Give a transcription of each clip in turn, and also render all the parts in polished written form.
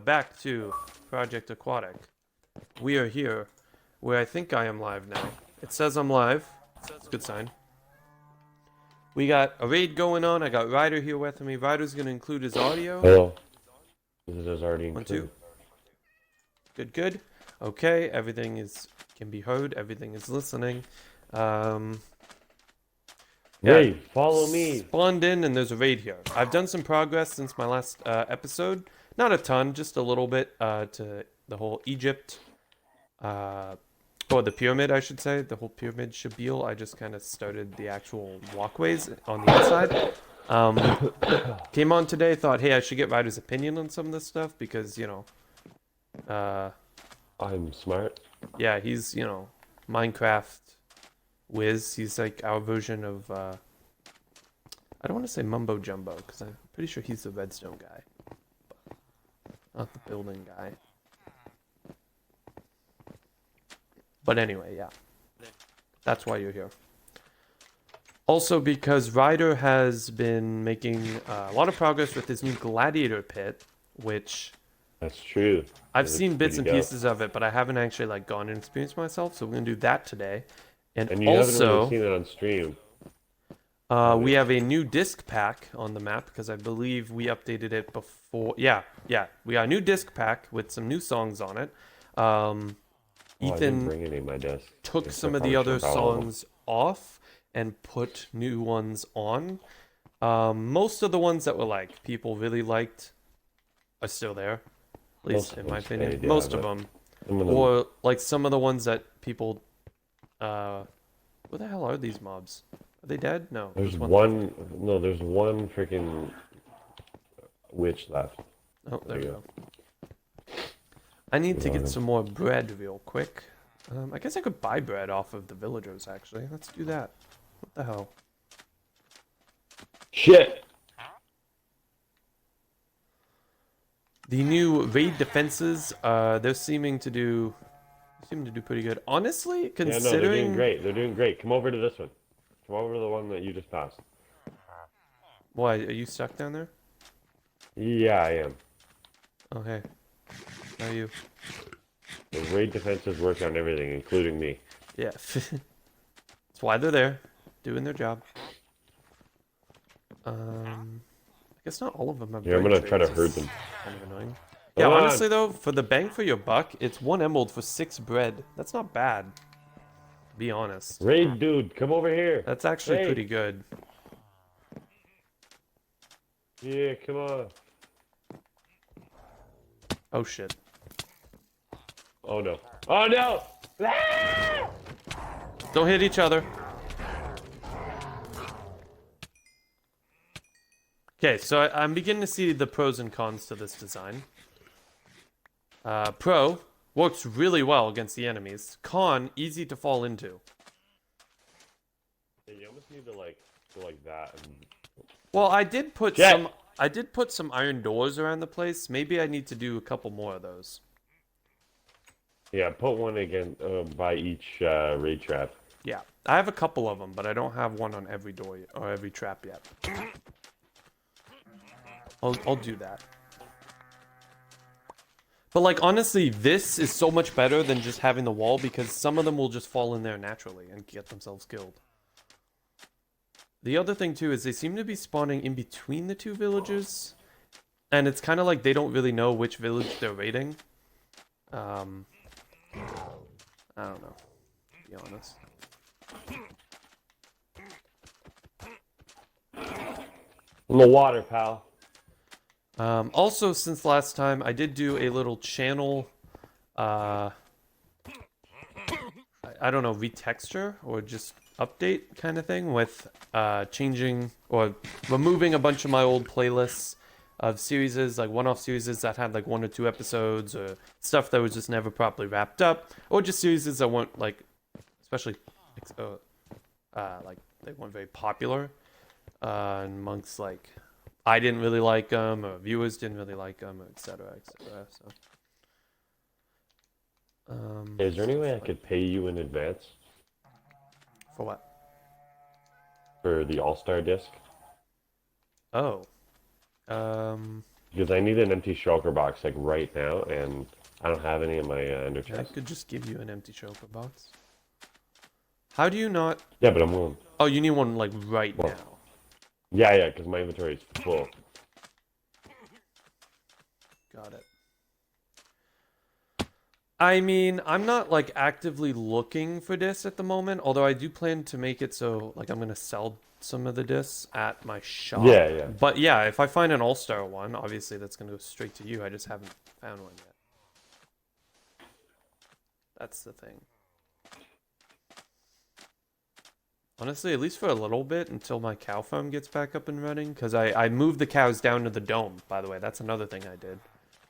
back to Project Aquatic. We are here, where I think I am live now. It says I'm live. It's a good sign. We got a raid going on. I got Ryder here with me. Ryder's going to include his audio. Hello. This is already One, included. two. Good, good. Okay, everything can be heard. Everything is listening. Raid, follow me. Spawned in and there's a raid here. I've done some progress since my last episode. Not a ton, just a little bit to the whole Egypt, or the pyramid, I should say. The whole pyramid shabil. I just kind of started the actual walkways on the inside. Came on today, thought, hey, I should get Ryder's opinion on some of this stuff because, I'm smart. yeah, he's, Minecraft whiz. He's like our version of, I don't want to say Mumbo Jumbo because I'm pretty sure he's the redstone guy, but not the building guy. But anyway, yeah, that's why you're here. Also because Ryder has been making a lot of progress with his new gladiator pit, which That's true. I've It seen looks bits and pretty dope. pieces of it, but I haven't actually gone and experienced myself. So we're gonna do that today. And you haven't really seen it on stream. We have a new disc pack on the map because I believe we updated it before. Yeah. We got a new disc pack with some new songs on it. I didn't Ethan bring any in my desk. took Guess some I of the probably other should've brought all of them. songs off and put new ones on. Most of the ones that were people really liked are still there, at least Most in of my them opinion. stayed, yeah, Most of but them, some of them- or some of the ones that people. Where the hell are these mobs? Are they dead? No. There's one. one. No, there's one freaking witch left. Oh, there we There go. you I need to You're get welcome. some more bread real quick. I guess I could buy bread off of the villagers, actually. Let's do that. What the hell? Shit! The new raid defenses, they're seeming to do pretty good. Honestly, Yeah, no, they're considering... doing great. They're doing great. Come over to this one. Come over to the one that you just passed. Why, are you stuck down there? Yeah, I am. Oh, hey. How are you? The raid defenses work on everything, including me. Yeah. That's why they're there. Doing their job. I guess not all of them have Here, I'm bread gonna try to trays. herd It's them. kind of annoying. Yeah, Come on. honestly though, for the bang for your buck, it's 1 emerald for 6 bread. That's not bad. To be honest. Raid dude, come over here. That's actually Hey. pretty good. Yeah, come on. Oh shit. Oh no. Oh no! Ah! Don't hit each other. Okay, so I'm beginning to see the pros and cons to this design. Pro, works really well against the enemies. Con, easy to fall into. Yeah, you almost need to go like that. And... Well, I did put Jet. some iron doors around the place. Maybe I need to do a couple more of those. Yeah, put one again by each raid trap. Yeah, I have a couple of them, but I don't have one on every door or every trap yet. I'll do that. But honestly, this is so much better than just having the wall because some of them will just fall in there naturally and get themselves killed. The other thing too is they seem to be spawning in between the two villages, and it's kind of like they don't really know which village they're raiding. I don't know, to be honest. In the water, pal. Also, since last time, I did do a little channel, I don't know, retexture or just update kind of thing with changing or removing a bunch of my old playlists of series, like one-off series that had 1 or 2 episodes or stuff that was just never properly wrapped up, or just series that weren't especially they weren't very popular amongst I didn't really like them, or viewers didn't really like them, etc., etc. So, Is there any way I could pay you in advance for what? for the All-Star disc? Oh, Because I need an empty shulker box like right now, and I don't have any in my ender Yeah, I chest. could just give you an empty shulker box. How do you not... Yeah, but I'm willing. Oh, you need one, like, right Well, now. yeah, because my inventory is full. Got it. I mean, I'm not, like, actively looking for this at the moment, although I do plan to make it so, like, I'm going to sell some of the discs at my shop. Yeah. But yeah, if I find an all-star one, obviously that's going to go straight to you. I just haven't found one yet. That's the thing. Honestly, at least for a little bit until my cow farm gets back up and running, because I moved the cows down to the dome, by the way. That's another thing I did.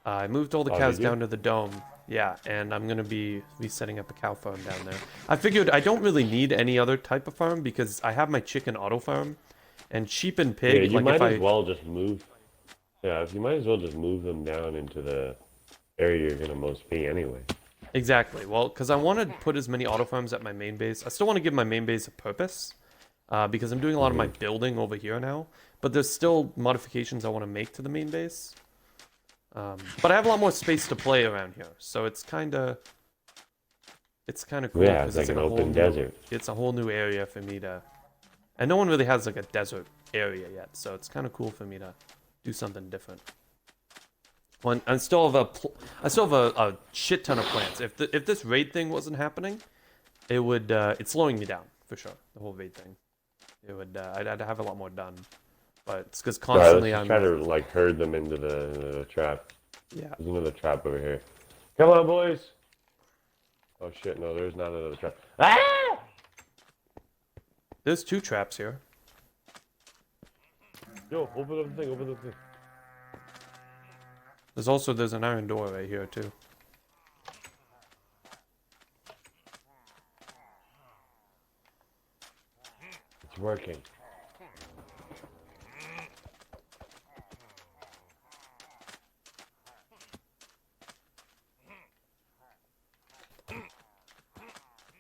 I moved all the cows Did you? down to the dome. Yeah, and I'm going to be setting up a cow farm down there. I figured I don't really need any other type of farm because I have my chicken auto farm. And sheep and pig, Yeah, you like might if as I... well just move. Yeah, you might as well just move them down into the area you're gonna most be anyway. Exactly. Well, because I want to put as many auto farms at my main base. I still want to give my main base a purpose. Because I'm doing a lot of my building over here now. But there's still modifications I want to make to the main base. But I have a lot more space to play around here. So it's kind of... It's kind of cool. Yeah, 'cause it's like in an a whole open new- desert. It's a whole new area for me to... And no one really has like a desert area yet. So it's kind of cool for me to do something different. Well, I still have a shit ton of plants. If this raid thing wasn't happening, it would it's slowing me down for sure. The whole raid thing, it would I'd have a lot more done, but it's because constantly Let's I'm try to like herd them into the trap. yeah. There's another trap over here. Come on, boys. Oh shit! No, there's not another trap. Ah! There's 2 traps here. Yo, open up the thing. Open up the thing. There's an iron door right here too. It's working.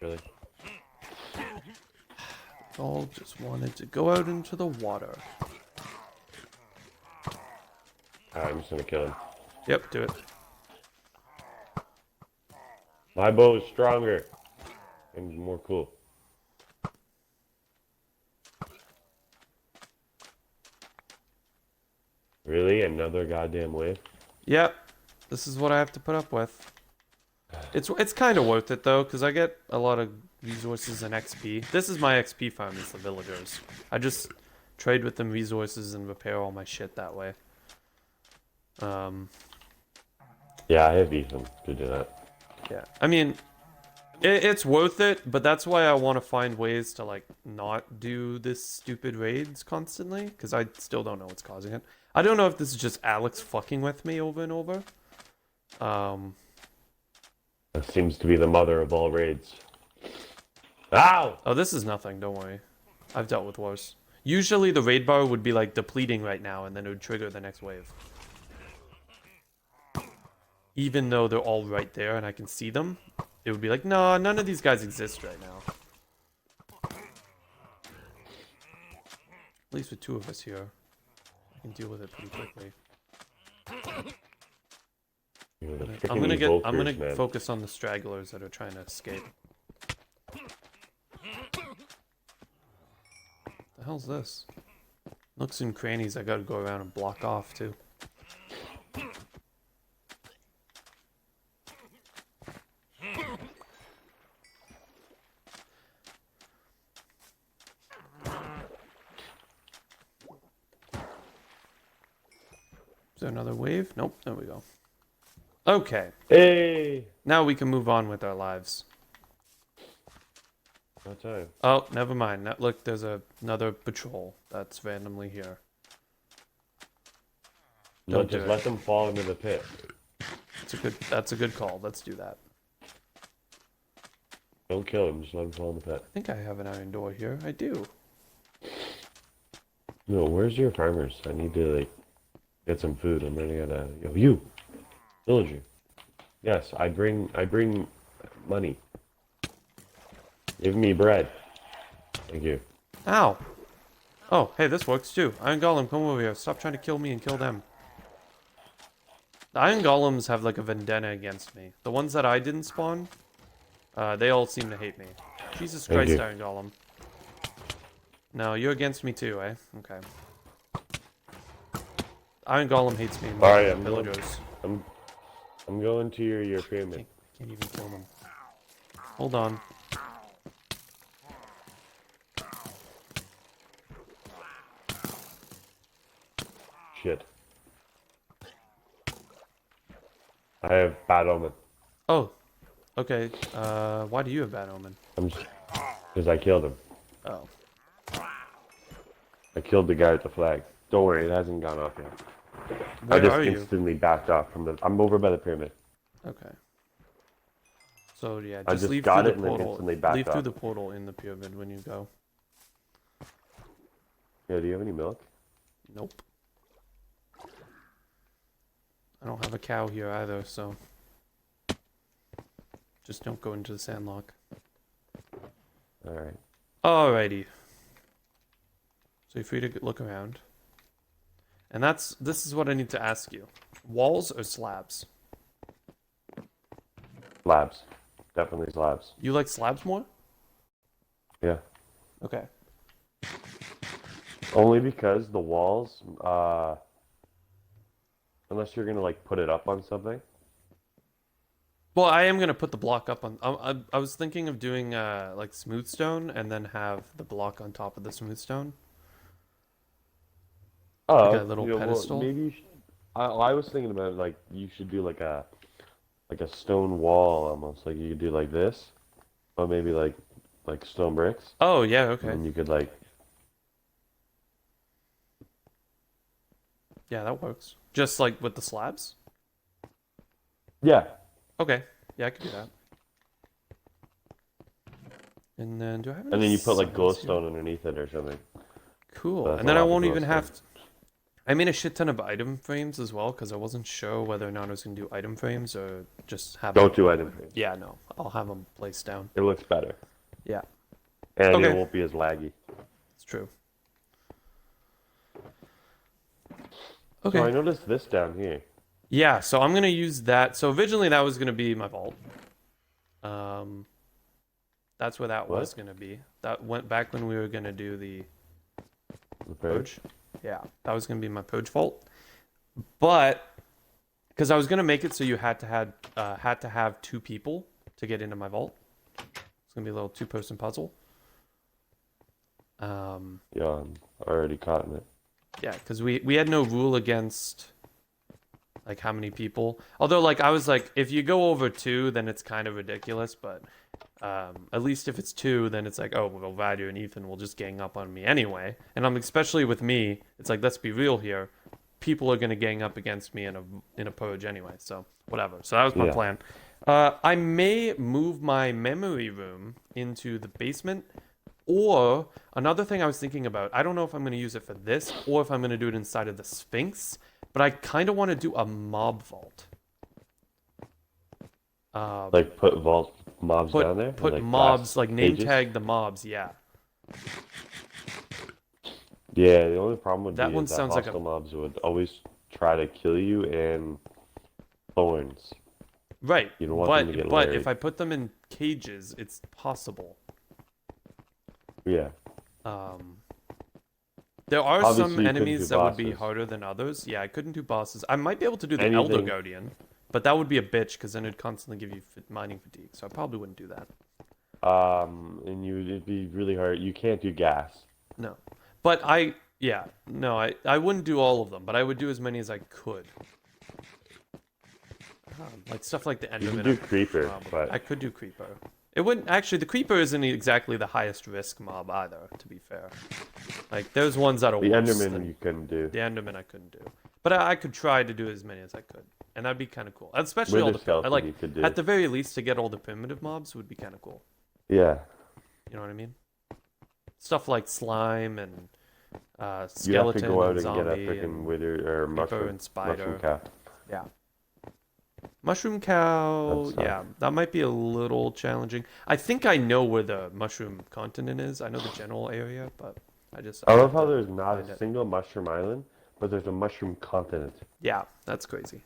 Really? All just wanted to go out into the water. Alright, I'm just gonna kill him. Yep, do it. My bow is stronger and more cool. Really? Another goddamn wave? Yep, this is what I have to put up with. It's kind of worth it though, because I get a lot of resources and XP. This is my XP farm, is the villagers. I just trade with them resources and repair all my shit that way. Yeah, I have Ethan to do that. Yeah, I mean, it's worth it, but that's why I want to find ways to like not do this stupid raids constantly, because I still don't know what's causing it. I don't know if this is just Alex fucking with me over and over. That seems to be the mother of all raids. Ow! Oh, this is nothing, don't worry. I've dealt with worse. Usually the raid bar would be like depleting right now, and then it would trigger the next wave. Even though they're all right there and I can see them, it would be like, no, none of these guys exist right now. At least with 2 of us here, I can deal with it pretty quickly. I'm gonna focus on the stragglers that are trying to escape. The hell's this? Nooks and crannies I gotta go around and block off too. Is there another wave? Nope, there we go. Okay. Hey! Now we can move on with our lives. No time. Oh, never mind. Look, there's another patrol that's randomly here. No, Don't do just it. let them fall into the pit. That's a good call. Let's do that. Don't kill them, just let them fall in the pit. I think I have an iron door here. I do. No, where's your farmers? I need to, like, get some food. I'm running out of... Yo, you! Villager. Yes, I bring money. Give me bread. Thank you. Ow. Oh, hey, this works too. Iron Golem, come over here. Stop trying to kill me and kill them. The iron golems have like a vendetta against me. The ones that I didn't spawn, they all seem to hate me. Jesus Thank Christ, you. iron golem. No, you're against me too, eh? Okay. Iron golem hates me more Alright, than the villagers. I'm going to your pyramid. Can't even kill them. Hold on. Shit. I have bad omen. Oh, okay. Why do you have bad omen? I'm just because I killed him. Oh. I killed the guy with the flag. Don't worry, it hasn't gone off yet. I Where just are you? instantly backed off from the. I'm over by the pyramid. Okay. So yeah, I just just leave got through it the and then portal. instantly backed Leave through off. the portal in the pyramid when you go. Yeah, do you have any milk? Nope. I don't have a cow here either, so just don't go into the sandlock. Alright. Alrighty. So you're free to look around. And this is what I need to ask you. Walls or slabs? Slabs. Definitely slabs. You like slabs more? Yeah. Okay. Only because the walls, unless you're gonna like put it up on something. Well, I am gonna put the block up on. I was thinking of doing like smooth stone and then have the block on top of the smooth stone. Oh, Like a little well, pedestal? maybe you should, I was thinking about like you should do like a stone wall almost. Like you could do like this, or maybe like stone bricks, Oh yeah, and okay. then you could like Yeah, that works. Just like with the slabs? yeah. Okay. Yeah, I could do that. And then do I have any And then you put like signs here? glowstone underneath it or something. Cool. That's And a then I lot of won't even glowstone. have to... I made a shit ton of item frames as well because I wasn't sure whether or not I was going to do item frames or just have Don't them... do item frames. Yeah, no. I'll have them placed down. It looks better, Yeah, and Okay. it won't be as laggy. it's true. So Okay. I noticed this down here. Yeah, so I'm going to use that. So originally that was going to be my vault. That's where that was What? going to be. That went back when we were going to do the The purge. Yeah, that was going to be my purge vault. But because I was going to make it so you had to have two people to get into my vault. It's going to be a little two-person puzzle. Yeah, I'm already caught in it. Yeah, because we had no rule against like how many people. Although like I was like, if you go over two, then it's kind of ridiculous. But at least if it's two, then it's like, oh well, Vadio and Ethan will just gang up on me anyway. And I'm especially with me, it's like let's be real here. People are gonna gang up against me in a purge anyway. So whatever. So that was my Yeah. plan. I may move my memory room into the basement. Or another thing I was thinking about, I don't know if I'm going to use it for this or if I'm going to do it inside of the Sphinx, but I kind of want to do a mob vault. Like put vault mobs down there. Put like mobs, glass like name cages? tag the mobs, yeah. Yeah, the only problem would That be one is that sounds like a- hostile mobs would always try to kill you and thorns. Right, You don't want them to get but larry. if I put them in cages, it's possible. Yeah. There are Obviously, some you couldn't enemies do that would be bosses. harder than others. Yeah, I couldn't do bosses. I might be able to do the Elder Anything- Guardian, but that would be a bitch because then it'd constantly give you mining fatigue. So I probably wouldn't do that. And it'd be really hard. You can't do gas. No. But I wouldn't do all of them, but I would do as many as I could. Like stuff like the Enderman. You can do creeper, probably. but I could do Creeper. It wouldn't actually. The Creeper isn't exactly the highest risk mob either. To be fair, like there's ones that are the worse Enderman than- you couldn't do. The Enderman I couldn't do, but I could try to do as many as I could, and that'd be kind of cool. Especially all Wither the skeleton like you could do. at the very least to get all the primitive mobs would be kind of cool. Yeah. You know what I mean? Stuff like slime and You have skeleton to go out and and get a zombie freaking and wither or creeper and spider. mushroom cow. Yeah. Mushroom cow, That sucks. yeah, that might be a little challenging. I think I know where the mushroom continent is. I know the general area, but I love have how to there's not find a it. single mushroom island, but there's a mushroom continent. Yeah, that's crazy.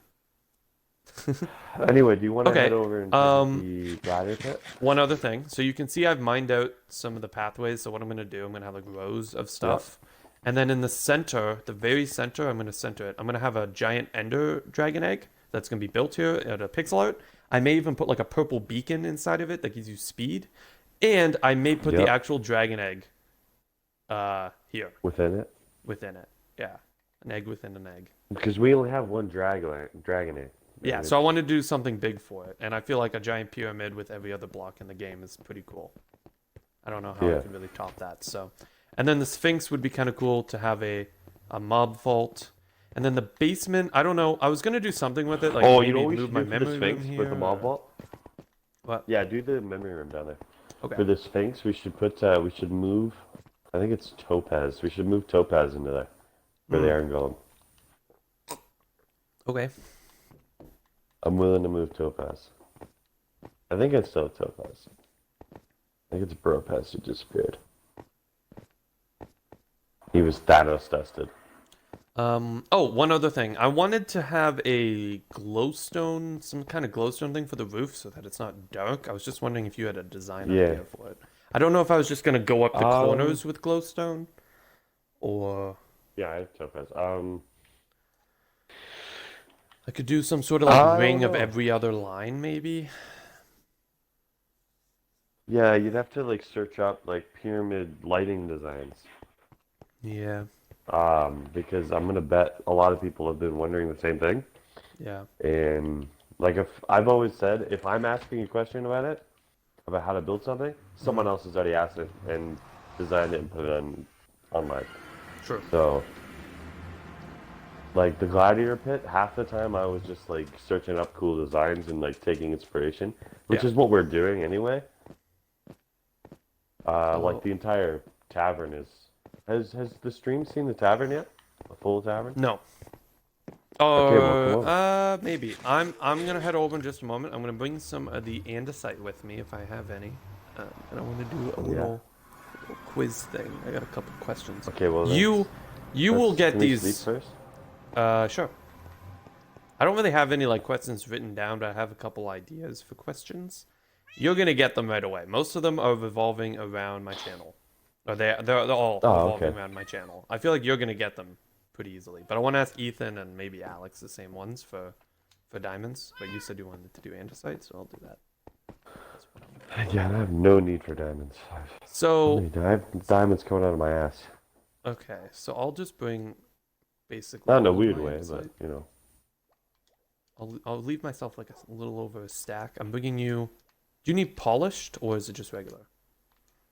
Anyway, do you want to head Okay. over and check out the glider pit? One other thing. So you can see I've mined out some of the pathways. So what I'm gonna do, I'm gonna have like rows of Yep. stuff, and then in the center, the very center, I'm gonna center it. I'm gonna have a giant Ender Dragon egg that's gonna be built here at a pixel art. I may even put like a purple beacon inside of it that gives you speed, and I may put the Yep. actual dragon egg, here Within it, within it. Yeah, an egg within an egg. because we only have one dragon egg. Yeah, so I want to do something big for it, and I feel like a giant pyramid with every other block in the game is pretty cool. I don't know how I Yeah. can really top that. So, and then the Sphinx would be kind of cool to have a mob vault, and then the basement. I don't know. I was gonna do something with it, like Oh, maybe you know what we move should my do for the memory Sphinx room here. with the mob vault? What? Yeah, do the memory room down there. Okay. For the Sphinx, we should put we should move. I think it's Topaz. We should move Topaz into there for the Iron Golem. Okay. I'm willing to move Topaz. I think it's still Topaz. I think it's Bropaz who disappeared. He was Thanos dusted. Oh, one other thing. I wanted to have a glowstone, some kind of glowstone thing for the roof so that it's not dark. I was just wondering if you had a design Yeah. idea for it. I don't know if I was just gonna go up the Um, corners with glowstone, or Yeah, I have Topaz. I could do some sort of I like don't ring of know. every other line, maybe. Yeah, you'd have to like search up like pyramid lighting designs. Yeah, Because I'm gonna bet a lot of people have been wondering the same thing. yeah. And like if I've always said, if I'm asking a question about it, about how to build something, someone else has already asked it and designed it and put it on online. True. So like the gladiator pit, half the time I was just like searching up cool designs and like taking inspiration, which Yeah. is what we're doing anyway. Oh. Like the entire tavern is. Has the stream seen the tavern yet? A full tavern? No. Okay, well, come on. Maybe. I'm gonna head over in just a moment. I'm gonna bring some of the andesite with me if I have any, and I want to do a little quiz thing. I got a couple questions. Okay, well You will get can we sleep these. first? Sure. I don't really have any like questions written down, but I have a couple ideas for questions. You're gonna get them right away. Most of them are revolving around my channel. Or they're all revolving Okay. around my channel. I feel like you're gonna get them pretty easily. But I want to ask Ethan and maybe Alex the same ones for diamonds. But you said you wanted to do andesite, so I'll do that. Yeah, I have no need for diamonds. So I have diamonds coming out of my ass. okay, so I'll just bring basically. Not in a all of weird my way, andesite. but you know. I'll leave myself like a little over a stack. I'm bringing you. Do you need polished or is it just regular?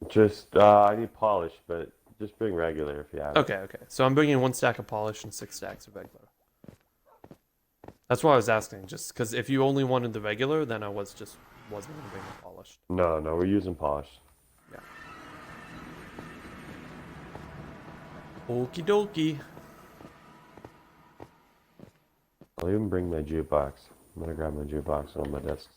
Just I need polish, but just bring regular if you have it. Okay. So I'm bringing one stack of polish and 6 stacks of regular. That's why I was asking, just because if you only wanted the regular, then I wasn't going to bring the polished. No, we're using polish. Yeah. Okie dokie. I'll even bring my jukebox. I'm gonna grab my jukebox on my desk.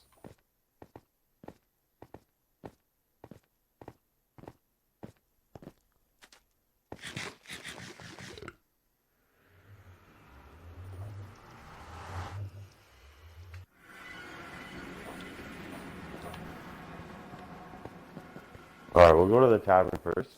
Alright, we'll go to the tavern first.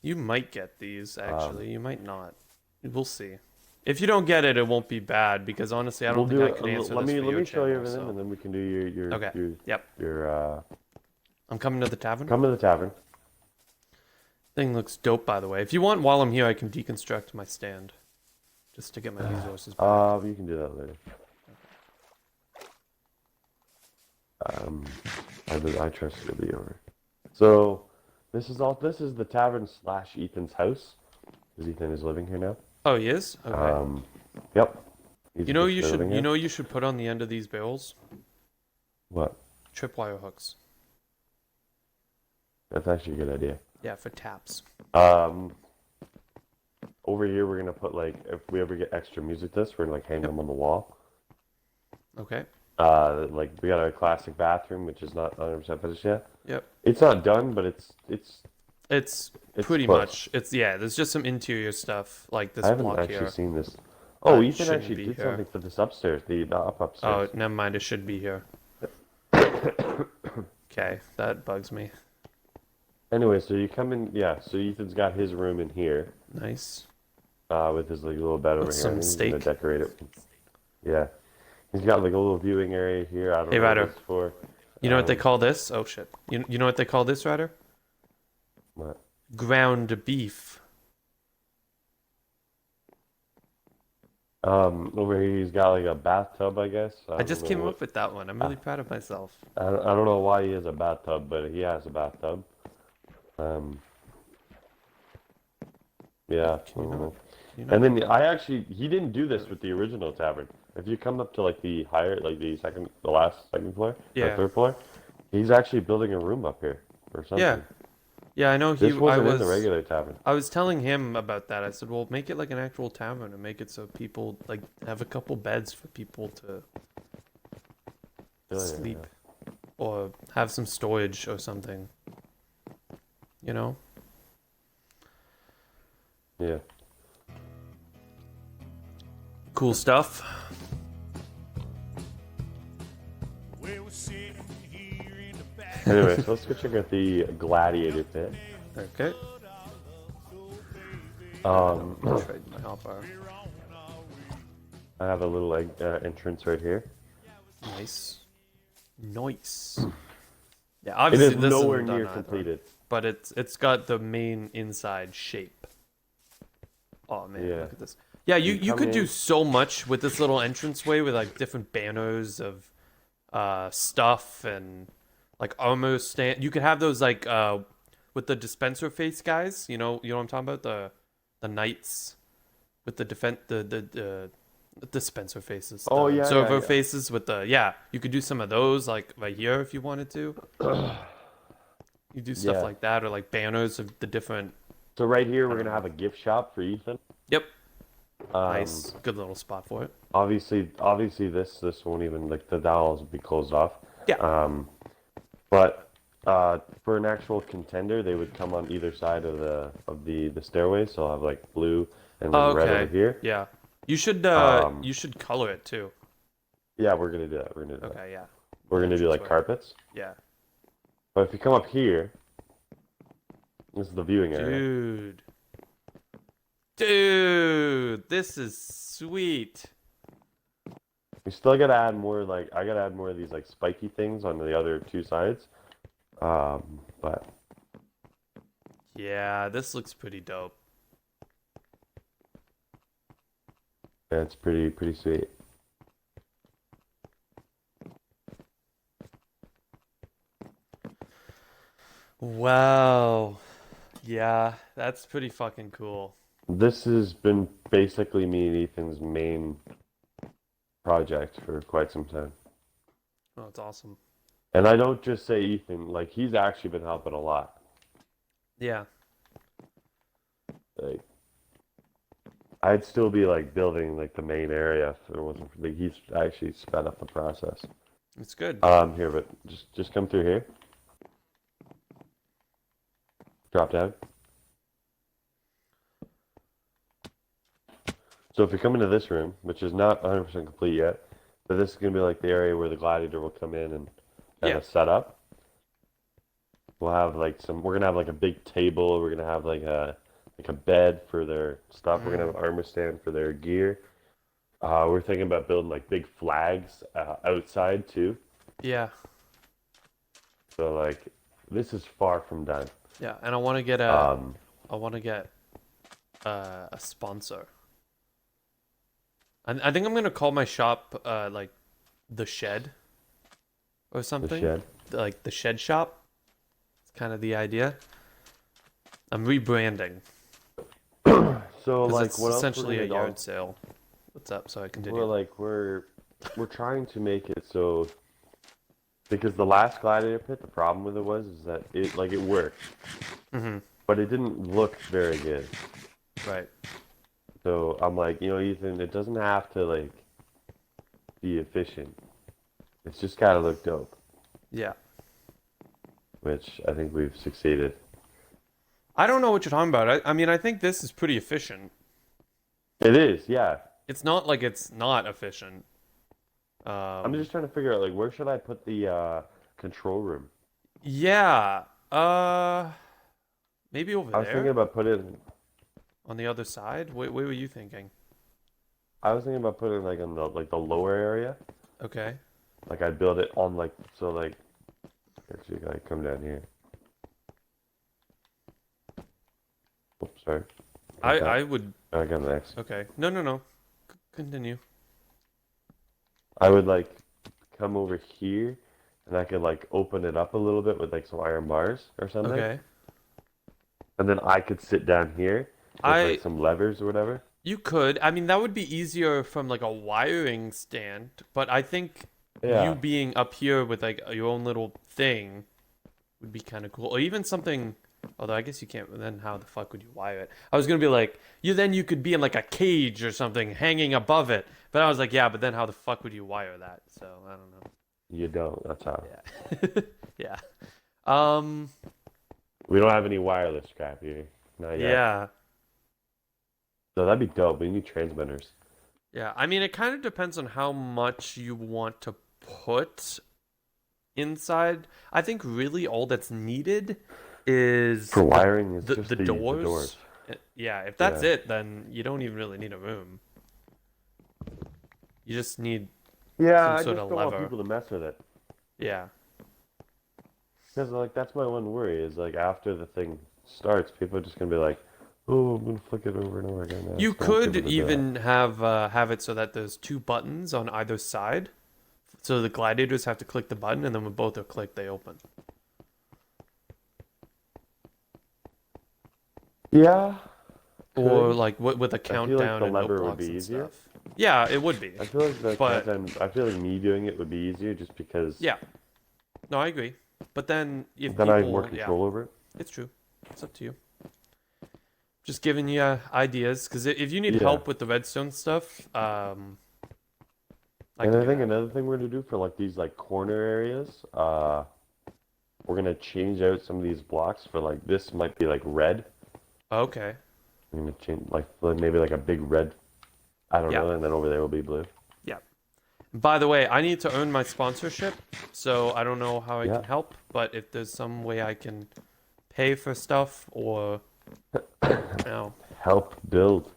You might get these, actually. You might not. We'll see. If you don't get it, it won't be bad, because honestly, I don't think I could answer let this me for let your me show you channel, everything, so- and then we can do your Okay. Yep. your I'm coming to the tavern. come to the tavern. Thing looks dope, by the way. If you want, while I'm here, I can deconstruct my stand. Just to get my resources back. You can do that later. I trust you to be over. So, this is the tavern / Ethan's house, because Ethan is living here now. Oh, he is? Okay. Yep. He's You know just living here. you should put on the end of these barrels? What? Tripwire hooks. That's actually a good idea. Yeah, for taps. Over here we're gonna put like if we ever get extra music discs, we're gonna like hang them on the wall. Okay. Like we got our classic bathroom, which is not 100% finished yet. Yep. It's not done, but it's It's It's pretty close. much. There's just some interior stuff like this I haven't block actually here. seen this. Oh, It Ethan shouldn't actually be did here. something for this upstairs, the Oh, upstairs. never mind. It should be here. Okay, that bugs me. Anyway, so you come in, yeah. So Ethan's got his room in here, Nice. with his like little bed over With here. I some think he's gonna steak. decorate it. Yeah, he's got like a little viewing area here. I don't Hey, know what Ryder. this is for. You know what they call this? Oh shit. You know what they call this, Ryder? What? Ground beef. Over here he's got like a bathtub, I guess. I I don't just know came what. up with that one. I'm I, really proud of myself. I don't know why he has a bathtub, but he has a bathtub. Um, yeah, I Can you don't not? know. Can you And not? then he didn't do this with the original tavern. If you come up to like the higher, like the last second floor or Yeah. third floor, he's actually building a room up here or Yeah. something. Yeah, I know This wasn't in the regular tavern. I was telling him about that. I said, "Well, make it like an actual tavern and make it so people like have a couple beds for people to Oh, sleep or have some storage or something." You know? yeah. Yeah. Cool stuff. Anyway, so let's go check out the gladiator pit. Okay. Trade my hotbar. I have a little like entrance right here. Nice. Nice. Yeah, It obviously is this nowhere isn't done near either, completed. but it's got the main inside shape. Oh man, Yeah. look at this. Yeah, you come could do in- so much with this little entranceway with like different banners of stuff and like armor stand. You could have those like with the dispenser face guys. You know what I'm talking about? The knights with the the dispenser faces. Oh, The yeah, server yeah. faces with the You could do some of those like right here if you wanted to. You do stuff Yeah. like that or like banners of the different. So right here we're don't gonna know. have a gift shop for Ethan. Yep. Um, Nice. Good little spot for it. obviously this won't even like the dials will be closed off. Yeah. But for an actual contender, they would come on either side of the stairway. So I'll have like blue and then Oh, red okay. over here. Yeah. You should color it too. Yeah, we're gonna do that. We're gonna do that. Okay, yeah. We're gonna do like Entranceway. carpets. Yeah. But if you come up here, this is the viewing area. Dude. Dude, this is sweet. We still gotta add more like I gotta add more of these like spiky things on the other two sides. But Yeah, this looks pretty dope. yeah, it's pretty sweet. Wow. Yeah, that's pretty fucking cool. This has been basically me and Ethan's main project for quite some time. Oh, it's awesome. And I don't just say Ethan, like he's actually been helping a lot. Yeah. Like I'd still be like building like the main area if it wasn't for like he's actually sped up the process. It's good. Here, but just come through here. Drop down. So if you come into this room, which is not 100% complete yet, but this is going to be like the area where the gladiator will come in and kind of set up. We'll have like we're going to have like a big table. We're going to have like a bed for their stuff. We're going to have an armor stand for their gear. We're thinking about building like big flags outside too. Yeah. So like this is far from done. Yeah, and I want to get a sponsor. I think I'm gonna call my shop like the Shed or something. The Shed. Like the Shed Shop. It's kind of the idea. I'm rebranding. So 'Cause like it's what else we're essentially a gonna yard sale. What's up? So I continue. we're trying to make it so because the last gladiator pit, the problem with it was is that it worked, but it didn't look very good. Right. So I'm like, Ethan, it doesn't have to like be efficient. It's just gotta look dope, Yeah. which I think we've succeeded. I don't know what you're talking about. I mean, I think this is pretty efficient. It is, yeah. It's not like it's not efficient. I'm Um, just trying to figure out like where should I put the control room? yeah. Maybe over I was thinking there about putting on the other side. Where were you thinking? I was thinking about putting like in the lower area. Okay. Like I'd build it on like so like actually I come down here. Oops, sorry. Like that. I would. I got next. Okay. No, no, no. Continue. I would like come over here and I could like open it up a little bit with like some iron bars or something. Okay. And then I could sit down here with like I some levers or whatever. You could. I mean, that would be easier from like a wiring stand, but I think you Yeah. being up here with like your own little thing would be kind of cool. Or even something, although I guess you can't, then how the fuck would you wire it? I was gonna be like, you could be in like a cage or something hanging above it. But I was like, yeah, but then how the fuck would you wire that? So I don't know. You don't. That's how. Yeah. Yeah. Um, We don't have any wireless crap here. Not yet. yeah. So that'd be dope. We need transmitters. Yeah. I mean, it kind of depends on how much you want to put inside. I think really all that's needed is For wiring, it's the just the the doors. doors. Yeah, if that's Yeah. it, then you don't even really need a room. You just need Yeah, some I sort just of don't want lever. people to mess with it. Yeah. Because like that's my one worry is like after the thing starts, people are just gonna be like, "Oh, I'm gonna flick it over and over again." I You just don't want could people to do that. even have it so that there's two buttons on either side. So the gladiators have to click the button, and then when both are clicked, they open. Yeah, Or could. like with a I feel like countdown the and note lever would be blocks and easier. stuff. Yeah, it would be. I feel like the But countdown. I feel like me doing it would be easier just because yeah, no, I agree. But then if then I have more people, yeah, control over it. it's true. It's up to you. Just giving you ideas, because if you need Yeah. help with the redstone stuff, I And can I do think that. another thing we're gonna do for like these like corner areas, we're gonna change out some of these blocks for like this might be like red. Okay. I'm gonna change like maybe like a big red. I don't Yeah. know, and then over there will be blue. Yeah. By the way, I need to earn my sponsorship, so I don't know how I Yeah. can help, but if there's some way I can pay for stuff or, no. Help build,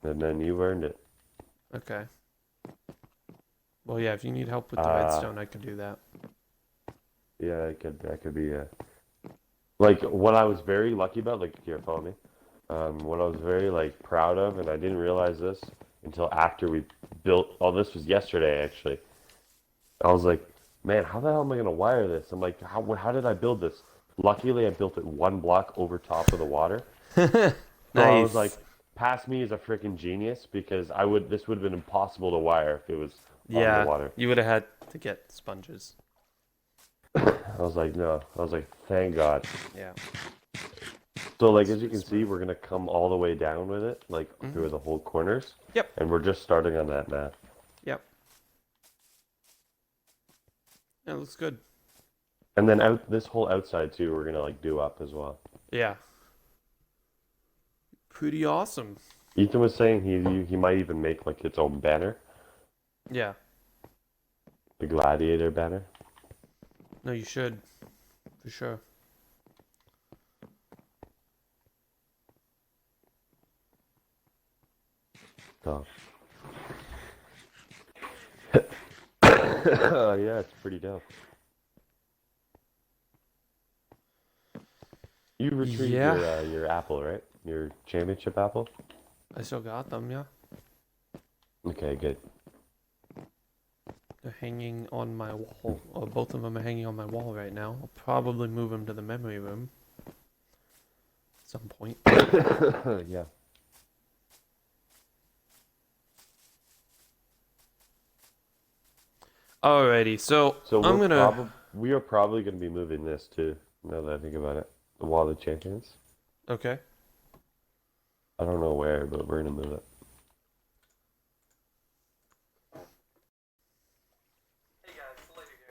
and then you've earned it. Okay. Well, yeah, if you need help with the Uh, redstone, I can do that. yeah, that could be like what I was very lucky about. Like here, follow me. What I was very like proud of, and I didn't realize this until after we built. Oh, this was yesterday actually. I was like, man, how the hell am I gonna wire this? I'm like, how did I build this? Luckily, I built it one block over top of the water. So I was like, Nice. pass me as a freaking genius because this would have been impossible to wire if it was on the Yeah, water. you would have had to get sponges. I was like, no. I was like, thank God. Yeah. So like as you can see, we're gonna come all the way down with it, like through the whole corners. Yep. And we're just starting on that map. Yep. Yeah, looks good. And then out this whole outside too, we're gonna like do up as well. Yeah. Pretty awesome. Ethan was saying he might even make like its own banner, Yeah. the gladiator banner. No, you should. For sure. So yeah, it's pretty dope. You retrieved Yeah. your apple, right? Your championship apple? I still got them, yeah. Okay, good. They're hanging on my wall. Or both of them are hanging on my wall right now. I'll probably move them to the memory room. At some point. Yeah. Alrighty, so So I'm gonna... we are probably gonna be moving this too, now that I think about it. The Wall of Champions. Okay. I don't know where, but we're gonna move it.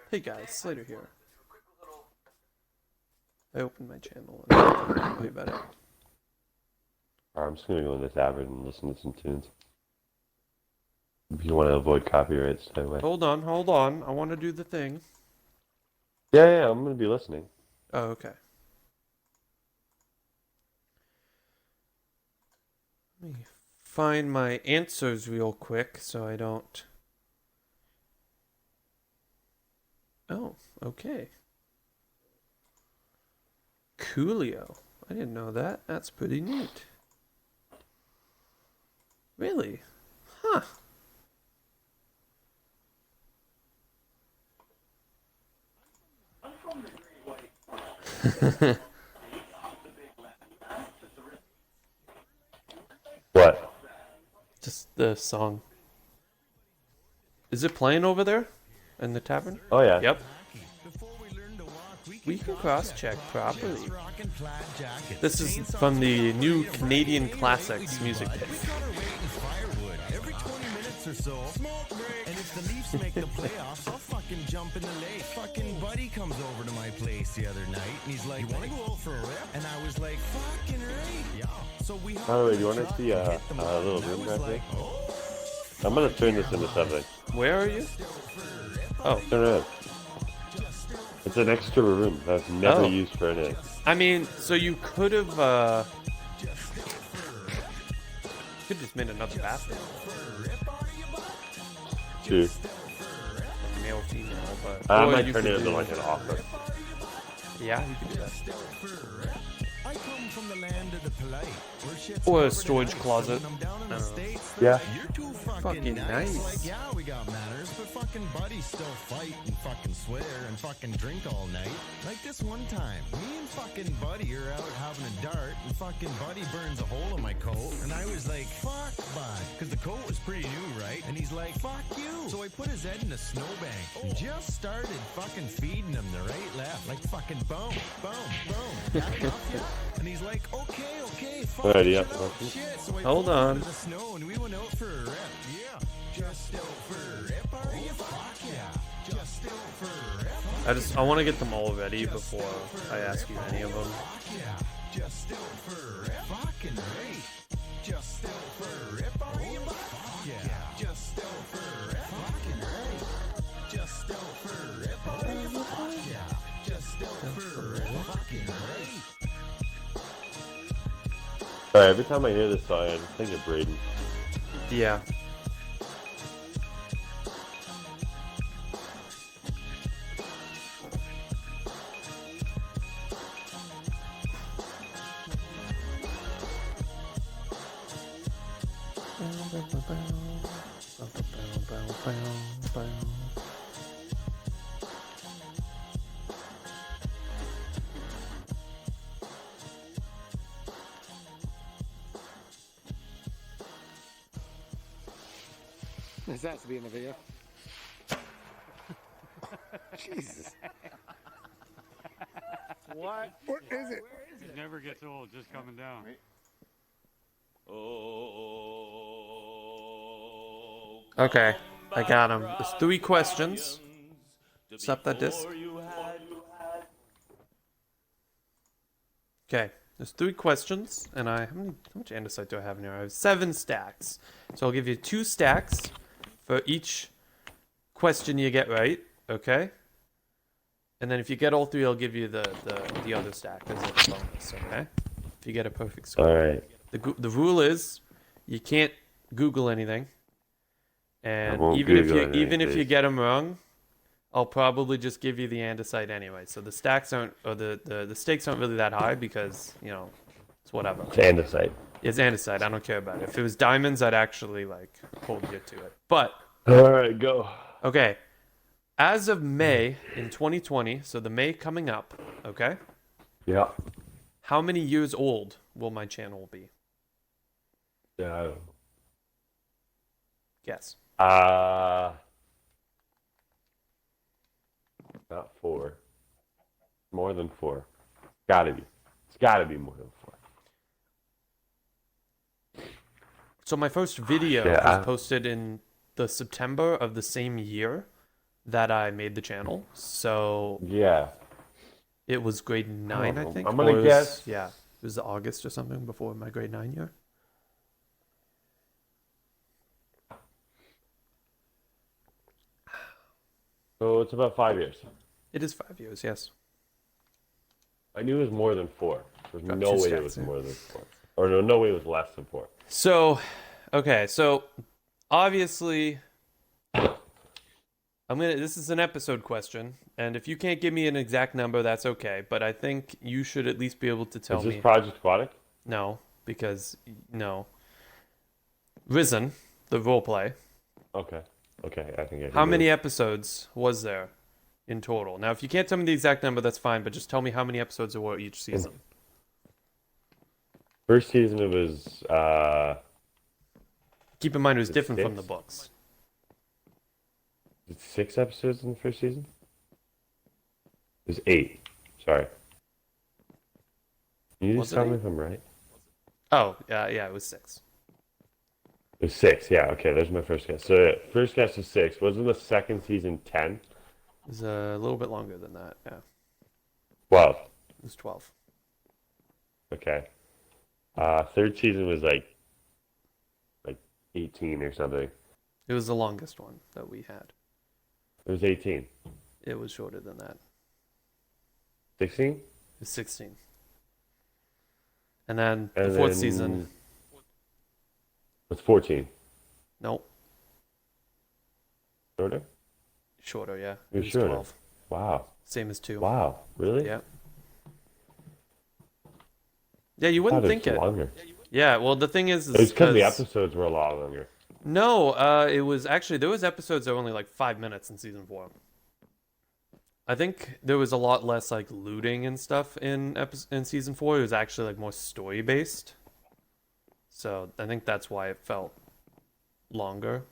Hey guys, Slater here. I opened my channel and I'll tell you about it. Alright, I'm just gonna go in this average and listen to some tunes. If you want to avoid copyrights, that way. Hold on, hold on. I want to do the thing. Yeah, I'm gonna be listening. Oh, okay. Let me find my answers real quick so I don't. Oh, okay. Coolio. I didn't know that. That's pretty neat. Really? Huh. What? Just the song. Is it playing over there? In the tavern? Oh yeah. Yep. We can cross-check properly. This is from the new Canadian Classics music disc. Every 20 minutes or so. And if the Leafs make the playoffs, I'll fucking jump in the lake. Fucking buddy comes over to my place the other night, and he's like, "You want to go out for a rip?" And I was like, "Fucking right." Yeah. So we. By the way, do you want to see a little room right there? I'm gonna turn this into something. Where are you? Oh, Turn it up. It's an extra room that's never Oh. used for anything. I mean, so you could have, could just made another bathroom. True. Like male, female, but. I or might you turn could it into do- like an office. Yeah, you could do that. I come from the land of the polite. Where shit's Or a covered in storage ice. closet. When I'm down in the States, Yeah. you're too Fucking nice. nice. Like, yeah, we got manners, but fucking buddies still fight and fucking swear and fucking drink all night. Like this one time, me and fucking buddy are out having a dart, and fucking buddy burns a hole in my coat, and I was like, "Fuck, bud," because the coat was pretty new, right? And he's like, "Fuck you." So I put his head in a snowbank and just started fucking feeding him the right, left, like fucking boom, boom, boom. Got enough yet? And he's like, okay, fuck. Alright, yeah. Shit. So I Hold pulled on. into the snow and we went out for a rip. Yeah, just out for a rip. Are you? Fuck yeah, just out for a rip. I want to get them all ready before I ask you any of them. Fuck yeah, just out for a rip. Fucking right. Just out for a rip. Are you? Fuck yeah, just out for a rip. Fucking right. Just out for a rip. Are you? Fuck yeah, just out for a rip. Fucking right. Alright, every time I hear this song, I just think of Braden. Yeah. This has to be in the video. Jesus. What? What is it? It never gets old, just coming down. Okay, I got them. There's 3 questions. Stop that disc. Okay, there's 3 questions, and how much andesite do I have in here? I have 7 stacks. So I'll give you 2 stacks for each question you get right, okay? And then if you get all 3, I'll give you the other stack as a bonus, okay? If you get a perfect score. Alright. The rule is you can't Google anything. And won't even if Google you anything. get them wrong, I'll probably just give you the andesite anyway. So the stacks aren't, or the stakes aren't really that high because, you know, it's whatever. It's andesite. It's andesite. I don't care about it. If it was diamonds, I'd actually like hold you to it. But Alright, go. okay, as of May in 2020, so the May coming up, okay, Yeah. how many years old will my channel be? Yeah, I don't know. Guess. Not 4. More than 4. Gotta be. It's gotta be more than 4. So my first video Yeah, was posted in the September of the same year that I made the channel. So Yeah. it was grade 9, I know. think. I'm gonna or it was- guess- Yeah, it was August or something before my grade 9 year. So it's about 5 years. It is 5 years, yes. I knew it was more than 4. There's Got no two way it stats was here. more than 4. Or no way it was less than 4. So, okay, so obviously, this is an episode question, and if you can't give me an exact number, that's okay. But I think you should at least be able to tell Is this me. Project Aquatic? No, because no. Risen, the roleplay. Okay. Okay, I think I can How do many it. episodes was there in total? Now, if you can't tell me the exact number, that's fine. But just tell me how many episodes there were each season. First season it was Keep in mind, it was It's different from the 6? books. 6 episodes in the first season? It was 8. Sorry. Can you Was just it tell me 8? if I'm right? Oh, yeah, it was 6. It was 6, yeah, okay, there's my first guess. So yeah, first guess is 6. Wasn't the second season 10? It was a little bit longer than that. Yeah, 12. it was 12. Okay. Third season was like 18 or something. It was the longest one that we had. It was 18. It was shorter than that. 16? It was 16. And then the And fourth then season, was 14. nope, Shorter? shorter, yeah. It was It was shorter. 12. Wow. Same as 2. Wow. Really? Yeah. Yeah, you I wouldn't thought think it was it. longer. Yeah, well, the thing is It's because the 'cause- episodes were a lot longer. No, it was actually, there was episodes that were only like 5 minutes in season 4. I think there was a lot less like looting and stuff in season 4. It was actually like more story based. So I think that's why it felt longer.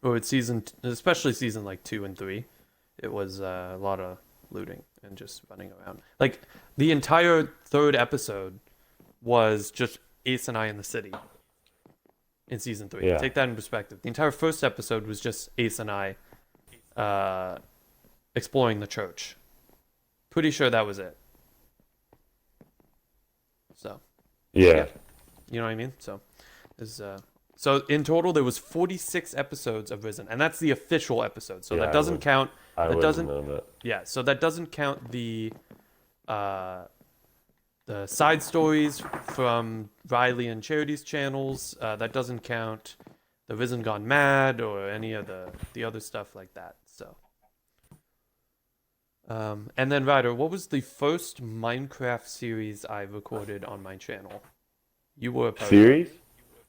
Or it's especially season like 2 and 3, it was a lot of looting and just running around. Like the entire third episode was just Ace and I in the city in season 3. Yeah. Take that in perspective. The entire first episode was just Ace and I exploring the church. Pretty sure that was it. So, Yeah. you know what I mean? So, so in total there was 46 episodes of Risen, and that's the official episode. So Yeah, that doesn't count. I That wouldn't doesn't. know that. Yeah. So that doesn't count the side stories from Riley and Charity's channels. That doesn't count the Risen Gone Mad or any of the other stuff like that. So. And then Ryder, what was the first Minecraft series I recorded on my channel? You were a part of it. Series?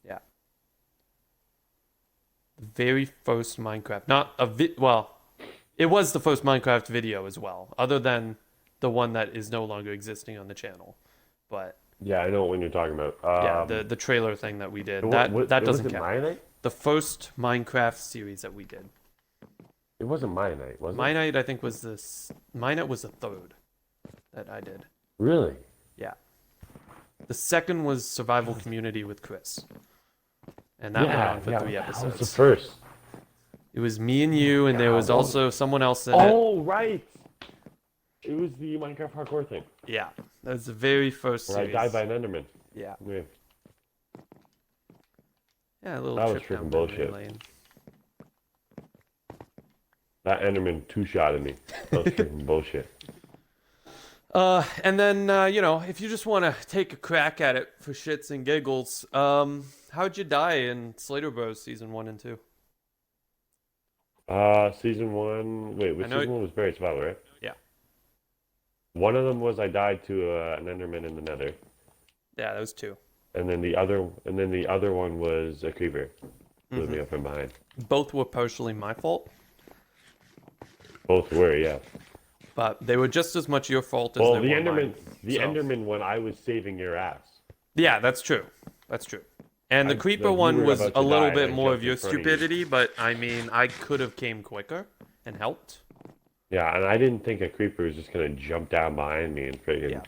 Yeah. The very first Minecraft. Not a well, it was the first Minecraft video as well, other than the one that is no longer existing on the channel. But Yeah, I know what one you're talking about. yeah, the trailer thing that we did. What- That it doesn't wasn't count. My Night? The first Minecraft series that we did. It wasn't My Night, was it? My Night, I think, was My Night was the third that I did. Really? Yeah. The second was Survival Community with Chris. And that went on for 3 That was the episodes. first. It was me and you, and there was what also someone else in it. Oh, right. It was the Minecraft parkour thing Yeah, that was the very first where series. I died by an Enderman. Yeah, Yeah. yeah, a little That was trip down freaking memory bullshit. lane. That Enderman two-shotted me. That was freaking bullshit. And then if you just want to take a crack at it for shits and giggles, how'd you die in Slater Bros season 1 and 2? Season 1. Wait, I know season 1 was Buried Survival, right? Yeah. One of them was I died to an Enderman in the Nether, Yeah, that was 2. and then the other one was a creeper. Blew me up from behind. Both were partially my fault, Both were, yeah. but they were just as much your fault as Well, they the were Enderman, mine. So- Enderman one, I was saving your ass. Yeah, that's true. That's true. And the Like, creeper you one were was about a to little die, bit and I more of jumped your in front of you. stupidity, but I mean, I could have came quicker and helped. Yeah, and I didn't think a creeper was just gonna jump down behind me and friggin'. Yeah.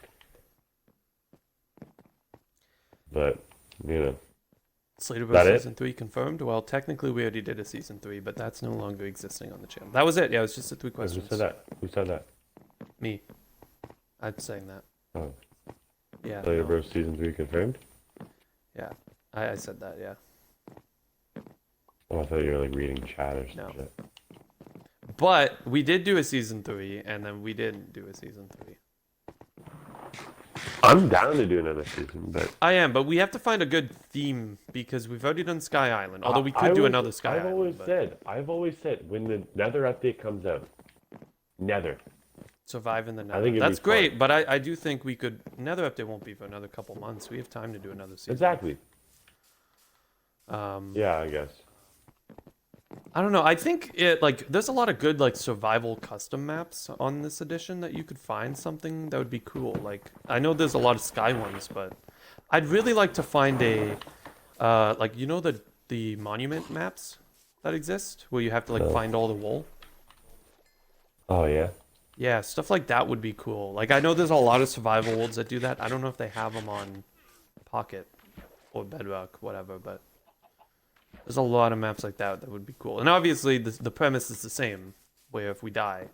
But Slater That Bros. it? Season 3 confirmed. Well, technically we already did a Season 3, but that's no longer existing on the channel. That was it. Yeah, it was just the 3 who questions. said that? Who said that? Me. I'm saying that. Oh, Yeah. Slater no. Bros. Season 3 confirmed? Yeah. I said that, yeah. Oh, I thought you were like reading chat or some No. shit. But we did do a season 3, and then we didn't do a season 3. I'm down to do another season, but I am, but we have to find a good theme because we've already done Sky Island. Although we could do another Sky Island. I've always said when the Nether update comes out, Nether. Survive in the Nether. think it'd That's be great, fun. but I do think we could. Nether update won't be for another couple months. We have time to do another season. Exactly. Um, Yeah, I guess. I don't know. I think there's a lot of good like survival custom maps on this edition that you could find something that would be cool. Like I know there's a lot of Sky ones, but I'd really like to find a the monument maps that exist where you have to like find all the wool. Oh yeah. Yeah, stuff like that would be cool. Like I know there's a lot of survival worlds that do that. I don't know if they have them on Pocket or Bedrock, whatever, but there's a lot of maps like that that would be cool. And obviously the premise is the same, where if we die,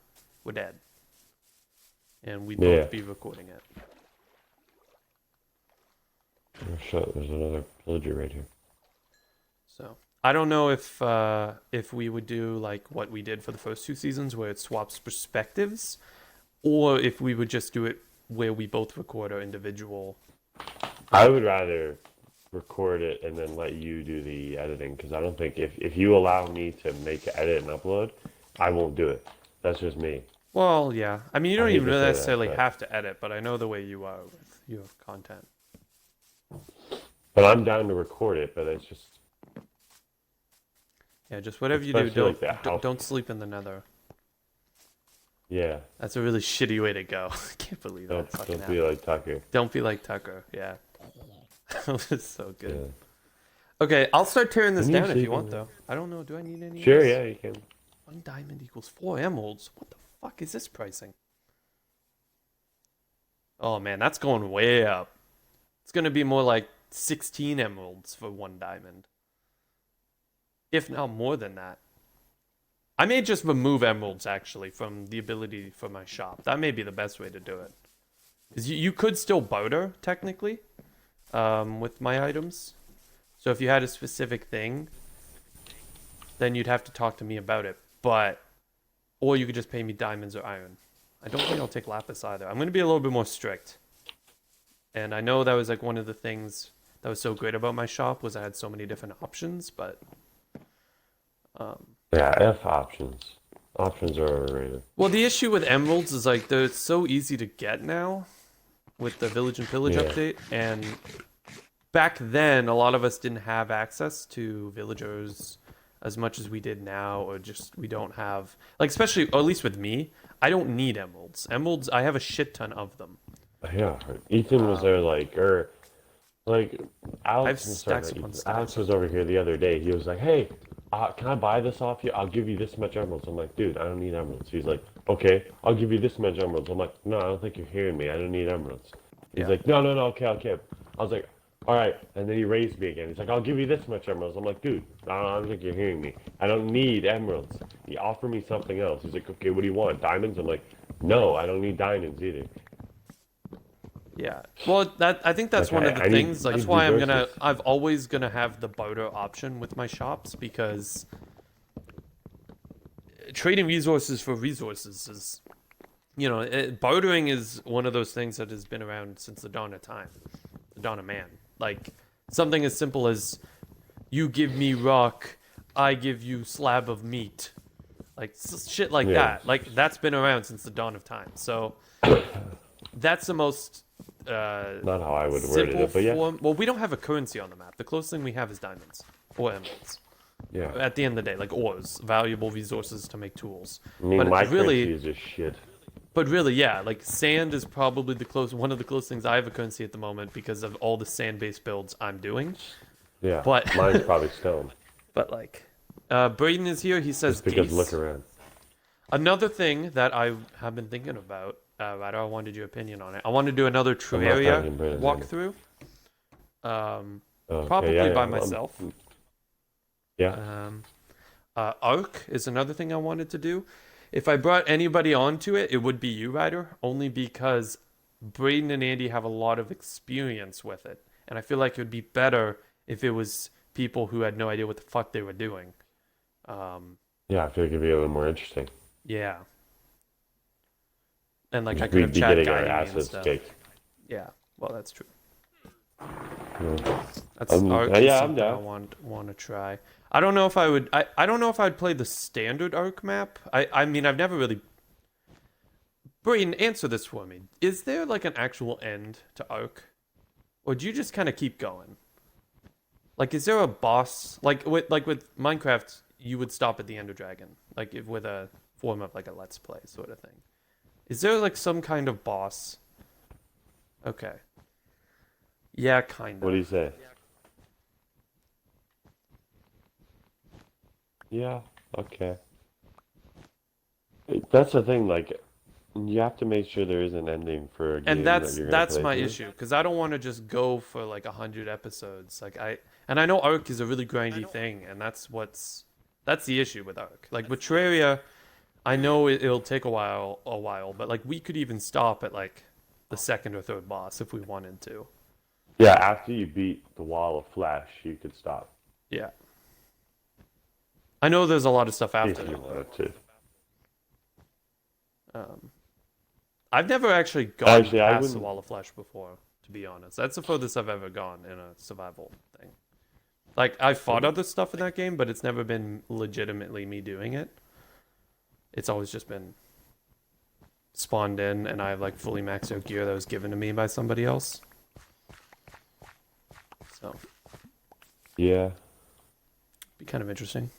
we're dead. And we'd both be recording it. Oh shit, there's another villager right here. So I don't know if we would do like what we did for the first 2 seasons where it swaps perspectives, or if we would just do it where we both record our individual. I would rather record it and then let you do the editing, because I don't think if you allow me to make, edit, and upload, I won't do it. That's just me. Well, yeah. I mean, you don't hate even to say that, necessarily but- have to edit, but I know the way you are with your content. But I'm down to record it, but it's just Yeah, just whatever you do, Especially like that house. don't sleep in the Nether. yeah. That's a really shitty way to go. I can't believe that Don't fucking be happened. like Tucker. Don't be like Tucker. Yeah. That was so good. Yeah. Okay, I'll start tearing this Can you down if see you want, the- though. I don't know. Do I need any? Sure, of this? yeah, you can. 1 diamond equals 4 emeralds. What the fuck is this pricing? Oh man, that's going way up. It's gonna be more like 16 emeralds for 1 diamond. If not more than that. I may just remove emeralds actually from the ability for my shop. That may be the best way to do it. Because you could still barter, technically, with my items. So if you had a specific thing, then you'd have to talk to me about it. Or you could just pay me diamonds or iron. I don't think I'll take lapis either. I'm going to be a little bit more strict. And I know that was like one of the things that was so great about my shop was I had so many different options, but Yeah, F options. Options are overrated. well, the issue with emeralds is like they're so easy to get now with the Village and Pillage Yeah. update, and back then a lot of us didn't have access to villagers as much as we did now, or just we don't have like, especially, or at least with me, I don't need emeralds. Emeralds, I have a shit ton of them. Yeah, Ethan was there like Alex. I've I'm sorry, stacks not upon Ethan. stacks. Alex was over here the other day. He was like, "Hey, can I buy this off you? I'll give you this much emeralds." I'm like, "Dude, I don't need emeralds." He's like, "Okay, I'll give you this much emeralds." I'm like, "No, I don't think you're hearing me. I don't need emeralds." He's Yeah. like, "No, okay." I was like, "All right," and then he raised me again. He's like, "I'll give you this much emeralds." I'm like, "Dude, I don't think you're hearing me. I don't need emeralds." He offered me something else. He's like, "Okay, what do you want? Diamonds?" I'm like, "No, I don't need diamonds either." Yeah. Well, I think that's Like, one of the I need- things. I That's need why resources. I've always gonna have the barter option with my shops, because trading resources for resources is, bartering is one of those things that has been around since the dawn of time, the dawn of man. Like something as simple as you give me rock, I give you slab of meat, like shit like Yeah. that. Like that's been around since the dawn of time. So that's the most Not how I would word simple it, but yeah. form. Well, we don't have a currency on the map. The closest thing we have is diamonds or emeralds. Yeah. At the end of the day, like ores, valuable resources to make tools. I mean, But my really- currency is just shit. But really, yeah, like sand is probably one of the closest things I have a currency at the moment because of all the sand-based builds I'm doing. Yeah. But- Mine's probably stone. But like, Braden is here. He says Just because geese. look around. Another thing that I have been thinking about, Ryder, I wanted your opinion on it. I want to do another I'm not Terraria talking Braden, walkthrough. Okay, Probably yeah, by I'm- myself. Yeah. Arc is another thing I wanted to do. If I brought anybody onto it, it would be you, Ryder, only because Braden and Andy have a lot of experience with it. And I feel like it would be better if it was people who had no idea what the fuck they were doing. Yeah, I feel like it'd be a little more interesting. Yeah. And like I We'd could have be Chad getting our guiding me and asses stuff. kicked. Yeah. Well, that's true. Yeah. That's Ark is Yeah, I'm something I down. want to try. I don't know if I would. I don't know if I'd play the standard Ark map. I mean I've never really. Brain, answer this for me. Is there like an actual end to Ark, or do you just kind of keep going? Like, is there a boss like with Minecraft? You would stop at the Ender Dragon, like if with a form of like a Let's Play sort of thing. Is there like some kind of boss? Okay. Yeah, kind What do of. you say? Yeah, okay. That's the thing, like, you have to make sure there is an ending for a And game that that's you're gonna that's play my through. issue because I don't want to just go for like 100 episodes. And I know Ark is a really grindy thing, and that's the issue with Ark. Like with Terraria, I know it'll take a while, but like we could even stop at like the second or third boss if we wanted to. Yeah, after you beat the wall of flesh, you could stop Yeah, I know there's a lot of stuff after if you that though. wanted to. Um, I've never actually gone Actually, I past the wouldn't. Wall of Flesh before, to be honest. That's the furthest I've ever gone in a survival thing. Like I've fought other stuff in that game, but it's never been legitimately me doing it. It's always just been spawned in, and I have like fully maxed out gear that was given to me by somebody else. So, Yeah. be kind of interesting.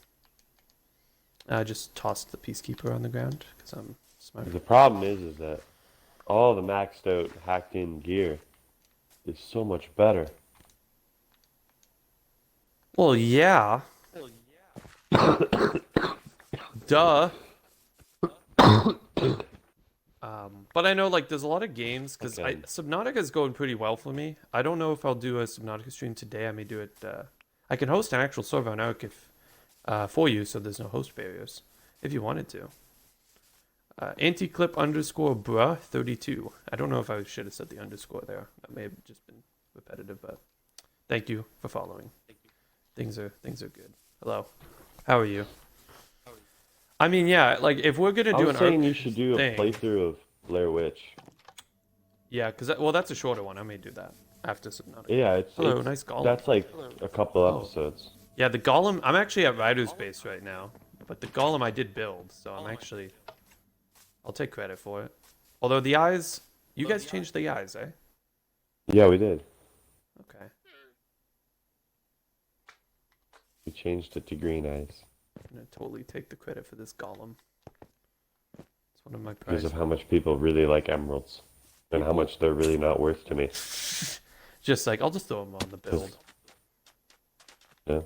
I just tossed the Peacekeeper on the ground because I'm smart. The problem is that all the maxed out, hacked in gear is so much better. Well, yeah. Duh. But I know like there's a lot of games because Okay. Subnautica is going pretty well for me. I don't know if I'll do a Subnautica stream today. I may do it. I can host an actual server on Ark if for you, so there's no host barriers if you wanted to. Anticlip underscore bruh 32. I don't know if I should have said the underscore there. That may have just been repetitive, but thank you for following. Things are good. Hello, how are you? I mean, yeah, like if we're gonna I do was an saying Ark you should do a thing, playthrough of Blair Witch. yeah, because well, that's a shorter one. I may do that after Subnautica. Yeah, Hello, it's nice golem. that's like a couple Oh. episodes. Yeah, the golem. I'm actually at Ryder's base right now, but the golem I did build, so I'll take credit for it. Although the eyes, you guys changed the eyes, eh? Yeah, we did. Okay. We changed it to green eyes I'm gonna totally take the credit for this golem. It's one of my because of prizes. how much people really like emeralds and how much they're really not worth to me. Just like I'll just throw them on the build. Yeah.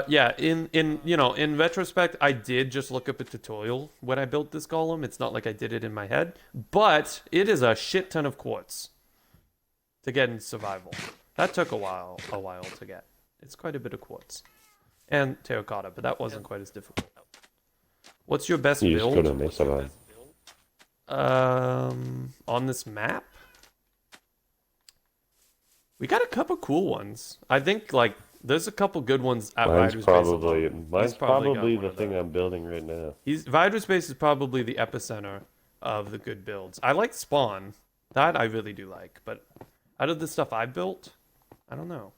Yeah. In retrospect, I did just look up a tutorial when I built this golem. It's not like I did it in my head, but it is a shit ton of quartz to get in survival. That took a while to get. It's quite a bit of quartz and terracotta, but that wasn't quite as difficult. What's your best You just go to build? Mesa Valley. On this map, we got a couple cool ones. I think like there's a couple good ones at Mine's Ryder's probably base. mine's probably got probably one the of thing the- I'm building right now. Ryder's base is probably the epicenter of the good builds. I like Spawn. That I really do like, but out of the stuff I built, I don't know.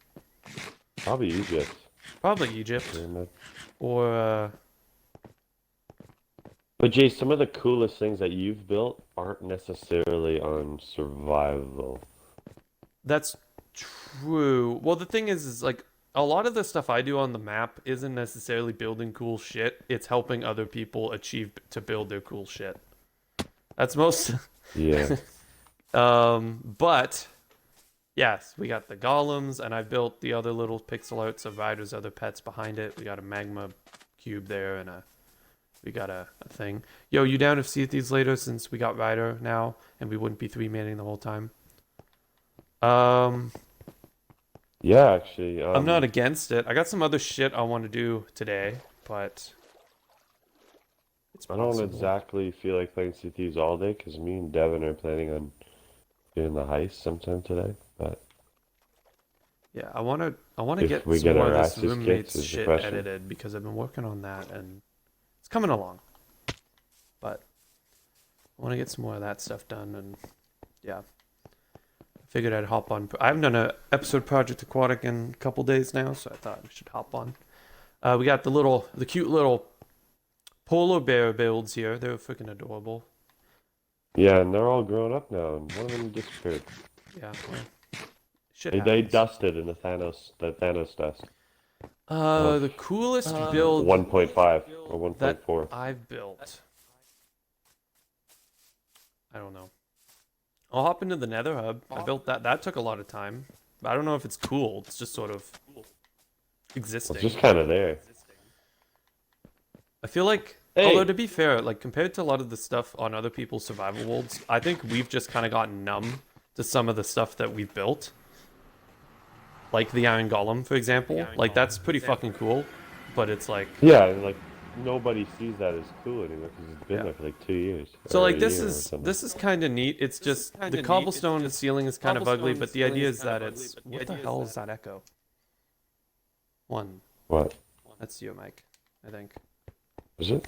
Probably Egypt. Probably Egypt Pyramid. or But Jay, some of the coolest things that you've built aren't necessarily on survival. that's true. Well, the thing is like a lot of the stuff I do on the map isn't necessarily building cool shit. It's helping other people achieve to build their cool shit. That's most. Yeah. But yes, we got the golems, and I built the other little pixel arts of Ryder's other pets behind it. We got a magma cube there, and we got a thing. Yo, you down to see these later since we got Ryder now, and we wouldn't be three-manning the whole time? Yeah, actually. I'm not against it. I got some other shit I want to do today, but it's I don't possible. exactly feel like playing Sea Thieves all day because me and Devin are planning on doing the heist sometime today. But Yeah, I want to If get we some get more our of this asses kicked roommates is the shit question. edited because I've been working on that and it's coming along. but I want to get some more of that stuff done, and yeah. I figured I'd hop on. I haven't done an episode Project Aquatic in a couple days now, so I thought I should hop on. We got the cute little polar bear builds here. They're freaking adorable. Yeah, and they're all grown up now, and one of them disappeared. Yeah, well, shit They happens. dusted in the Thanos dust. The coolest build 1.5 or that 1.4. I've built. I don't know. I'll hop into the Nether Hub. I built that. That took a lot of time. I don't know if it's cool. It's just sort of existing. It's just kind of there. I feel like, Hey. although to be fair, like compared to a lot of the stuff on other people's survival worlds, I think we've just kind of gotten numb to some of the stuff that we've built. Like the Iron Golem, for example. Like that's pretty fucking cool, but it's like. Yeah, and like nobody sees that as cool anymore because it's been Yeah. there for like 2 years. So or like a this year or is something. kind of neat. It's just the cobblestone ceiling is kind of ugly, but the idea is that it's what the hell is that echo? One. What? That's your mic, I think. Is it?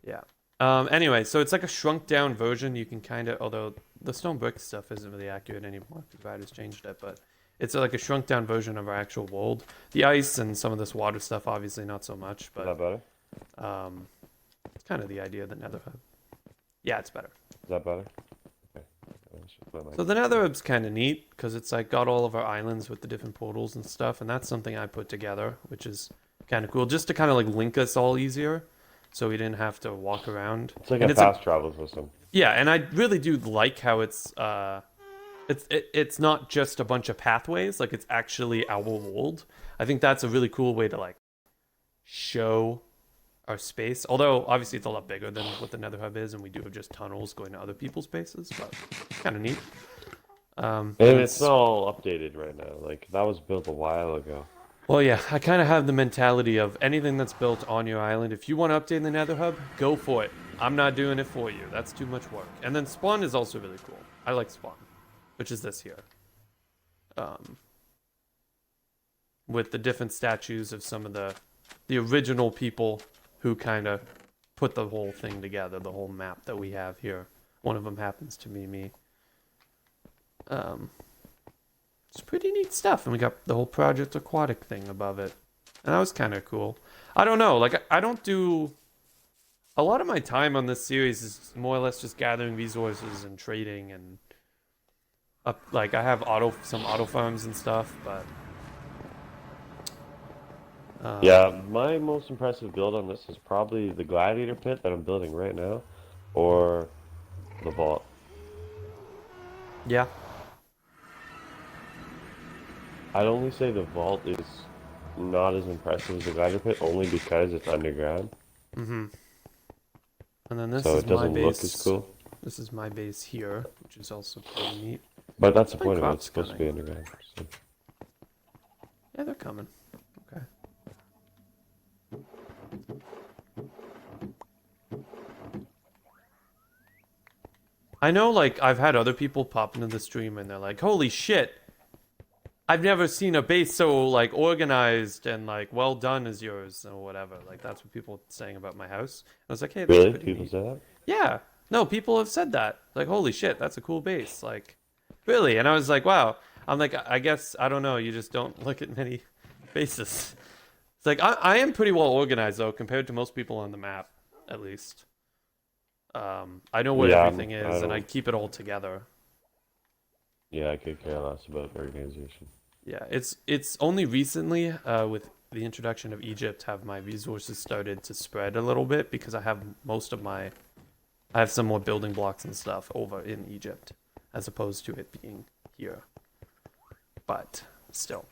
Yeah. Anyway, so it's like a shrunk down version. You can kind of, although the stone brick stuff isn't really accurate anymore because Ryder's changed it, but it's like a shrunk down version of our actual world. The ice and some of this water stuff, obviously not so much, Is that but better? it's kind of the idea of the Nether Hub. Yeah, it's better. Is that better? Okay. Let's just put my- So the Nether Hub's kind of neat because it's like got all of our islands with the different portals and stuff, and that's something I put together, which is kind of cool, just to kind of like link us all easier, so we didn't have to walk around. It's like And a fast travel system. Yeah, and I really do like how it's not just a bunch of pathways, like it's actually our world. I think that's a really cool way to like show our space. Although obviously it's a lot bigger than what the Nether Hub is, and we do have just tunnels going to other people's spaces, but kind of neat. And it's not all updated right now. Like that was built a while ago. Well, yeah, I kind of have the mentality of anything that's built on your island. If you want to update the Nether Hub, go for it. I'm not doing it for you. That's too much work. And then Spawn is also really cool. I like Spawn, which is this here. With the different statues of some of the original people who kind of put the whole thing together, the whole map that we have here. One of them happens to be me. It's pretty neat stuff, and we got the whole Project Aquatic thing above it, and that was kind of cool. I don't know, like I don't do a lot of my time on this series is more or less just gathering resources and trading and like I have some auto farms and stuff, but Yeah, my most impressive build on this is probably the gladiator pit that I'm building right now, or the vault. yeah. I'd only say the vault is not as impressive as the gladiator pit, only because it's underground, And then this so is it my doesn't base. look as cool. This is my base here, which is also pretty neat. But that's the My point of it. crops It's supposed to be coming. underground. So. Yeah, they're coming. Okay. I know, like, I've had other people pop into the stream and they're like, holy shit, I've never seen a base so, like, organized and, like, well done as yours or whatever. Like, that's what people are saying about my house. I was like, hey, that's Really? pretty People neat. say that? Yeah. No, people have said that. Like, holy shit, that's a cool base. Like, really? And I was like, wow. I'm like, I guess, I don't know, you just don't look at many bases. It's like, I am pretty well organized, though, compared to most people on the map, at least. I know where Yeah, everything I is, and I don't- keep it all together. Yeah, I could care less about organization. Yeah, it's only recently, with the introduction of Egypt, have my resources started to spread a little bit, because I have I have some more building blocks and stuff over in Egypt, as opposed to it being here. But still,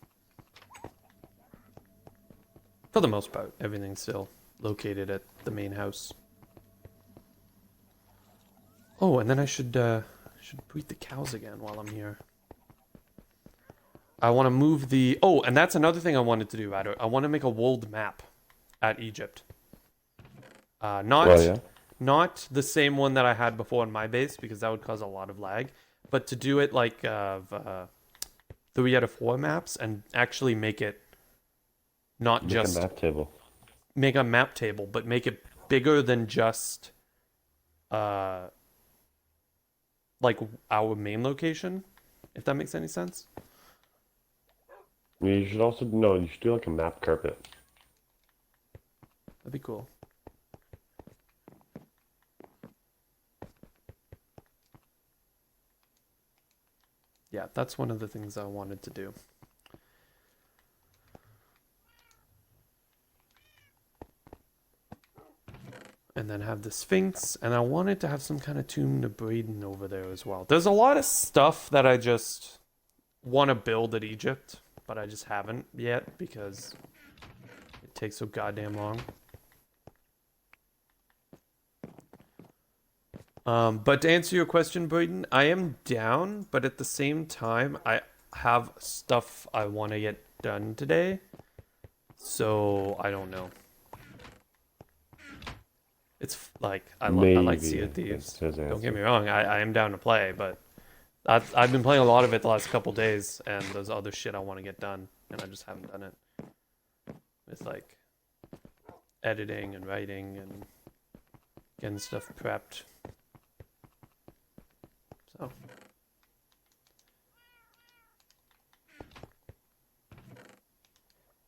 for the most part, everything's still located at the main house. Oh, and then I should breed the cows again while I'm here. I want to move the... Oh, and that's another thing I wanted to do, Ryder. I want to make a world map at Egypt. Not Well, yeah. not the same one that I had before in my base, because that would cause a lot of lag. But to do it like 3 out of 4 maps and actually make it not Make just... a map table. Make a map table, but make it bigger than just like our main location, if that makes any sense. You should also no. You should do like a map carpet. That'd be cool. Yeah, that's one of the things I wanted to do. And then have the Sphinx, and I wanted to have some kind of tomb to Braden over there as well. There's a lot of stuff that I just want to build at Egypt, but I just haven't yet because it takes so goddamn long. But to answer your question, Braden, I am down, but at the same time, I have stuff I want to get done today. So, I don't know. It's like, I like Sea of Thieves. Don't get me wrong, I am down to play, but I've been playing a lot of it the last couple days, and there's other shit I want to get done, and I just haven't done it. It's like editing and writing and getting stuff prepped. So.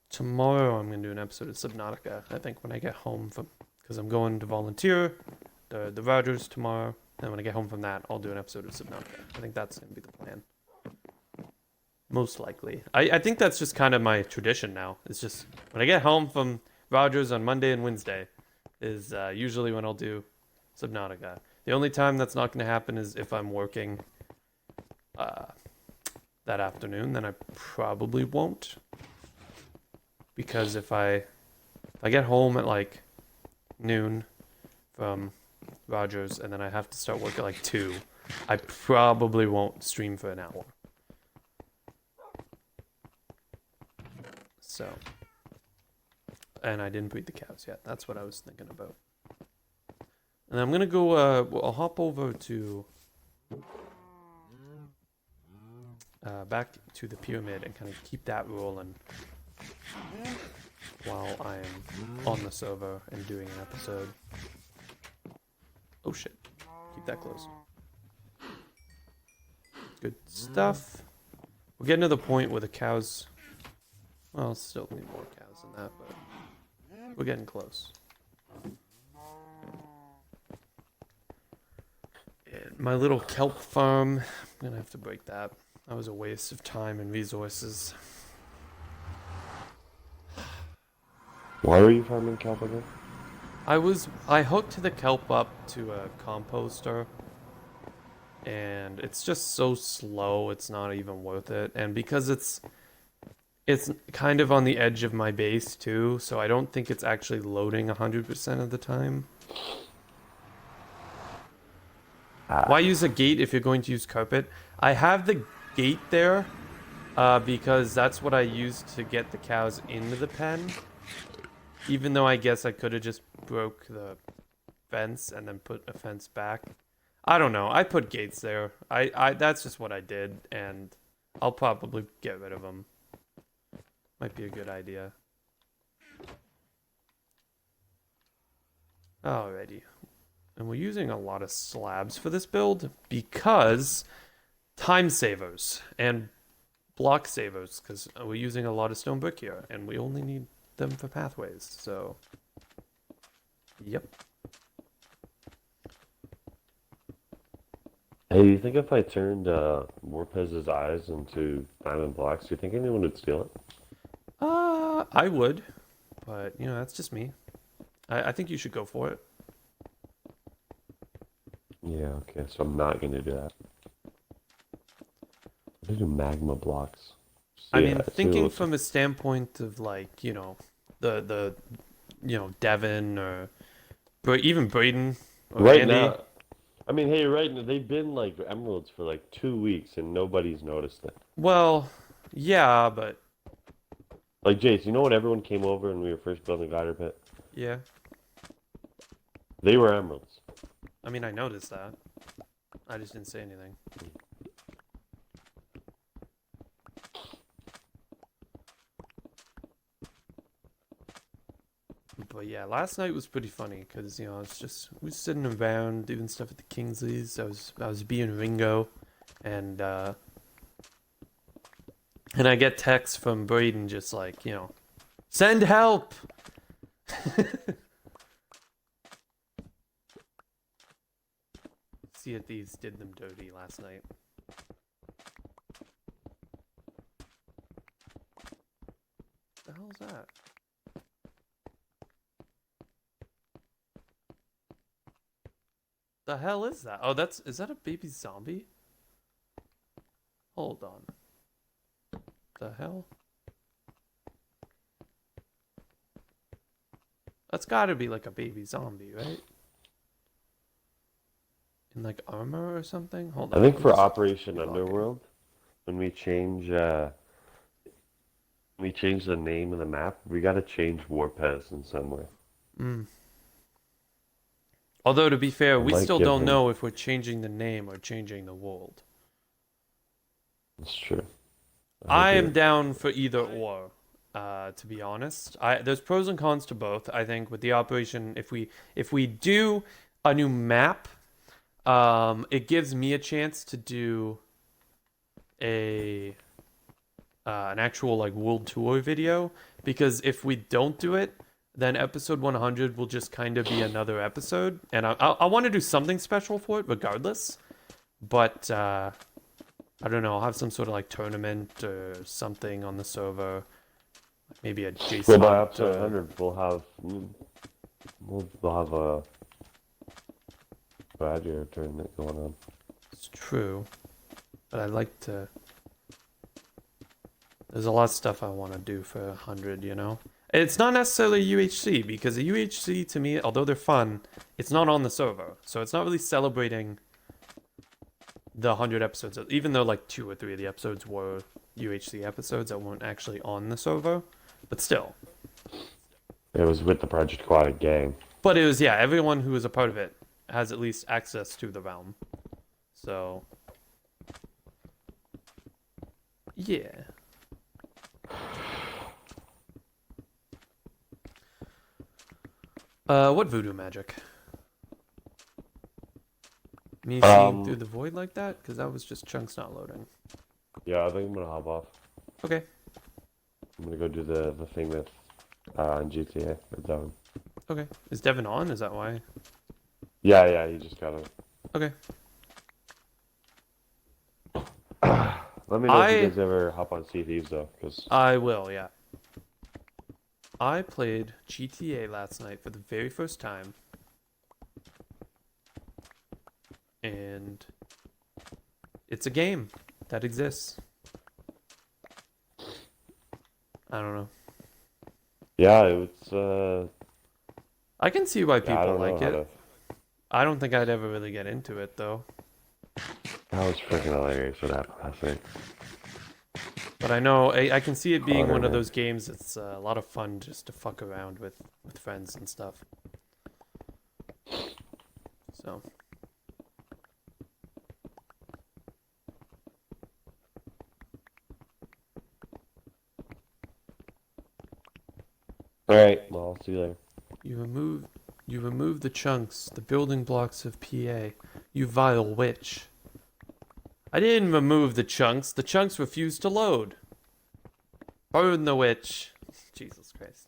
Tomorrow I'm going to do an episode of Subnautica, I think, when I get home from... Because I'm going to volunteer the Rogers tomorrow. And when I get home from that, I'll do an episode of Subnautica. I think that's going to be the plan. Most likely. I think that's just kind of my tradition now. It's just when I get home from Rogers on Monday and Wednesday is usually when I'll do Subnautica. The only time that's not going to happen is if I'm working that afternoon. Then I probably won't. Because if I get home at like noon from Rogers and then I have to start work at like 2, I probably won't stream for an hour. So, and I didn't breed the cows yet. That's what I was thinking about. And I'm gonna go. I'll hop over to back to the pyramid and kind of keep that rolling while I'm on the server and doing an episode. Oh shit! Keep that close. Good stuff. We're getting to the point where the cows. Well, still need more cows than that, but we're getting close. And my little kelp farm, I'm gonna have to break that. That was a waste of time and resources. Why were you farming kelp again? I hooked the kelp up to a composter, and it's just so slow, it's not even worth it. And because it's kind of on the edge of my base too, so I don't think it's actually loading 100% of the time. Why use a gate if you're going to use carpet? I have the gate there because that's what I used to get the cows into the pen. Even though I guess I could have just broke the fence and then put a fence back. I don't know. I put gates there. I that's just what I did, and I'll probably get rid of them. Might be a good idea. Alrighty. And we're using a lot of slabs for this build because time savers and block savers, because we're using a lot of stone brick here and we only need them for pathways, so yep. Hey, do you think if I turned Morpez's eyes into diamond blocks, do you think anyone would steal it? I would, but you know, that's just me. I think you should go for it. Yeah, okay, so I'm not gonna do that. I'm gonna do magma blocks. I mean, thinking from a standpoint of like, you know, the you know, Devin or even Braden or right Andy. now, I mean, hey, right now they've been like emeralds for like 2 weeks and nobody's noticed it. Well, yeah, but Like Jace, you know when everyone came over and we were first building glider pit? yeah. They were emeralds. I mean, I noticed that. I just didn't say anything. But yeah, last night was pretty funny because it's just we was sitting around doing stuff at the Kingsleys. I was being Ringo, and I get texts from Braden just like send help. See if these did them dirty last night. The hell's that? The hell is that? Oh, is that a baby zombie? Hold on. The hell? That's gotta be like a baby zombie, right? In like armor or something? Hold on. I think I'm for just Operation logging. Underworld, when we change the name of the map, we gotta change Warpez in some way. Although to be fair, It we might still give don't him. know if we're changing the name or changing the world. It's true. I am agree. down for either or. To be honest, there's pros and cons to both. I think with the operation, if we do a new map, it gives me a chance to do a an actual like world tour video, because if we don't do it, then episode 100 will just kind of be another episode, and I want to do something special for it regardless. But I don't know. I'll have some sort of like tournament or something on the server. Maybe a Jace Well, by hunt. episode 100, we'll have a Badger tournament going on. It's true, but I'd like to. There's a lot of stuff I want to do for 100. It's not necessarily UHC, because the UHC to me, although they're fun, it's not on the server, so it's not really celebrating the 100 episodes. Even though like 2 or 3 of the episodes were UHC episodes that weren't actually on the server, but still. It was with the Project Aquatic gang. But it was, yeah, everyone who was a part of it has at least access to the realm. So, yeah. What voodoo magic? Me seeing through the void like that? Because that was just chunks not loading. Yeah, I think I'm gonna hop off. Okay. I'm gonna go do the thing with GTA with Devin. Okay. Is Devin on? Is that why? Yeah, he just got it. Okay. Let me know if you guys ever hop on Sea Thieves though, because I will, yeah. I played GTA last night for the very first time. And it's a game that exists. I don't know. yeah, it's I can see why I people don't know like how it. to. I don't think I'd ever really get into it though. That was freaking hilarious what happened last night. But I know I can see it being Connor, one of man. those games that's a lot of fun just to fuck around with friends and stuff. So. All right, well, I'll see you later. You remove the chunks, the building blocks of PA. You vile witch. I didn't remove the chunks. The chunks refused to load. Burn the witch. Jesus Christ.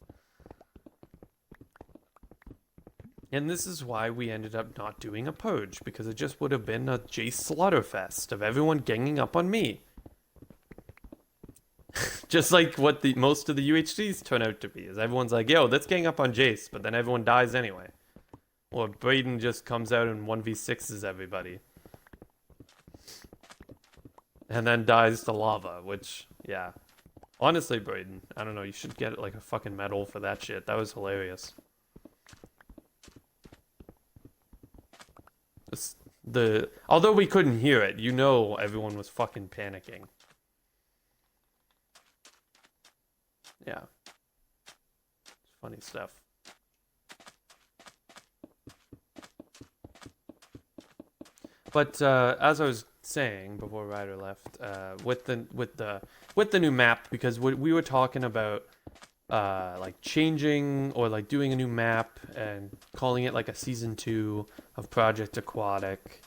And this is why we ended up not doing a purge, because it just would have been a Jace slaughterfest of everyone ganging up on me. Just like what most of the UHCs turn out to be, is everyone's like, yo, let's gang up on Jace, but then everyone dies anyway. Or Braden just comes out and 1v6s everybody. And then dies to lava, which, yeah. Honestly, Braden, I don't know, you should get like a fucking medal for that shit. That was hilarious. Although we couldn't hear it, everyone was fucking panicking. Yeah. It's funny stuff. But as I was saying before Ryder left, with the new map, because we were talking about like changing or like doing a new map and calling it like a season 2 of Project Aquatic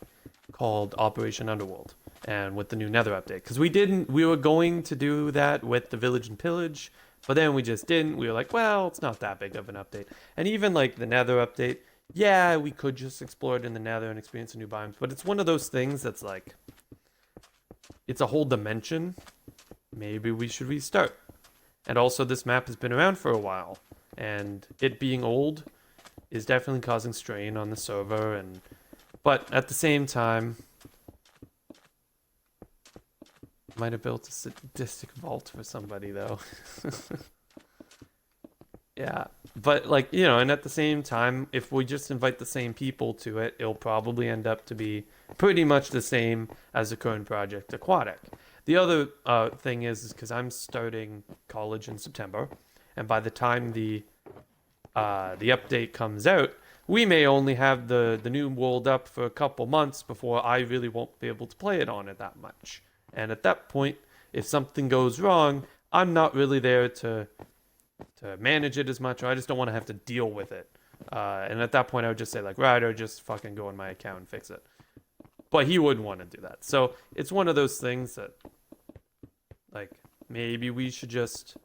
called Operation Underworld, and with the new Nether update, because we were going to do that with the Village and Pillage, but then we just didn't. We were like, well, it's not that big of an update. And even like the Nether update, yeah, we could just explore it in the Nether and experience the new biomes, but it's one of those things that's like, it's a whole dimension. Maybe we should restart. And also, this map has been around for a while, and it being old is definitely causing strain on the server. And but at the same time, might have built a sadistic vault for somebody though. Yeah, but like, you know, and at the same time, if we just invite the same people to it, it'll probably end up to be pretty much the same as the current Project Aquatic. The other thing is because I'm starting college in September, and by the time the update comes out, we may only have the new world up for a couple months before I really won't be able to play it on it that much. And at that point, if something goes wrong, I'm not really there to manage it as much, or I just don't want to have to deal with it. And at that point, I would just say like, Ryder, just fucking go in my account and fix it. But he wouldn't want to do that. So it's one of those things that, like, maybe we should just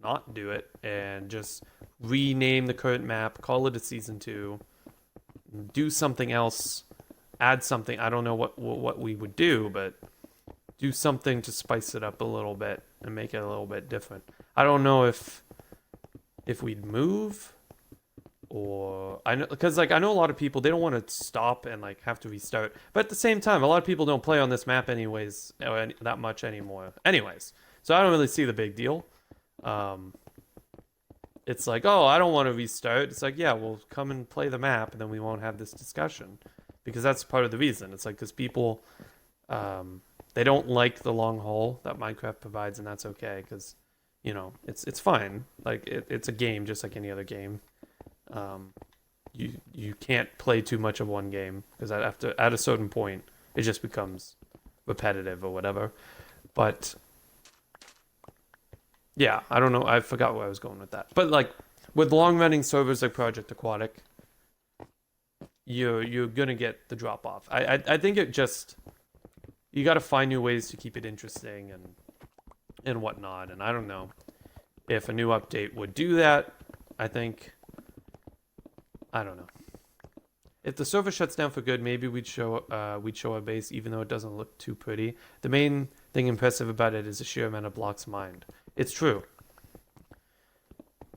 not do it and just rename the current map, call it a season 2, do something else, add something. I don't know what we would do, but do something to spice it up a little bit and make it a little bit different. I don't know if we'd move, or I know, because like I know a lot of people, they don't want to stop and like have to restart, but at the same time a lot of people don't play on this map anyways, or that much anymore anyways, so I don't really see the big deal. It's like, oh, I don't want to restart. It's like, yeah, well, come and play the map and then we won't have this discussion, because that's part of the reason. It's like, because people they don't like the long haul that Minecraft provides, and that's okay, because you know, it's fine. Like it's a game just like any other game. You can't play too much of one game, because at a certain point it just becomes repetitive or whatever. But yeah, I don't know. I forgot where I was going with that. But like with long running servers like Project Aquatic, you're gonna get the drop off. I think it just, you got to find new ways to keep it interesting and whatnot. And I don't know if a new update would do that. I don't know. If the server shuts down for good, maybe we'd show our base, even though it doesn't look too pretty. The main thing impressive about it is the sheer amount of blocks mined. It's true.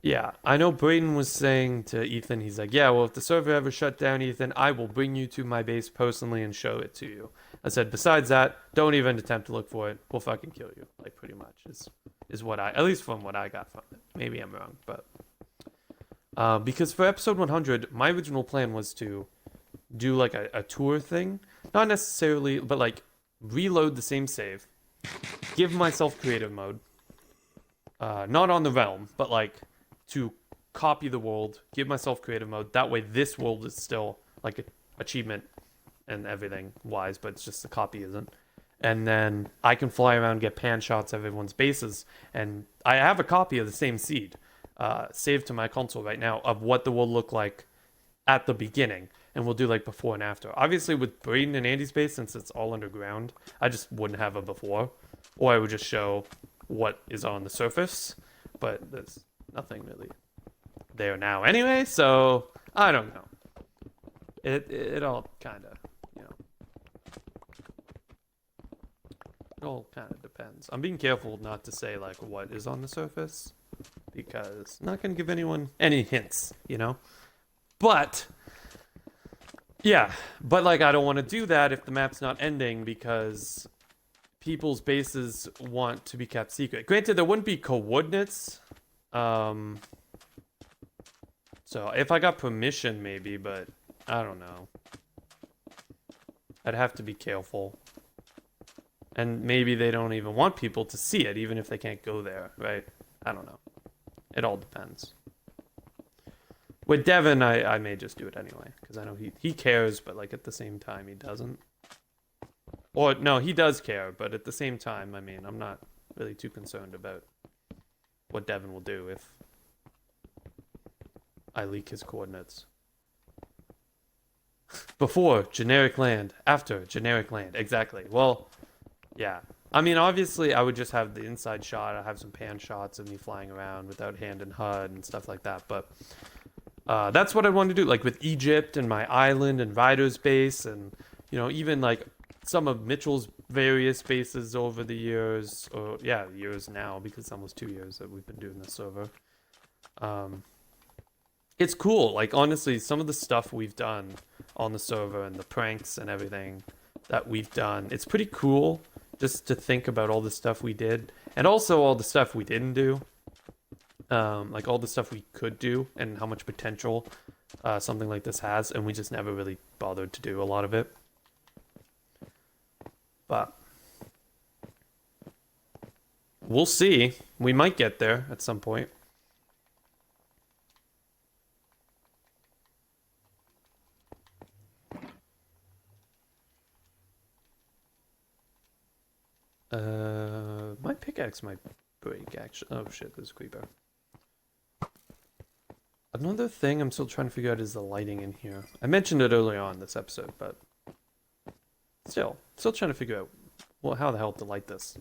Yeah, I know Brayden was saying to Ethan, he's like, yeah, well, if the server ever shut down, Ethan, I will bring you to my base personally and show it to you. I said, besides that, don't even attempt to look for it. We'll fucking kill you. Like, pretty much is what at least from what I got from it. Maybe I'm wrong, but because for episode 100, my original plan was to do like a tour thing, not necessarily, but like reload the same save, give myself creative mode, not on the realm, but like to copy the world, give myself creative mode. That way, this world is still like an achievement and everything wise, but it's just the copy isn't. And then I can fly around and get pan shots of everyone's bases. And I have a copy of the same seed saved to my console right now of what the world looked like at the beginning. And we'll do like before and after. Obviously, with Braden and Andy's base, since it's all underground, I just wouldn't have a before. Or I would just show what is on the surface. But there's nothing really there now anyway, so I don't know. It all kind of, you know, it all kind of depends. I'm being careful not to say like what is on the surface, because I'm not gonna give anyone any hints, you know. But yeah, but like I don't want to do that if the map's not ending, because people's bases want to be kept secret. Granted, there wouldn't be coordinates. So if I got permission, maybe, but I don't know. I'd have to be careful. And maybe they don't even want people to see it, even if they can't go there, right? I don't know. It all depends. With Devin, I may just do it anyway, because I know he cares, but like at the same time, he doesn't. Or no, he does care, but at the same time, I mean, I'm not really too concerned about what Devin will do I leak his coordinates. Before generic land, after generic land. Exactly. Well, yeah. I mean, obviously, I would just have the inside shot. I have some pan shots of me flying around without hand and HUD and stuff like that. But that's what I want to do. Like with Egypt and my island and Ryder's base, and even like some of Mitchell's various bases over the years, or yeah, years now because it's almost 2 years that we've been doing this server. It's cool. Like honestly, some of the stuff we've done on the server and the pranks and everything that we've done, it's pretty cool just to think about all the stuff we did and also all the stuff we didn't do. Like all the stuff we could do and how much potential something like this has, and we just never really bothered to do a lot of it. But we'll see. We might get there at some point. My pickaxe might break, actually. Oh shit, there's a creeper. Another thing I'm still trying to figure out is the lighting in here. I mentioned it earlier on this episode, but still trying to figure out how the hell to light this.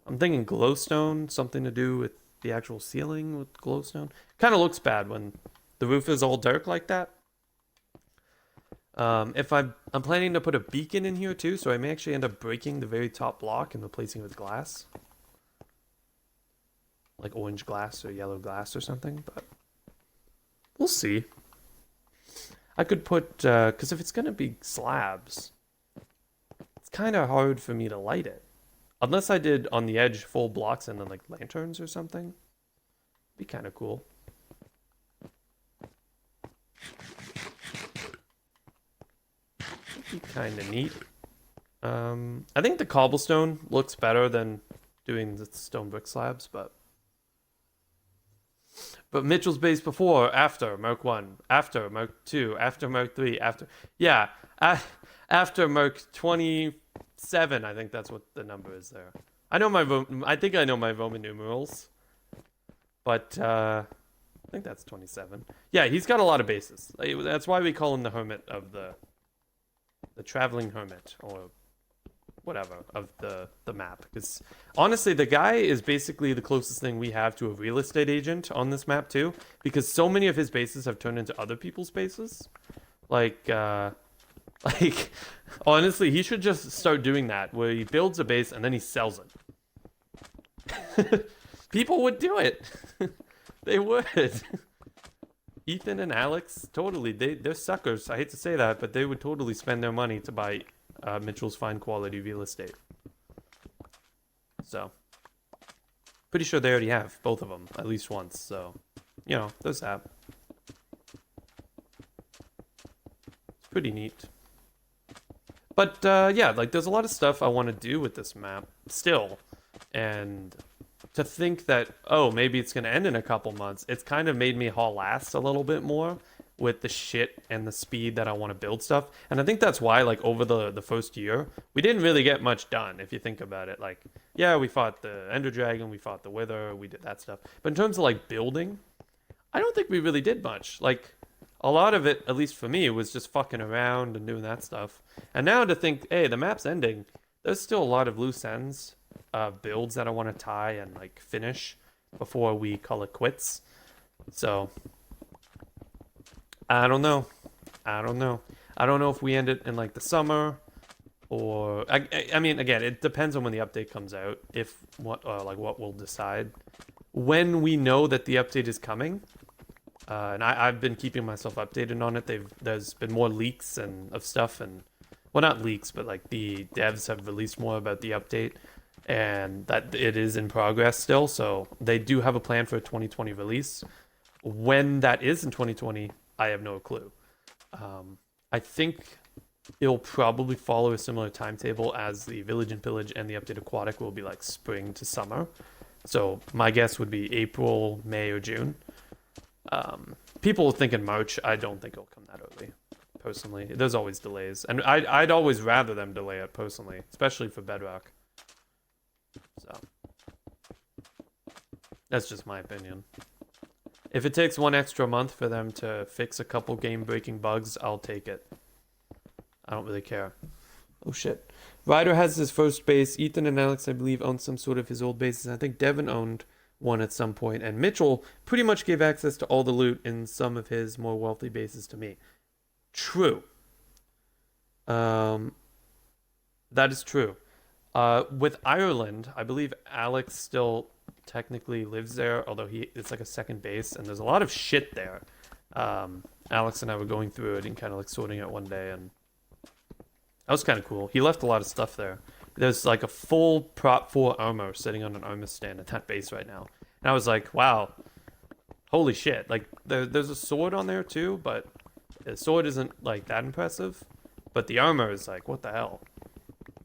I'm thinking glowstone, something to do with the actual ceiling with glowstone. Kind of looks bad when the roof is all dark like that. If I'm planning to put a beacon in here too, so I may actually end up breaking the very top block and replacing it with glass. Like orange glass or yellow glass or something, but we'll see. I could put, because if it's going to be slabs, it's kind of hard for me to light it. Unless I did on the edge full blocks and then like lanterns or something. Be kind of cool. Be kind of neat. I think the cobblestone looks better than doing the stone brick slabs, but Mitchell's base before, after Merc 1, after Merc 2, after Merc 3, after Merc 27, I think that's what the number is there. I think I know my Roman numerals, but I think that's 27. Yeah, he's got a lot of bases. That's why we call him the hermit of the traveling hermit, or whatever, of the map. Because honestly, the guy is basically the closest thing we have to a real estate agent on this map too, because so many of his bases have turned into other people's bases. Like honestly, he should just start doing that, where he builds a base and then he sells it. People would do it. They would. Ethan and Alex, totally. They're suckers. I hate to say that, but they would totally spend their money to buy Mitchell's fine quality real estate. So, pretty sure they already have, both of them, at least once. So, there's that. It's pretty neat. But, yeah, like, there's a lot of stuff I want to do with this map still. And to think that, oh, maybe it's going to end in a couple months, it's kind of made me haul ass a little bit more with the shit and the speed that I want to build stuff. And I think that's why, like, over the first year, we didn't really get much done, if you think about it. Like, yeah, we fought the Ender Dragon, we fought the Wither, we did that stuff. But in terms of, like, building, I don't think we really did much. Like, a lot of it, at least for me, was just fucking around and doing that stuff. And now to think, hey, the map's ending, there's still a lot of loose ends. Builds that I want to tie and like finish before we call it quits. So I don't know if we end it in like the summer, or I mean, again, it depends on when the update comes out. If what we'll decide when we know that the update is coming. And I've been keeping myself updated on it. There's been more leaks of stuff, and well, not leaks, but like the devs have released more about the update. And that it is in progress still, so they do have a plan for a 2020 release. When that is in 2020, I have no clue. I think it'll probably follow a similar timetable as the Village and Pillage, and the update Aquatic will be like spring to summer. So my guess would be April, May, or June. People think in March. I don't think it'll come that early. Personally, there's always delays, and I'd always rather them delay it personally, especially for Bedrock. So that's just my opinion. If it takes one extra month for them to fix a couple game-breaking bugs, I'll take it. I don't really care. Oh shit. Ryder has his first base. Ethan and Alex, I believe, own some sort of his old bases. I think Devin owned one at some point, and Mitchell pretty much gave access to all the loot in some of his more wealthy bases to me. True. That is true. With Ireland, I believe Alex still technically lives there, although it's like a second base, and there's a lot of shit there. Alex and I were going through it and kind of like sorting it one day, and that was kind of cool. He left a lot of stuff there. There's like a full prop 4 armor sitting on an armor stand at that base right now. And I was like, wow, holy shit. Like, there's a sword on there too, but the sword isn't like that impressive. But the armor is like, what the hell?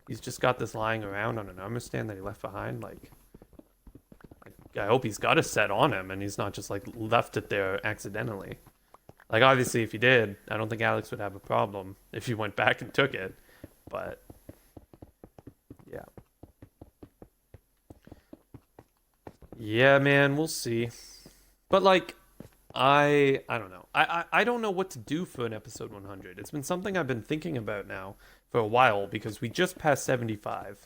He's just got this lying around on an armor stand that he left behind. Like, I hope he's got a set on him and he's not just like left it there accidentally. Like, obviously, if he did, I don't think Alex would have a problem if he went back and took it. But yeah. Yeah, man, we'll see. But like, I don't know. I don't know what to do for an episode 100. It's been something I've been thinking about now for a while because we just passed 75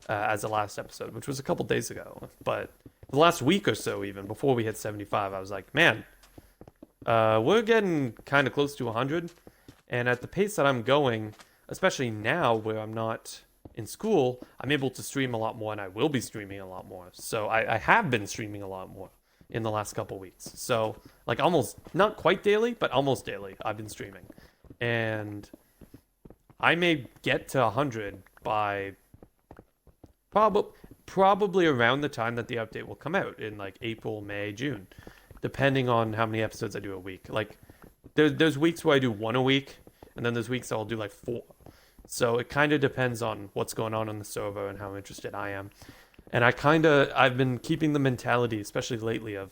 as the last episode, which was a couple days ago. But the last week or so, even before we hit 75, I was like, man, we're getting kind of close to 100. And at the pace that I'm going, especially now where I'm not in school, I'm able to stream a lot more, and I will be streaming a lot more. So I have been streaming a lot more in the last couple weeks. So like almost, not quite daily, but almost daily, I've been streaming. And I may get to 100 by probably around the time that the update will come out in like April, May, June, depending on how many episodes I do a week. Like there's weeks where I do 1 a week, and then there's weeks I'll do like 4. So it kind of depends on what's going on the server and how interested I am. And I've been keeping the mentality, especially lately, of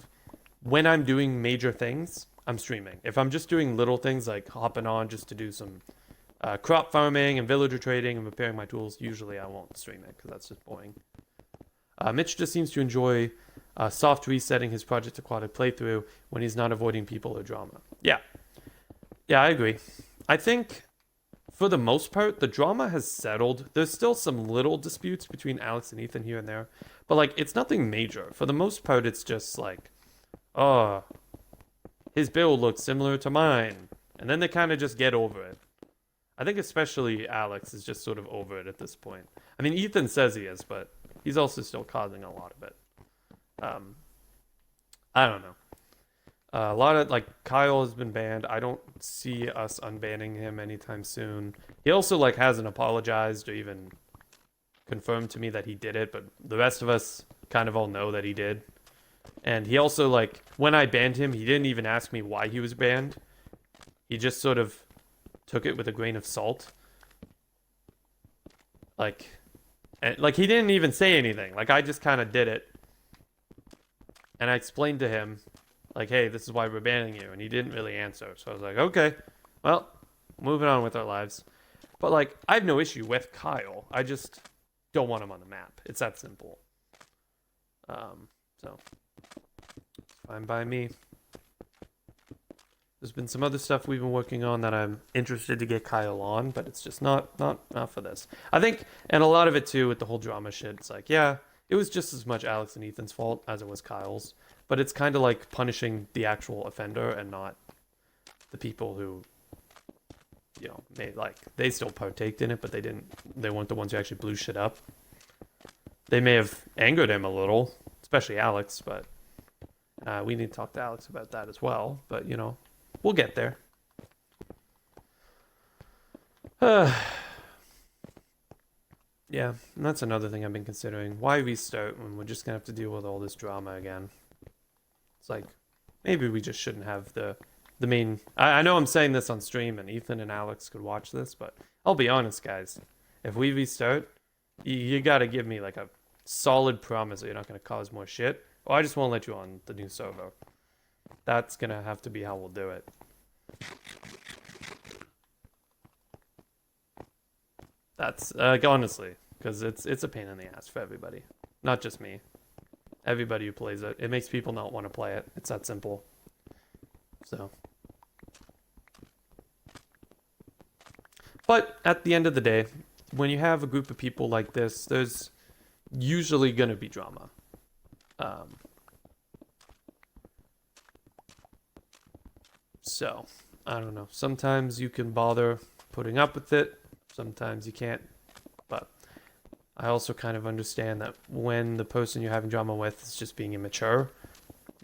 when I'm doing major things, I'm streaming. If I'm just doing little things like hopping on just to do some crop farming and villager trading and repairing my tools, usually I won't stream it because that's just boring. Mitch just seems to enjoy soft resetting his Project Aquatic playthrough when he's not avoiding people or drama. Yeah, I agree. I think for the most part, the drama has settled. There's still some little disputes between Alex and Ethan here and there, but like it's nothing major. For the most part, it's just like, oh, his build looks similar to mine, and then they kind of just get over it. I think especially Alex is just sort of over it at this point. I mean, Ethan says he is, but he's also still causing a lot of it. I don't know. A lot of, like, Kyle has been banned. I don't see us unbanning him anytime soon. He also, like, hasn't apologized or even confirmed to me that he did it, but the rest of us kind of all know that he did. And he also, like, when I banned him, he didn't even ask me why he was banned. He just sort of took it with a grain of salt. Like he didn't even say anything. Like, I just kind of did it. And I explained to him, like, hey, this is why we're banning you. And he didn't really answer. So I was like, okay, well, moving on with our lives. But, like, I have no issue with Kyle. I just don't want him on the map. It's that simple. So, fine by me. There's been some other stuff we've been working on that I'm interested to get Kyle on, but it's just not for this. I think, and a lot of it too with the whole drama shit, it's like, yeah, it was just as much Alex and Ethan's fault as it was Kyle's, but it's kind of like punishing the actual offender and not the people who, you know, they still partaked in it, but they weren't the ones who actually blew shit up. They may have angered him a little, especially Alex, but we need to talk to Alex about that as well, but you know, we'll get there. Yeah, and that's another thing I've been considering. Why restart when we're just gonna have to deal with all this drama again? It's like, maybe we just shouldn't have the main... I know I'm saying this on stream, and Ethan and Alex could watch this, but I'll be honest, guys. If we restart, you gotta give me like a solid promise that you're not gonna cause more shit, or I just won't let you on the new server. That's gonna have to be how we'll do it. That's honestly, because it's a pain in the ass for everybody, not just me. Everybody who plays it, it makes people not want to play it. It's that simple. So, but at the end of the day, when you have a group of people like this, there's usually gonna be drama. So, I don't know. Sometimes you can bother putting up with it. Sometimes you can't. But I also kind of understand that when the person you're having drama with is just being immature,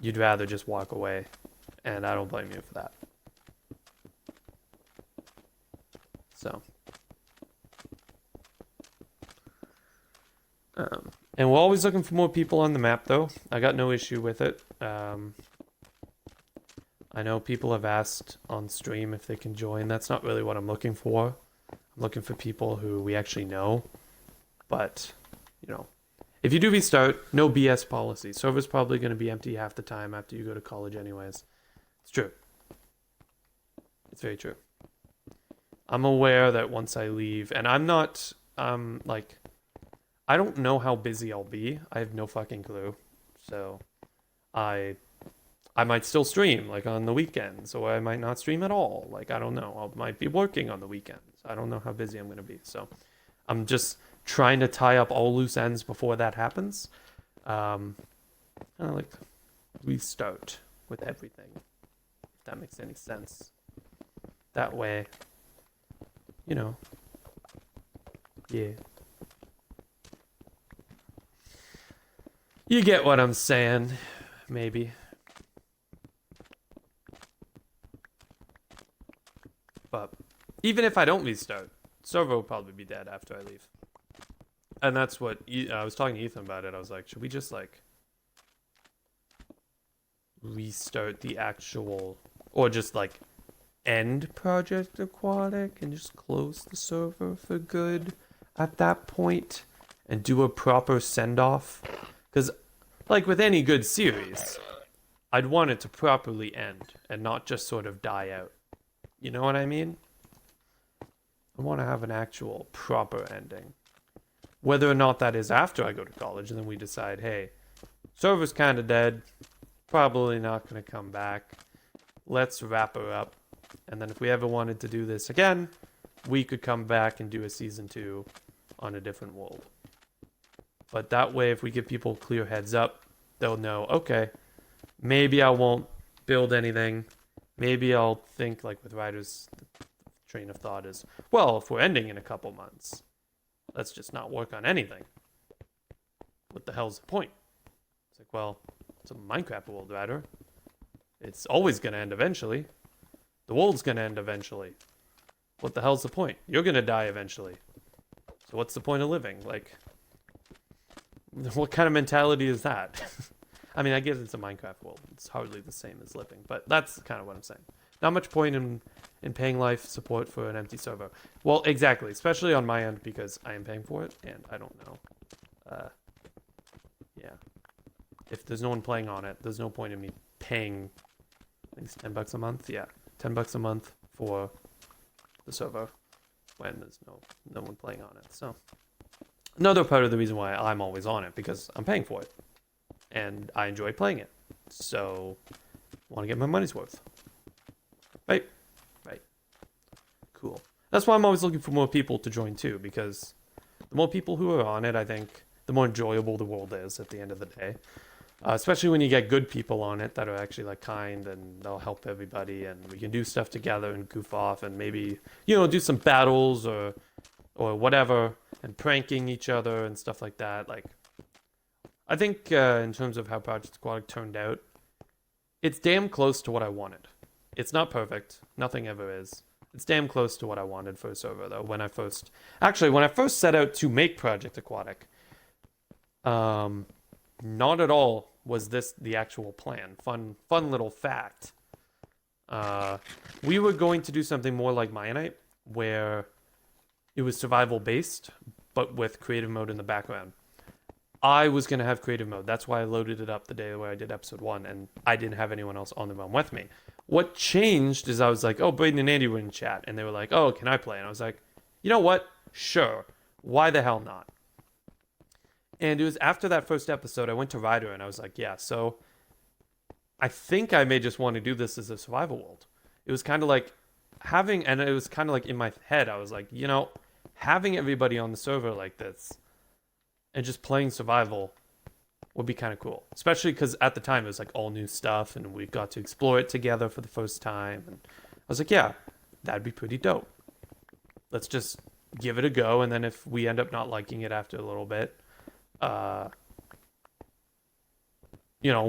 you'd rather just walk away. And I don't blame you for that. So. And we're always looking for more people on the map, though. I got no issue with it. I know people have asked on stream if they can join. That's not really what I'm looking for. I'm looking for people who we actually know. But, you know, if you do restart, no BS policy. Server's probably going to be empty half the time after you go to college anyways. It's true. It's very true. I'm aware that once I leave, and I'm not, like, I don't know how busy I'll be. I have no fucking clue. So, I might still stream, like, on the weekends, or I might not stream at all. Like, I don't know. I might be working on the weekends. I don't know how busy I'm going to be. So, I'm just trying to tie up all loose ends before that happens. Kind of like restart with everything, if that makes any sense. That way, you know, yeah. You get what I'm saying, maybe. But even if I don't restart, server will probably be dead after I leave. And that's what I was talking to Ethan about it. I was like, should we just like restart the actual, or just like end Project Aquatic and just close the server for good at that point and do a proper send-off? Because like with any good series, I'd want it to properly end and not just sort of die out. You know what I mean? I want to have an actual proper ending. Whether or not that is after I go to college and then we decide, hey, server's kind of dead, probably not going to come back. Let's wrap her up. And then if we ever wanted to do this again, we could come back and do a season 2 on a different world. But that way, if we give people clear heads up, they'll know, okay, maybe I won't build anything. Maybe I'll think, like with writers, the train of thought is, well, if we're ending in a couple months, let's just not work on anything. What the hell's the point? It's like, well, it's a Minecraft world, writer. It's always going to end eventually. The world's going to end eventually. What the hell's the point? You're going to die eventually. So what's the point of living? Like, what kind of mentality is that? I mean, I guess it's a Minecraft world. It's hardly the same as living, but that's kind of what I'm saying. Not much point in paying life support for an empty server. Well, exactly, especially on my end because I am paying for it and I don't know. Yeah. If there's no one playing on it, there's no point in me paying, I think it's $10 a month. Yeah, $10 a month for the server when there's no one playing on it. So another part of the reason why I'm always on it because I'm paying for it. And I enjoy playing it. So, want to get my money's worth. Right? Right. Cool. That's why I'm always looking for more people to join too, because the more people who are on it, I think, the more enjoyable the world is at the end of the day. Especially when you get good people on it that are actually like kind and they'll help everybody and we can do stuff together and goof off and maybe, you know, do some battles or whatever and pranking each other and stuff like that. Like, I think in terms of how Project Aquatic turned out, it's damn close to what I wanted. It's not perfect. Nothing ever is. It's damn close to what I wanted for a server, though. When I first set out to make Project Aquatic, not at all was this the actual plan. Fun little fact. We were going to do something more like Mionite, where it was survival based, but with creative mode in the background. I was going to have creative mode. That's why I loaded it up the day where I did episode 1, and I didn't have anyone else on the realm with me. What changed is I was like, oh, Braden and Andy were in chat, and they were like, oh, can I play? And I was like, you know what? Sure. Why the hell not? And it was after that first episode, I went to Ryder, and I was like, yeah, so I think I may just want to do this as a survival world. It was kind of like and it was kind of like in my head, I was like, having everybody on the server like this and just playing survival would be kind of cool. Especially because at the time it was like all new stuff and we got to explore it together for the first time. And I was like, yeah, that'd be pretty dope. Let's just give it a go. And then if we end up not liking it after a little bit,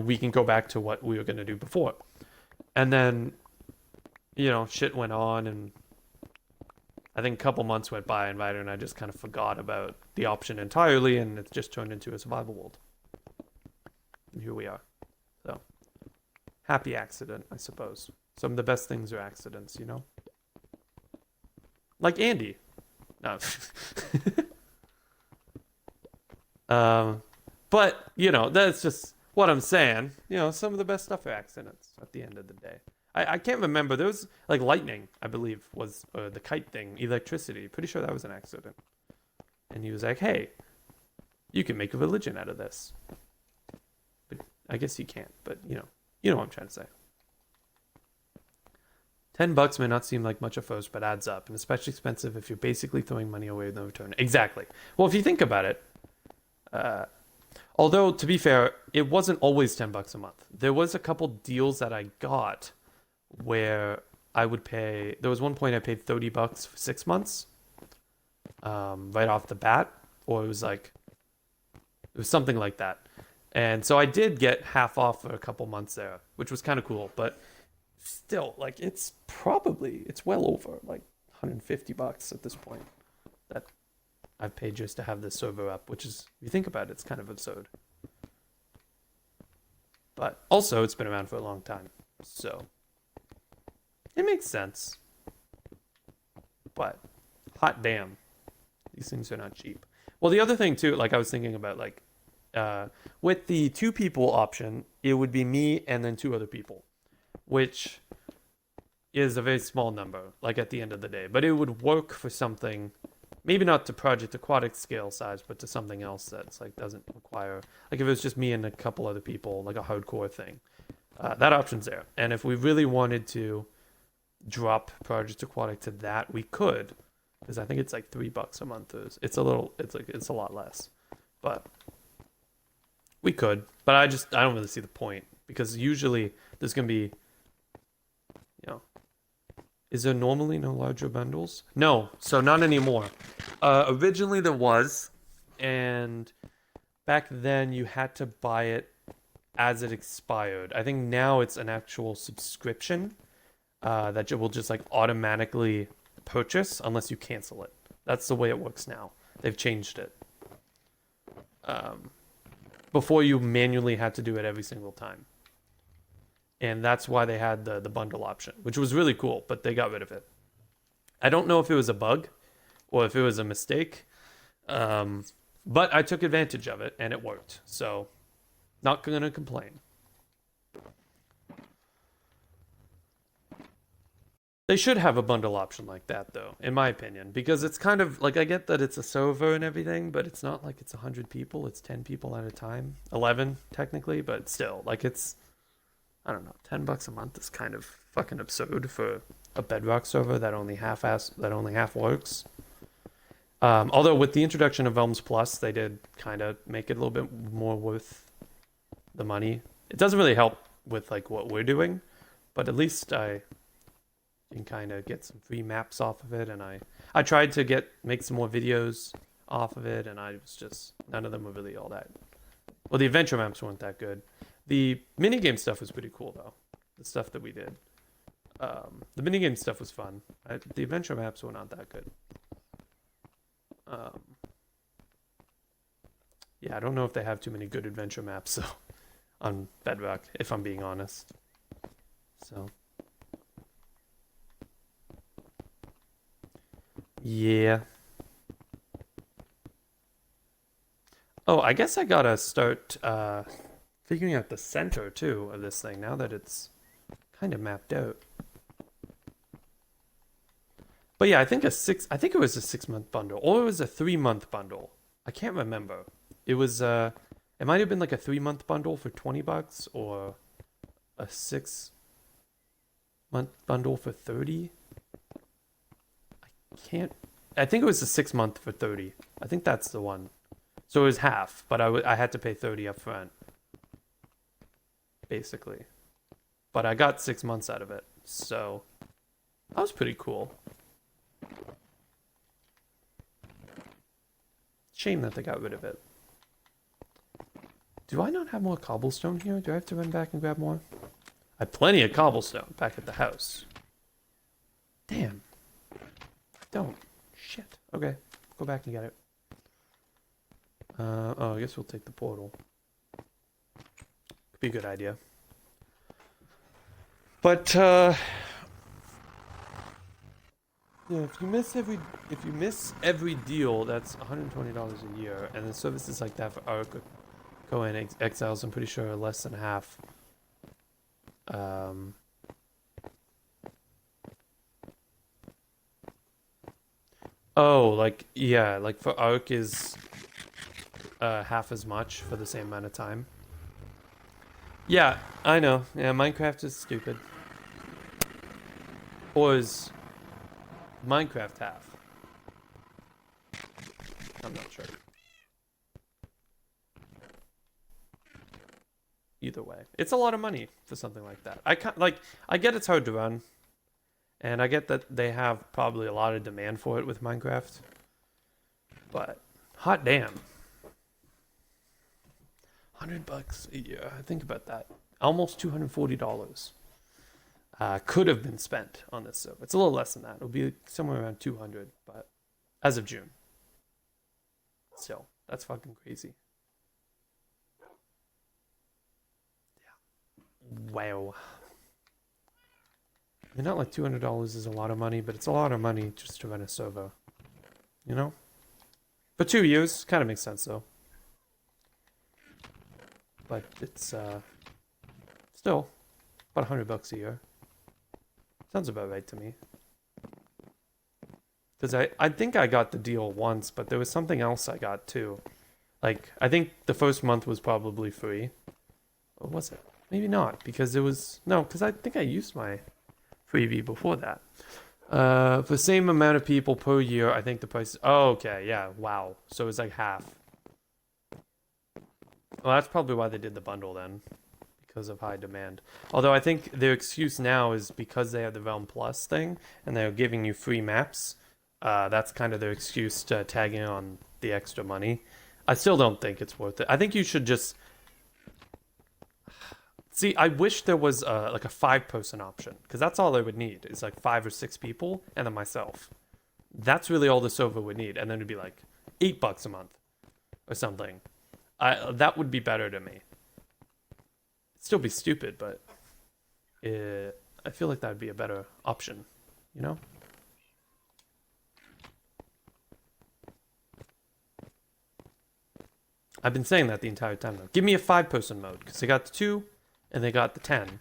we can go back to what we were going to do before. And then, shit went on, and I think a couple months went by, and Ryder and I just kind of forgot about the option entirely, and it just turned into a survival world. And here we are. So, happy accident, I suppose. Some of the best things are accidents, Like Andy. No. But, that's just what I'm saying. Some of the best stuff are accidents at the end of the day. I can't remember. There was, like, lightning, I believe, was the kite thing. Electricity. Pretty sure that was an accident. And he was like, hey, you can make a religion out of this. But I guess you can't. But, you know what I'm trying to say. $10 may not seem like much at first, but adds up. And especially expensive if you're basically throwing money away with no return. Exactly. Well, if you think about it, although, to be fair, it wasn't always $10 a month. There was a couple deals that I got where I would pay. There was one point I paid $30 for 6 months, right off the bat, or it was something like that. And so I did get half off for a couple months there, which was kind of cool. But still, like, it's well over like $150 at this point that I've paid just to have this server up, which is, if you think about it, it's kind of absurd. But also, it's been around for a long time, so it makes sense. But hot damn, these things are not cheap. Well, the other thing too, like I was thinking about, like with the 2 people option, it would be me and then 2 other people, which is a very small number, like at the end of the day. But it would work for something. Maybe not to Project Aquatic scale size, but to something else that's like doesn't require, like if it was just me and a couple other people, like a hardcore thing. That option's there. And if we really wanted to drop Project Aquatic to that, we could, because I think it's like $3 a month. It's a lot less, but we could. But I don't really see the point, because usually there's gonna be, is there normally no larger bundles? No, so not anymore. Originally there was, and back then you had to buy it as it expired. I think now it's an actual subscription that you will just like automatically purchase unless you cancel it. That's the way it works now. They've changed it. Before you manually had to do it every single time. And that's why they had the bundle option, which was really cool, but they got rid of it. I don't know if it was a bug or if it was a mistake, but I took advantage of it and it worked. So, not going to complain. They should have a bundle option like that, though, in my opinion, because it's kind of like, I get that it's a server and everything, but it's not like it's 100 people. It's 10 people at a time. 11, technically, but still, like, it's, I don't know, $10 a month is kind of fucking absurd for a Bedrock server that only half works. Although with the introduction of Elms Plus, they did kind of make it a little bit more worth the money. It doesn't really help with like what we're doing, but at least I can kind of get some free maps off of it, and I tried to make some more videos off of it, and I was just, none of them were really all that. Well, the adventure maps weren't that good. The minigame stuff was pretty cool, though. The stuff that we did. The minigame stuff was fun. The adventure maps were not that good. Yeah, I don't know if they have too many good adventure maps though, on Bedrock, if I'm being honest. So. Yeah. Oh, I guess I gotta start figuring out the center too of this thing now that it's kind of mapped out. But yeah, I think it was a 6-month bundle, or it was a 3-month bundle. I can't remember. It was it might have been like a 3-month bundle for $20, or a 6-month bundle for 30. I think it was a 6-month for 30. I think that's the one. So it was half, but I had to pay 30 up front. Basically. But I got 6 months out of it. So that was pretty cool. Shame that they got rid of it. Do I not have more cobblestone here? Do I have to run back and grab more? I have plenty of cobblestone back at the house. Damn. I don't. Shit. Okay. Go back and get it. Oh, I guess we'll take the portal. Could be a good idea. But, yeah, if you miss every deal, that's $120 a year, and the services like that for Arc, Cohen, Exiles, I'm pretty sure are less than half. Oh, like, yeah, like for Arc is half as much for the same amount of time. Yeah, I know. Yeah, Minecraft is stupid. Or is Minecraft half? I'm not sure. Either way, it's a lot of money for something like that. I get it's hard to run, and I get that they have probably a lot of demand for it with Minecraft. But hot damn, $100 a year. Think about that. Almost $240 could have been spent on this server. It's a little less than that. It'll be somewhere around 200, but as of June. Still, that's fucking crazy. Wow. I mean, not like $200 is a lot of money, but it's a lot of money just to run a server. You know? For 2 years, kind of makes sense though. But it's still about $100 a year. Sounds about right to me. Because I think I got the deal once, but there was something else I got too. Like, I think the first month was probably free. Or was it? Maybe not, because it was... No, because I think I used my freebie before that. For the same amount of people per year, I think the price... Oh, okay, yeah, wow. So it's like half. Well, that's probably why they did the bundle then. Because of high demand. Although I think their excuse now is because they have the Realm Plus thing, and they're giving you free maps. That's kind of their excuse to tag in on the extra money. I still don't think it's worth it. I think you should just... See, I wish there was like a 5-person option, because that's all I would need. Is like 5 or 6 people, and then myself. That's really all the server would need, and then it'd be like $8 a month or something. That would be better to me. It'd still be stupid, but I feel like that would be a better option. You know? I've been saying that the entire time though. Give me a 5-person mode, because they got the 2. And they got the 10.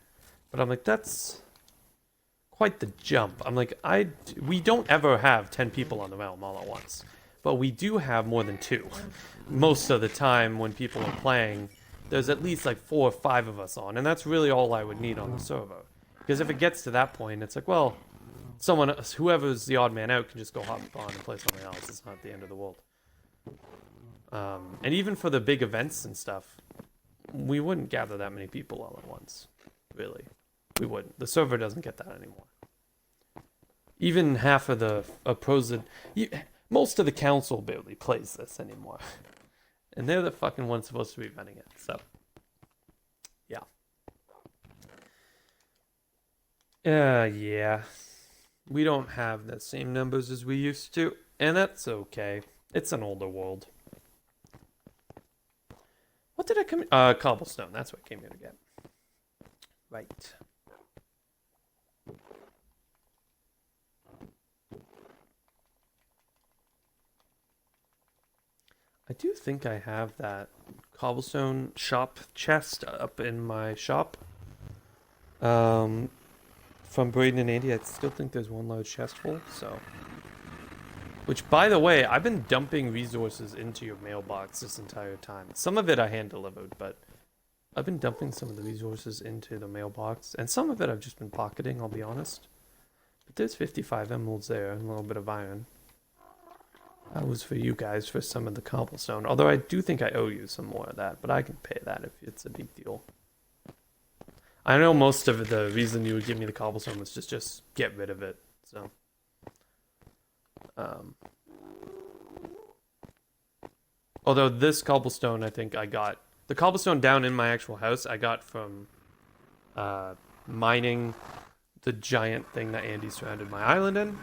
But I'm like, that's quite the jump. I'm like, we don't ever have 10 people on the realm all at once. But we do have more than 2. Most of the time when people are playing, there's at least like 4 or 5 of us on. And that's really all I would need on the server. Because if it gets to that point, it's like, well, whoever's the odd man out can just go hop on and play something else. It's not the end of the world. And even for the big events and stuff, we wouldn't gather that many people all at once. Really. We wouldn't. The server doesn't get that anymore. Even half of the pros... Most of the council barely plays this anymore. And they're the fucking ones supposed to be running it. So, yeah. Yeah. We don't have the same numbers as we used to. And that's okay. It's an older world. What did I come... cobblestone. That's what I came here to get. Right. I do think I have that cobblestone shop chest up in my shop. From Braden and Andy, I still think there's one large chest full, so... Which, by the way, I've been dumping resources into your mailbox this entire time. Some of it I hand-delivered, but I've been dumping some of the resources into the mailbox, and some of it I've just been pocketing, I'll be honest. But there's 55 emeralds there, and a little bit of iron. That was for you guys for some of the cobblestone. Although I do think I owe you some more of that, but I can pay that if it's a big deal. I know most of the reason you would give me the cobblestone was just get rid of it. So, although this cobblestone, I think I got the cobblestone down in my actual house. I got from mining the giant thing that Andy surrounded my island in.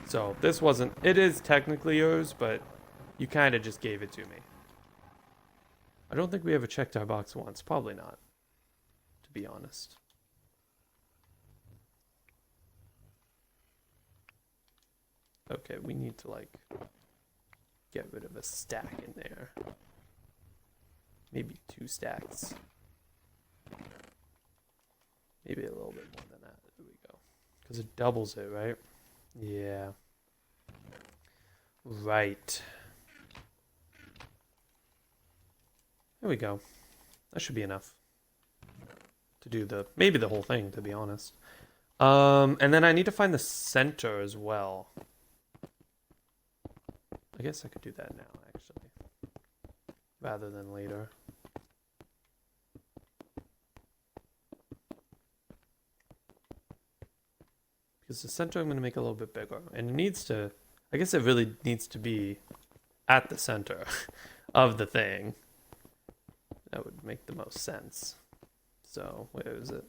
So this wasn't, it is technically yours, but you kind of just gave it to me. I don't think we ever checked our box once. Probably not, to be honest. Okay, we need to like get rid of a stack in there. Maybe 2 stacks. Maybe a little bit more than that. There we go. Because it doubles it, right? Yeah. Right. There we go. That should be enough to do the maybe the whole thing, to be honest. And then I need to find the center as well. I guess I could do that now, actually, rather than later. Because the center I'm going to make a little bit bigger. And it needs to, I guess it really needs to be at the center of the thing. That would make the most sense. So, where is it?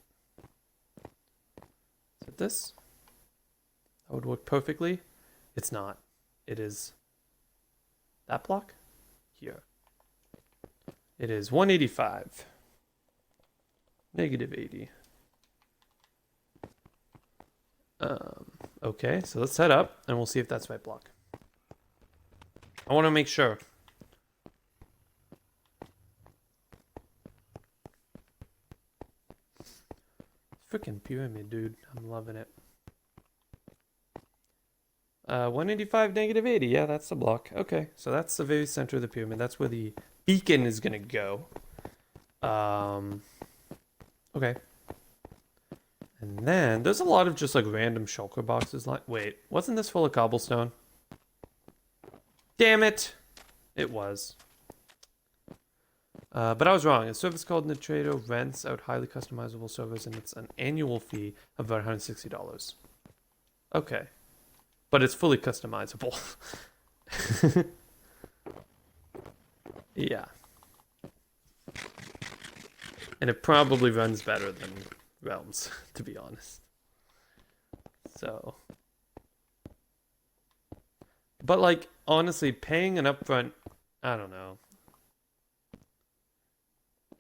Is it this? That would work perfectly. It's not. It is that block here. It is 185. Negative 80. Okay, so let's set up and we'll see if that's the right block. I want to make sure. Freaking pyramid, dude. I'm loving it. 185, negative 80. Yeah, that's the block. Okay, so that's the very center of the pyramid. That's where the beacon is going to go. Okay. And then there's a lot of just like random shulker boxes. Like, wait, wasn't this full of cobblestone? Damn it! It was. But I was wrong. A service called Nitrado rents out highly customizable servers, and it's an annual fee of about $160. Okay. But it's fully customizable. Yeah. And it probably runs better than Realms, to be honest. So. But like, honestly, paying an upfront, I don't know.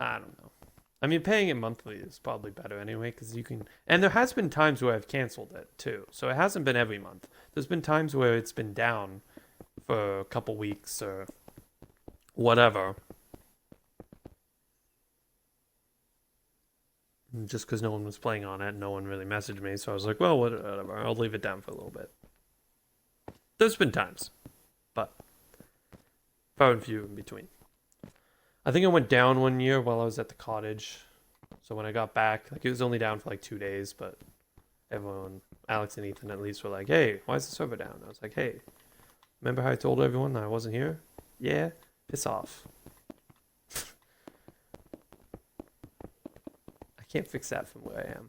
I mean, paying it monthly is probably better anyway, because you can... And there has been times where I've canceled it, too. So it hasn't been every month. There's been times where it's been down for a couple weeks or whatever. Just because no one was playing on it, no one really messaged me. So I was like, well, whatever. I'll leave it down for a little bit. There's been times. But far and few in between. I think it went down one year while I was at the cottage. So when I got back, like it was only down for like 2 days, but everyone, Alex and Ethan at least, were like, hey, why is the server down? I was like, hey, remember how I told everyone that I wasn't here? Yeah, piss off. I can't fix that from where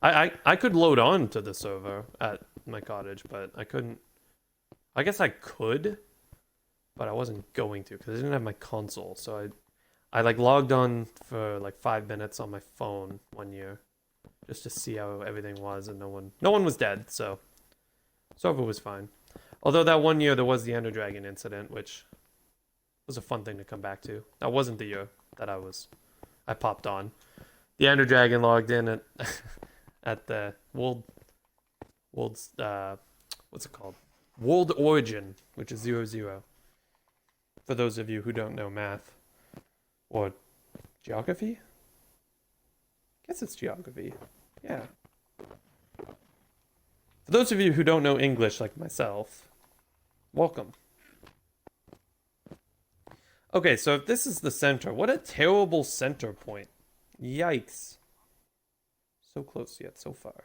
I am. I could load on to the server at my cottage, but I couldn't. I guess I could, but I wasn't going to because I didn't have my console. So I like logged on for like 5 minutes on my phone one year just to see how everything was, and no one was dead, so server was fine. Although that one year there was the Ender Dragon incident, which was a fun thing to come back to. That wasn't the year that I popped on. The Ender Dragon logged in at at the world's what's it called? World Origin, which is 00. For those of you who don't know math or geography, I guess it's geography. Yeah. For those of you who don't know English like myself, welcome. Okay, so if this is the center, what a terrible center point. Yikes. So close yet so far.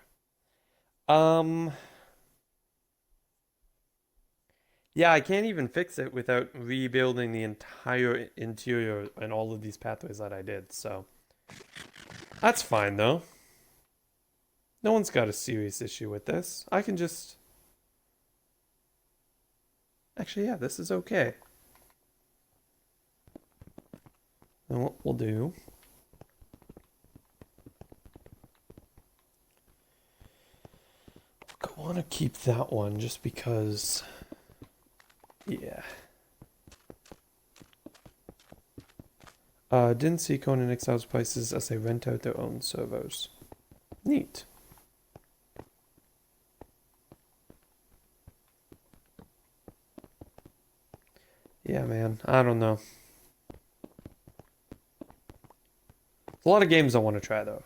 Yeah, I can't even fix it without rebuilding the entire interior and all of these pathways that I did, so that's fine though. No one's got a serious issue with this. I can just... Actually, yeah, this is okay. And what we'll do... I want to keep that one just because... Yeah. Didn't see Conan Exile's prices as they rent out their own servers. Neat. Yeah, man. I don't know. A lot of games I want to try, though.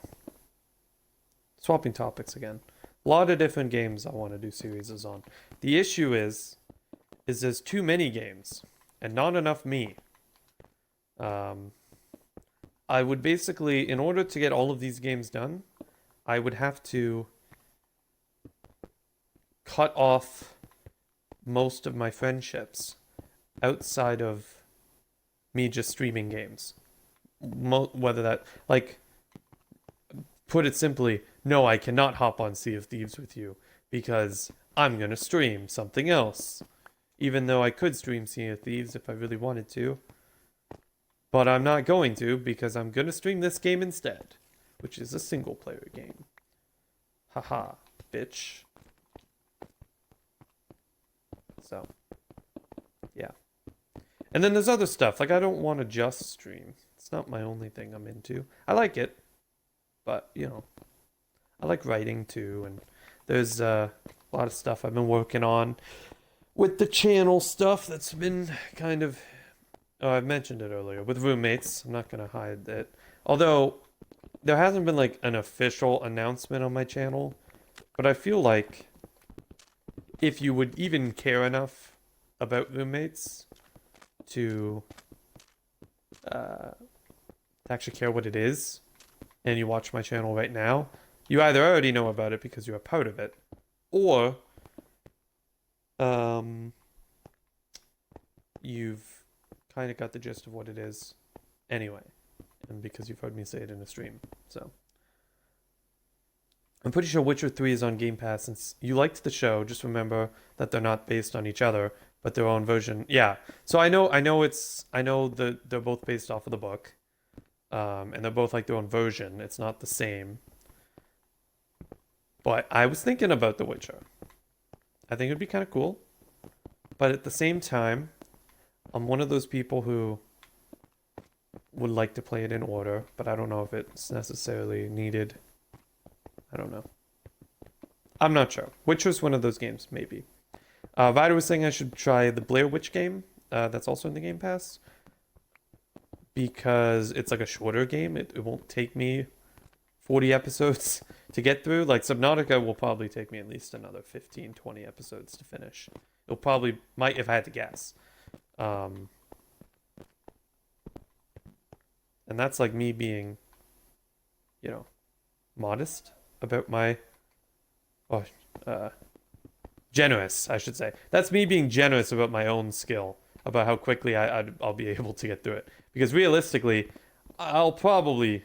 Swapping topics again. A lot of different games I want to do series on. The issue is there's too many games and not enough me. I would basically, in order to get all of these games done, I would have to cut off most of my friendships outside of me just streaming games. Whether that, like, put it simply, no, I cannot hop on Sea of Thieves with you because I'm gonna stream something else. Even though I could stream Sea of Thieves if I really wanted to. But I'm not going to because I'm gonna stream this game instead, which is a single player game. Haha, bitch. So, yeah. And then there's other stuff, like I don't want to just stream. It's not my only thing I'm into. I like it, but, you know, I like writing too, and there's a lot of stuff I've been working on with the channel stuff that's been kind of... Oh, I've mentioned it earlier, with roommates. I'm not going to hide it. Although, there hasn't been like an official announcement on my channel, but I feel like if you would even care enough about roommates to actually care what it is, and you watch my channel right now, you either already know about it because you're a part of it, or you've kind of got the gist of what it is anyway, and because you've heard me say it in a stream. So I'm pretty sure Witcher 3 is on Game Pass. Since you liked the show, just remember that they're not based on each other, but their own version. Yeah. So I know that they're both based off of the book, and they're both like their own version. It's not the same. But I was thinking about The Witcher. I think it'd be kind of cool, but at the same time, I'm one of those people who would like to play it in order, but I don't know if it's necessarily needed. I don't know. I'm not sure. Witcher's one of those games, maybe. Vida was saying I should try the Blair Witch game. That's also in the Game Pass. Because it's like a shorter game. It won't take me 40 episodes to get through. Like Subnautica will probably take me at least another 15, 20 episodes to finish. It'll probably, might if I had to guess. And that's like me being, you know, modest about my, generous, I should say. That's me being generous about my own skill, about how quickly I'll be able to get through it. Because realistically, I'll probably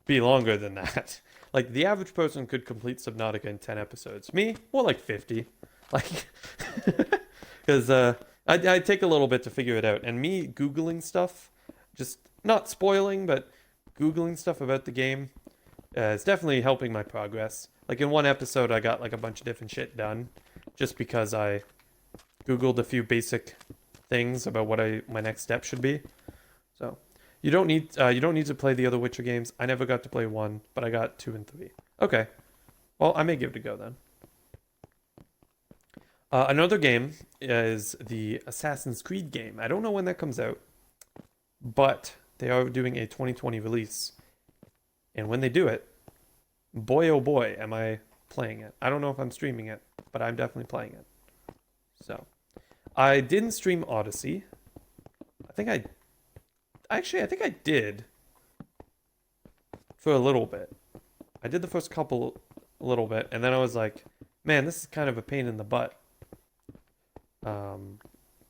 be longer than that. Like, the average person could complete Subnautica in 10 episodes. Me, more like 50. Like, because I take a little bit to figure it out. And me Googling stuff, just not spoiling, but Googling stuff about the game is definitely helping my progress. Like, in one episode, I got like a bunch of different shit done just because I Googled a few basic things about what my next step should be. So you don't need to play the other Witcher games. I never got to play 1, but I got 2 and 3. Okay, well, I may give it a go then. Another game is the Assassin's Creed game. I don't know when that comes out, but they are doing a 2020 release. And when they do it, boy oh boy, am I playing it. I don't know if I'm streaming it, but I'm definitely playing it. So, I didn't stream Odyssey. I think I Actually, I think I did for a little bit. I did the first couple a little bit, and then I was like, man, this is kind of a pain in the butt.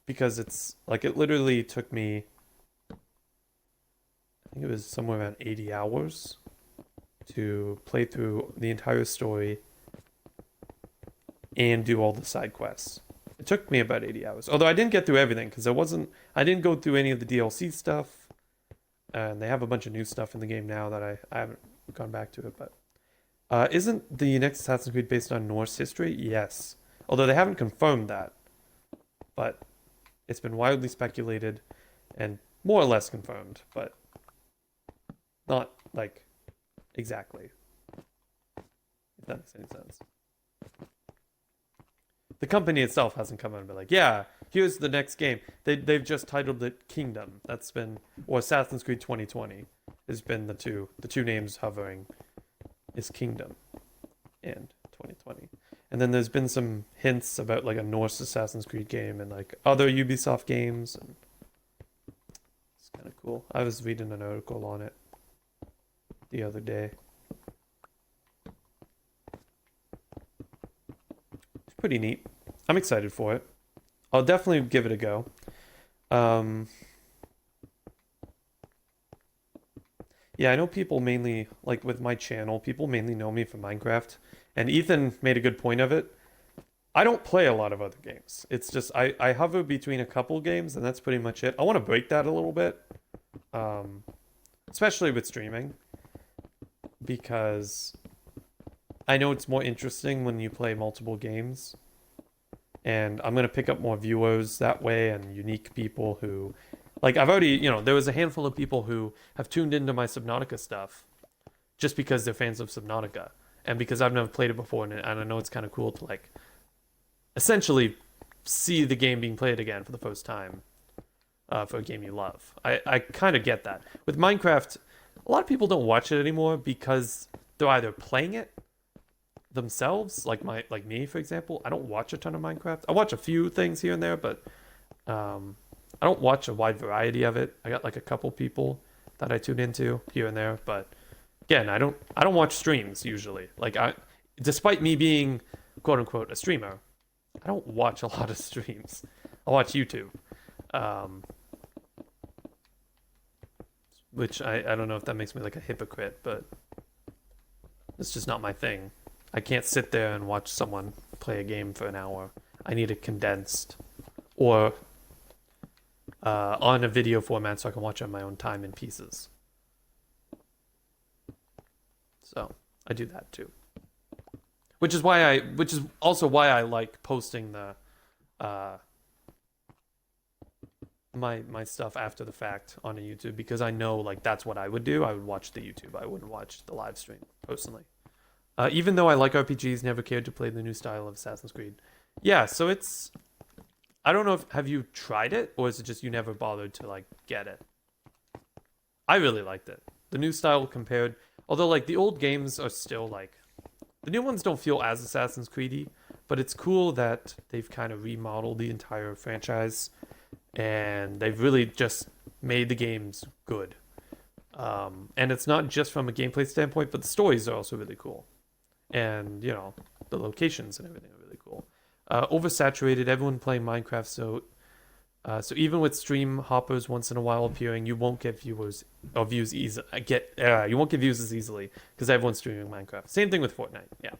Because it's like it literally took me, I think it was somewhere around 80 hours to play through the entire story and do all the side quests. It took me about 80 hours. Although I didn't get through everything because I didn't go through any of the DLC stuff. And they have a bunch of new stuff in the game now that I haven't gone back to it. But isn't the next Assassin's Creed based on Norse history? Yes. Although they haven't confirmed that. But it's been widely speculated and more or less confirmed, but not like exactly. If that makes any sense. The company itself hasn't come out and been like, yeah, here's the next game. They've just titled it Kingdom. That's been, or Assassin's Creed 2020 has been the two names hovering is Kingdom and 2020. And then there's been some hints about like a Norse Assassin's Creed game and like other Ubisoft games. And it's kind of cool. I was reading an article on it the other day. It's pretty neat. I'm excited for it. I'll definitely give it a go. Yeah, I know people mainly, like with my channel, people mainly know me for Minecraft. And Ethan made a good point of it. I don't play a lot of other games. It's just, I hover between a couple games, and that's pretty much it. I want to break that a little bit. Especially with streaming. Because I know it's more interesting when you play multiple games. And I'm going to pick up more viewers that way and unique people who... Like, I've already, there was a handful of people who have tuned into my Subnautica stuff just because they're fans of Subnautica. And because I've never played it before, and I know it's kind of cool to, like, essentially see the game being played again for the first time for a game you love. I kind of get that. With Minecraft, a lot of people don't watch it anymore because they're either playing it themselves, like me, for example. I don't watch a ton of Minecraft. I watch a few things here and there, but I don't watch a wide variety of it. I got like a couple people that I tune into here and there, but again, I don't watch streams usually. Like despite me being quote unquote a streamer, I don't watch a lot of streams. I watch YouTube. Which I don't know if that makes me like a hypocrite, but it's just not my thing. I can't sit there and watch someone play a game for an hour. I need it condensed or on a video format so I can watch it on my own time in pieces. So I do that too. Which is also why I like posting the my stuff after the fact on a YouTube, because I know like that's what I would do. I would watch the YouTube. I wouldn't watch the live stream personally. Even though I like RPGs, never cared to play the new style of Assassin's Creed. Yeah, so it's... I don't know if... Have you tried it? Or is it just you never bothered to, like, get it? I really liked it. The new style compared... Although, like, the old games are still, like... The new ones don't feel as Assassin's Creed-y, but it's cool that they've kind of remodeled the entire franchise. And they've really just made the games good. And it's not just from a gameplay standpoint, but the stories are also really cool. And, the locations and everything are really cool. Oversaturated, everyone playing Minecraft, so even with stream hoppers once in a while appearing, you won't get views as easily because everyone's streaming Minecraft. Same thing with Fortnite, yeah.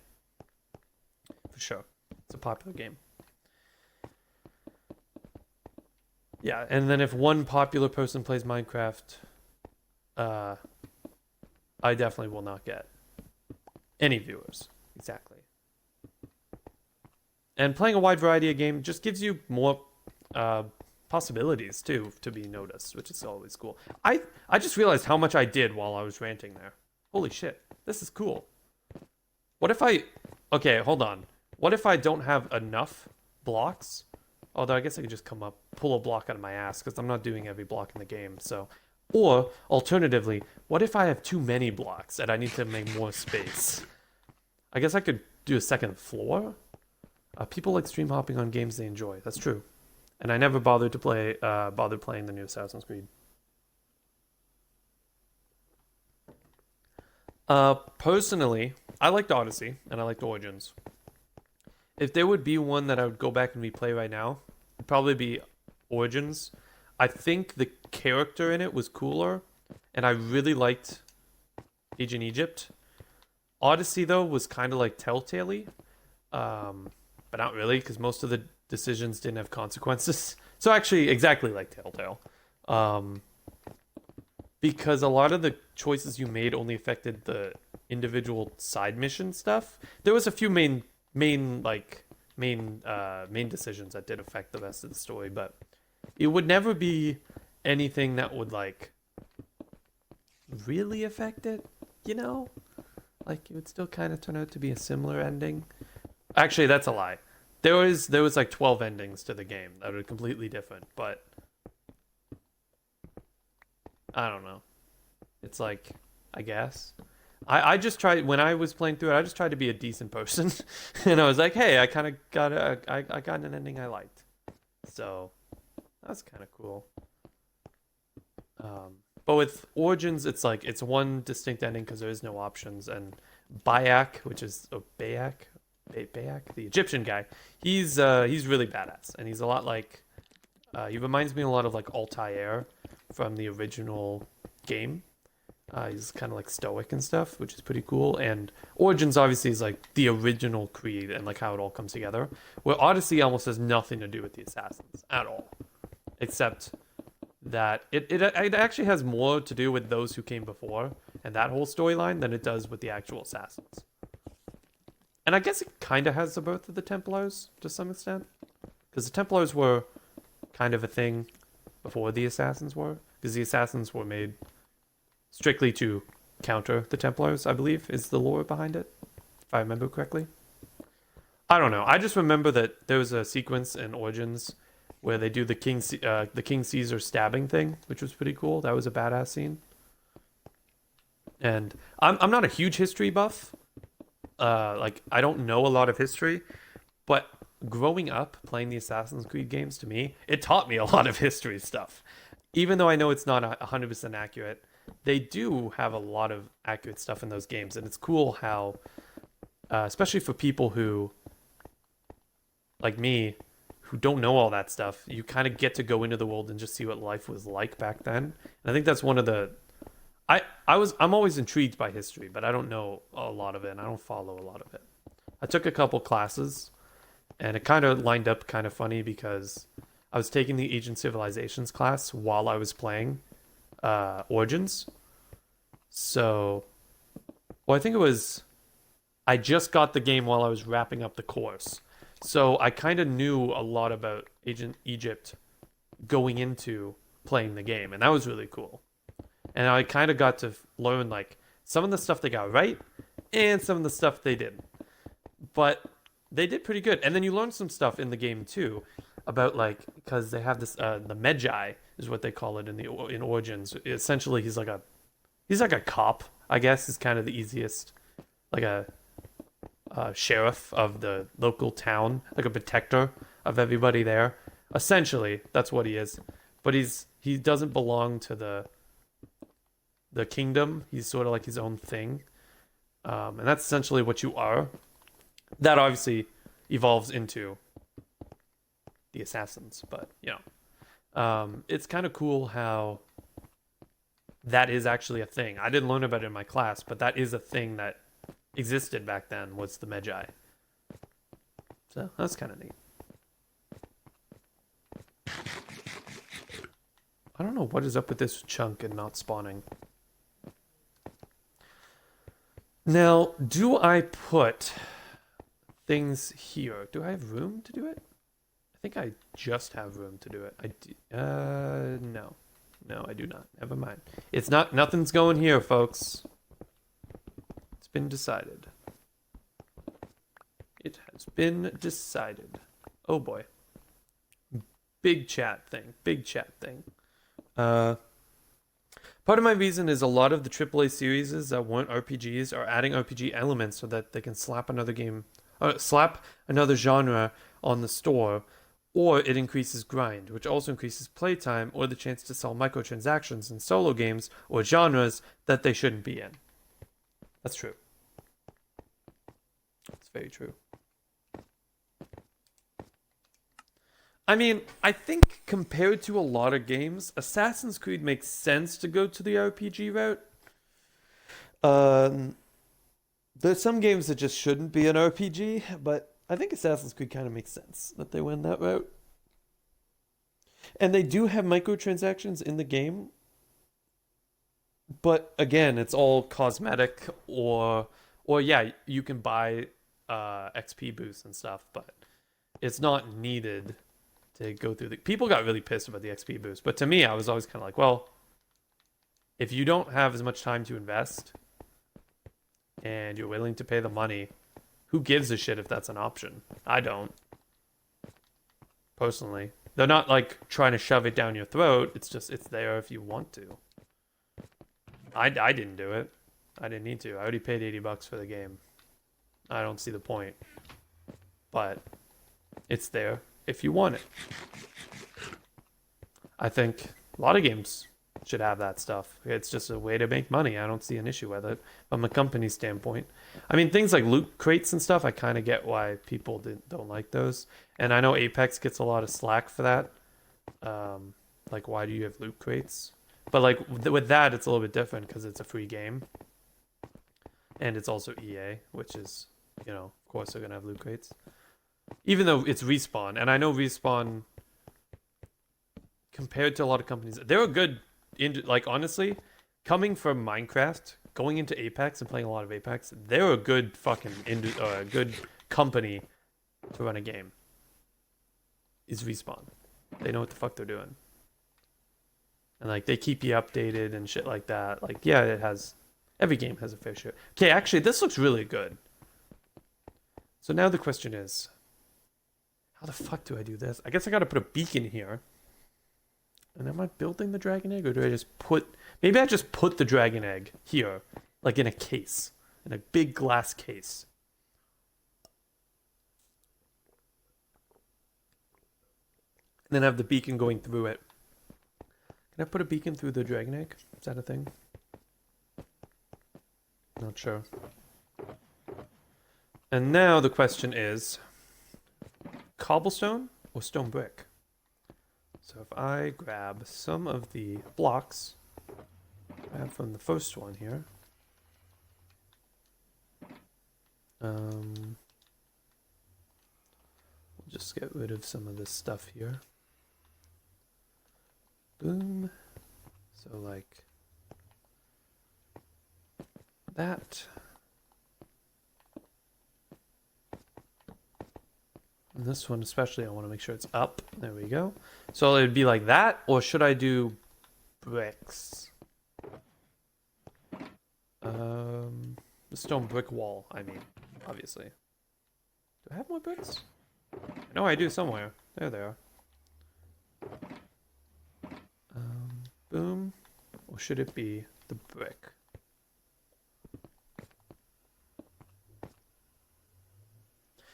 For sure. It's a popular game. Yeah, and then if one popular person plays Minecraft, I definitely will not get any viewers. Exactly. And playing a wide variety of games just gives you more possibilities too to be noticed, which is always cool. I just realized how much I did while I was ranting there. Holy shit, this is cool. What if okay, hold on. What if I don't have enough blocks? Although I guess I could just pull a block out of my ass because I'm not doing every block in the game. So, or alternatively, what if I have too many blocks and I need to make more space? I guess I could do a second floor. People like stream hopping on games they enjoy. That's true. And I never bothered playing the new Assassin's Creed. Personally, I liked Odyssey and I liked Origins. If there would be one that I would go back and replay right now, it'd probably be Origins. I think the character in it was cooler, and I really liked Agent Egypt. Odyssey though was kind of like Telltale-y, but not really because most of the decisions didn't have consequences. So actually, exactly like Telltale, because a lot of the choices you made only affected the individual side mission stuff. There was a few main decisions that did affect the rest of the story, but it would never be anything that would like really affect it, you know? Like it would still kind of turn out to be a similar ending. Actually, that's a lie. There was like 12 endings to the game that were completely different, but I don't know. It's like I guess I just tried when I was playing through it. I just tried to be a decent person, and I was like, hey, I kind of got I got an ending I liked, so that's kind of cool. But with Origins, it's like it's one distinct ending because there is no options. And Bayak, which is Bayak, the Egyptian guy, he's really badass, and he's a lot like he reminds me a lot of like Altair from the original game. He's kind of like stoic and stuff, which is pretty cool. And Origins obviously is like the original Creed and like how it all comes together. Where Odyssey almost has nothing to do with the Assassins at all, except that it actually has more to do with those who came before and that whole storyline than it does with the actual Assassins. And I guess it kind of has the birth of the Templars to some extent, because the Templars were kind of a thing before the Assassins were, because the Assassins were made strictly to counter the Templars, I believe, is the lore behind it, if I remember correctly. I don't know. I just remember that there was a sequence in Origins where they do the King Caesar stabbing thing, which was pretty cool. That was a badass scene. And I'm not a huge history buff. Like I don't know a lot of history, but growing up playing the Assassin's Creed games, to me, it taught me a lot of history stuff. Even though I know it's not 100% accurate, they do have a lot of accurate stuff in those games, and it's cool how, especially for people who, like me, who don't know all that stuff, you kind of get to go into the world and just see what life was like back then. And I think that's one of the I'm always intrigued by history, but I don't know a lot of it and I don't follow a lot of it. I took a couple classes and it kind of lined up kind of funny because I was taking the Ancient Civilizations class while I was playing Origins. So I think it was I just got the game while I was wrapping up the course. So I kind of knew a lot about Agent Egypt going into playing the game, and that was really cool. And I kind of got to learn like some of the stuff they got right and some of the stuff they didn't. But they did pretty good. And then you learn some stuff in the game too about like because they have this the Magi is what they call it in Origins. Essentially, he's like a cop, I guess, is kind of the easiest, like a sheriff of the local town, like a protector of everybody there. Essentially, that's what he is. But he doesn't belong to the kingdom. He's sort of like his own thing, and that's essentially what you are. That obviously evolves into the assassins, but it's kind of cool how that is actually a thing. I didn't learn about it in my class, but that is a thing that existed back then, was the Magi. So that's kind of neat. I don't know what is up with this chunk and not spawning. Now, do I put things here? Do I have room to do it? I think I just have room to do it. No. No, I do not. Never mind. It's not, nothing's going here, folks. It's been decided. It has been decided. Oh boy. Big chat thing. Part of my reason is a lot of the AAA series that weren't RPGs are adding RPG elements so that they can slap another genre on the store, or it increases grind, which also increases playtime or the chance to sell microtransactions in solo games or genres that they shouldn't be in. That's true. That's very true. I mean, I think compared to a lot of games, Assassin's Creed makes sense to go to the RPG route. There's some games that just shouldn't be an RPG, but I think Assassin's Creed kind of makes sense that they went that route. And they do have microtransactions in the game, but again, it's all cosmetic or yeah, you can buy XP boosts and stuff, but it's not needed to go through the. People got really pissed about the XP boost, but to me, I was always kind of like, well, if you don't have as much time to invest and you're willing to pay the money, who gives a shit if that's an option? I don't. Personally. They're not like trying to shove it down your throat. It's just, it's there if you want to. I didn't do it. I didn't need to. I already paid $80 for the game. I don't see the point. But it's there if you want it. I think a lot of games should have that stuff. It's just a way to make money. I don't see an issue with it from a company standpoint. I mean, things like loot crates and stuff, I kind of get why people don't like those. And I know Apex gets a lot of slack for that. Like, why do you have loot crates? But like with that, it's a little bit different because it's a free game. And it's also EA, which is, you know, of course they're going to have loot crates. Even though it's Respawn. And I know Respawn, compared to a lot of companies, they're a good, like, honestly, coming from Minecraft, going into Apex and playing a lot of Apex, they're a good fucking, good company to run a game. Is Respawn. They know what the fuck they're doing. And, like, they keep you updated and shit like that. Like, yeah, it has, every game has a fair share. Okay, actually, this looks really good. So now the question is, how the fuck do I do this? I guess I gotta put a beacon here. And am I building the dragon egg, or do I just put... Maybe I just put the dragon egg here, like in a case. In a big glass case. And then have the beacon going through it. Can I put a beacon through the dragon egg? Is that a thing? Not sure. And now the question is... cobblestone or stone brick? So if I grab some of the blocks, grab from the first one here. We'll just get rid of some of this stuff here. Boom. So like that. And this one especially, I want to make sure it's up. There we go. So it would be like that, or should I do bricks? The stone brick wall, I mean, obviously. Do I have more bricks? No, I do somewhere. There they are. Boom. Or should it be the brick?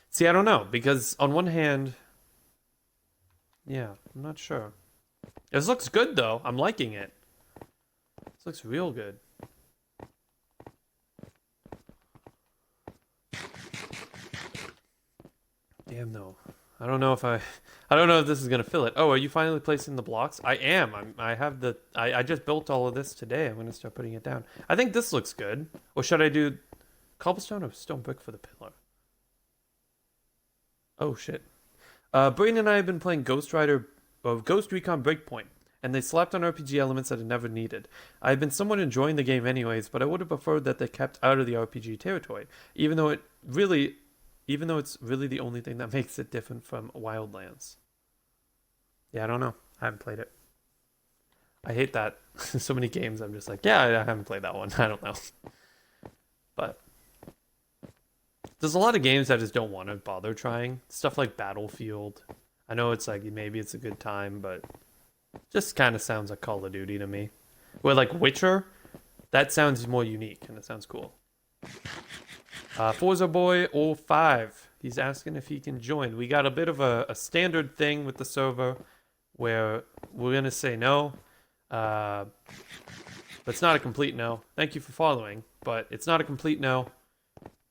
See, I don't know, because on one hand, yeah, I'm not sure. This looks good, though. I'm liking it. This looks real good. Damn, no. I don't know if this is gonna fill it. Oh, are you finally placing the blocks? I am. I just built all of this today. I'm gonna start putting it down. I think this looks good. Or should I do cobblestone or stone brick for the pillar? Oh shit. Brayden and I have been playing Ghost Recon Breakpoint, and they slapped on RPG elements that it never needed. I've been somewhat enjoying the game anyways, but I would have preferred that they kept out of the RPG territory, even though it's really the only thing that makes it different from Wildlands. Yeah, I don't know. I haven't played it. I hate that. So many games I'm just like, yeah, I haven't played that one. I don't know. But there's a lot of games I just don't want to bother trying. Stuff like Battlefield. I know it's like, maybe it's a good time, but just kind of sounds like Call of Duty to me. Where like Witcher, that sounds more unique and it sounds cool. Forza Boy 05. He's asking if he can join. We got a bit of a standard thing with the server where we're going to say no. But it's not a complete no. Thank you for following, but it's not a complete no,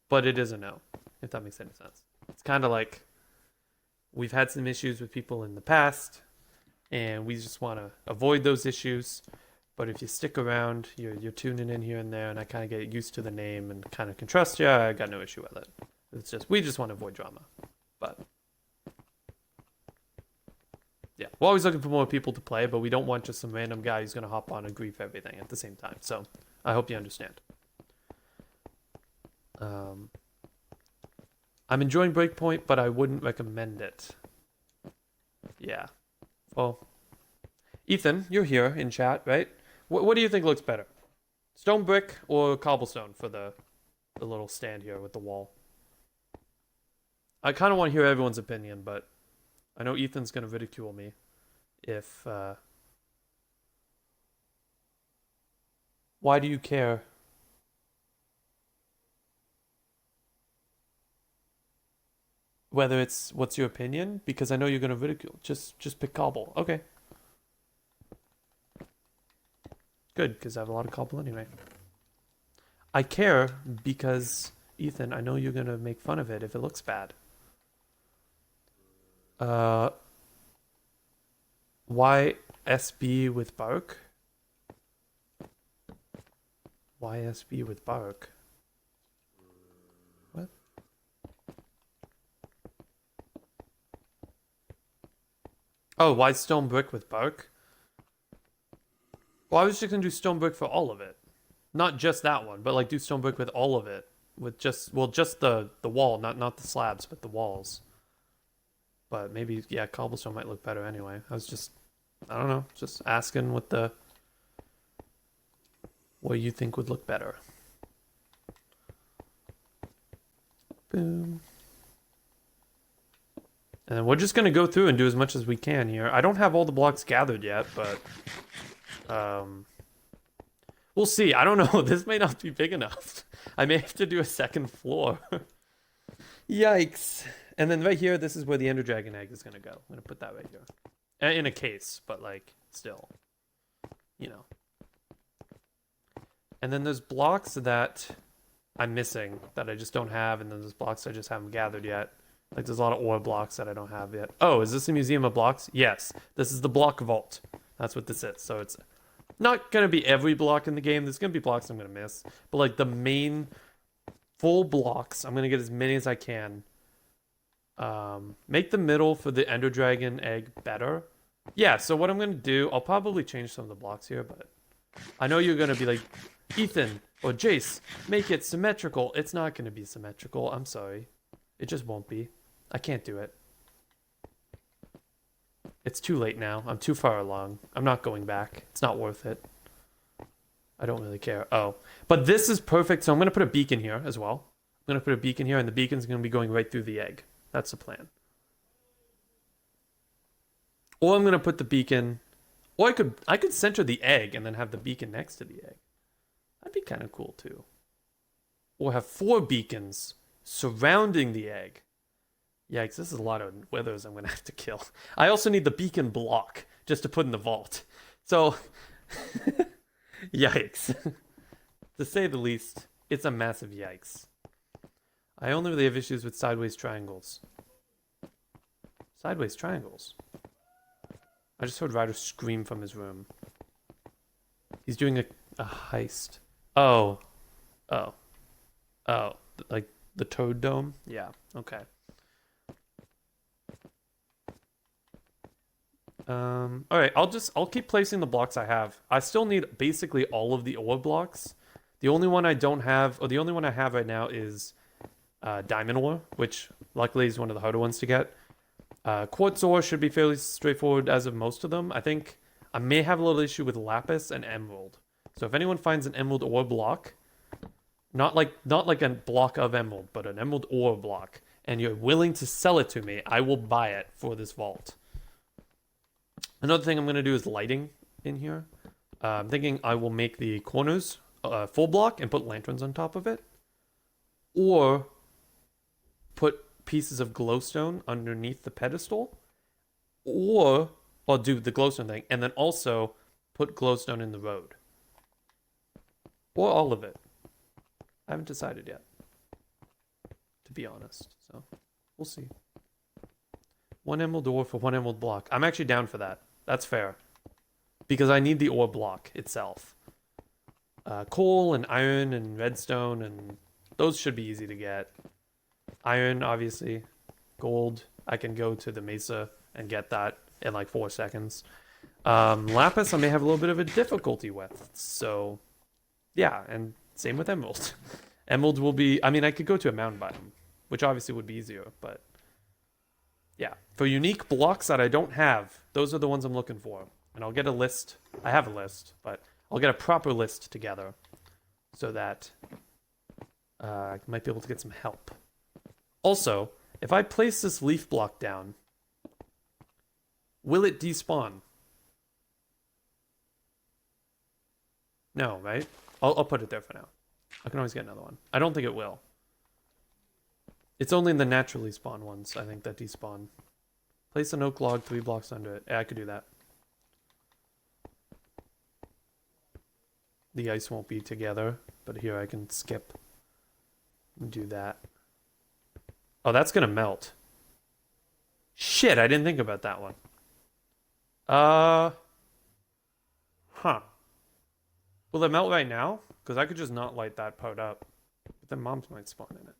but it is a no, if that makes any sense. It's kind of like we've had some issues with people in the past, and we just want to avoid those issues. But if you stick around, you're tuning in here and there, and I kind of get used to the name and kind of can trust you, I got no issue with it. It's just, we just want to avoid drama. But yeah, we're always looking for more people to play, but we don't want just some random guy who's going to hop on and grief everything at the same time. So I hope you understand. I'm enjoying Breakpoint, but I wouldn't recommend it. Yeah. Well, Ethan, you're here in chat, right? What do you think looks better? Stone brick or cobblestone for the little stand here with the wall? I kind of want to hear everyone's opinion, but I know Ethan's going to ridicule me if... Why do you care? Whether it's what's your opinion? Because I know you're going to ridicule. Just pick cobble. Okay. Good, because I have a lot of cobble anyway. I care because, Ethan, I know you're going to make fun of it if it looks bad. Why SB with bark? Why SB with bark? What? Oh, why stone brick with bark? Well, I was just gonna do stone brick for all of it. Not just that one, but like do stone brick with all of it. With just, well, just the wall, not the slabs, but the walls. But maybe, yeah, cobblestone might look better anyway. I was just, I don't know, just asking what you think would look better. Boom. And we're just gonna go through and do as much as we can here. I don't have all the blocks gathered yet, but we'll see. I don't know. This may not be big enough. I may have to do a second floor. Yikes. And then right here, this is where the Ender Dragon egg is gonna go. I'm gonna put that right here. In a case, but like, still. You know. And then there's blocks that I'm missing, that I just don't have, and then there's blocks I just haven't gathered yet. Like, there's a lot of ore blocks that I don't have yet. Oh, is this a museum of blocks? Yes. This is the block vault. That's what this is. So it's not going to be every block in the game. There's going to be blocks I'm going to miss. But, like, the main full blocks, I'm going to get as many as I can. Make the middle for the Ender Dragon egg better. Yeah, so what I'm going to do, I'll probably change some of the blocks here, but I know you're going to be like, Ethan or Jace, make it symmetrical. It's not going to be symmetrical. I'm sorry. It just won't be. I can't do it. It's too late now. I'm too far along. I'm not going back. It's not worth it. I don't really care. Oh, but this is perfect. So I'm going to put a beacon here as well. I'm going to put a beacon here, and the beacon's going to be going right through the egg. That's the plan. Or I'm going to put the beacon... Or I could center the egg and then have the beacon next to the egg. That'd be kind of cool too. Or have 4 beacons surrounding the egg. Yikes, this is a lot of withers I'm going to have to kill. I also need the beacon block just to put in the vault. So, yikes. To say the least, it's a massive yikes. I only really have issues with sideways triangles. Sideways triangles? I just heard Ryder scream from his room. He's doing a heist. Oh. Oh. Oh. Like the Toad Dome? Yeah, okay. Alright, I'll keep placing the blocks I have. I still need basically all of the ore blocks. The only one I don't have, or the only one I have right now is diamond ore, which luckily is one of the harder ones to get. Quartz ore should be fairly straightforward as of most of them. I think I may have a little issue with lapis and emerald. So if anyone finds an emerald ore block, not like a block of emerald, but an emerald ore block, and you're willing to sell it to me, I will buy it for this vault. Another thing I'm going to do is lighting in here. I'm thinking I will make the corners full block and put lanterns on top of it. Or put pieces of glowstone underneath the pedestal. Or I'll do the glowstone thing and then also put glowstone in the road. Or all of it. I haven't decided yet, to be honest. So, we'll see. 1 emerald ore for 1 emerald block. I'm actually down for that. That's fair. Because I need the ore block itself. Coal and iron and redstone, and those should be easy to get. Iron, obviously. Gold, I can go to the mesa and get that in like 4 seconds. Lapis, I may have a little bit of a difficulty with. So, yeah, and same with emerald. Emerald will be, I mean, I could go to a mountain biome, which obviously would be easier, but yeah. For unique blocks that I don't have, those are the ones I'm looking for. And I'll get a list. I have a list, but I'll get a proper list together so that I might be able to get some help. Also, if I place this leaf block down, will it despawn? No, right? I'll put it there for now. I can always get another one. I don't think it will. It's only in the naturally spawn ones, I think, that despawn. Place an oak log 3 blocks under it. Yeah, I could do that. The ice won't be together, but here I can skip and do that. Oh, that's gonna melt. Shit, I didn't think about that one. Huh. Will it melt right now? Because I could just not light that part up. But then moms might spawn in it.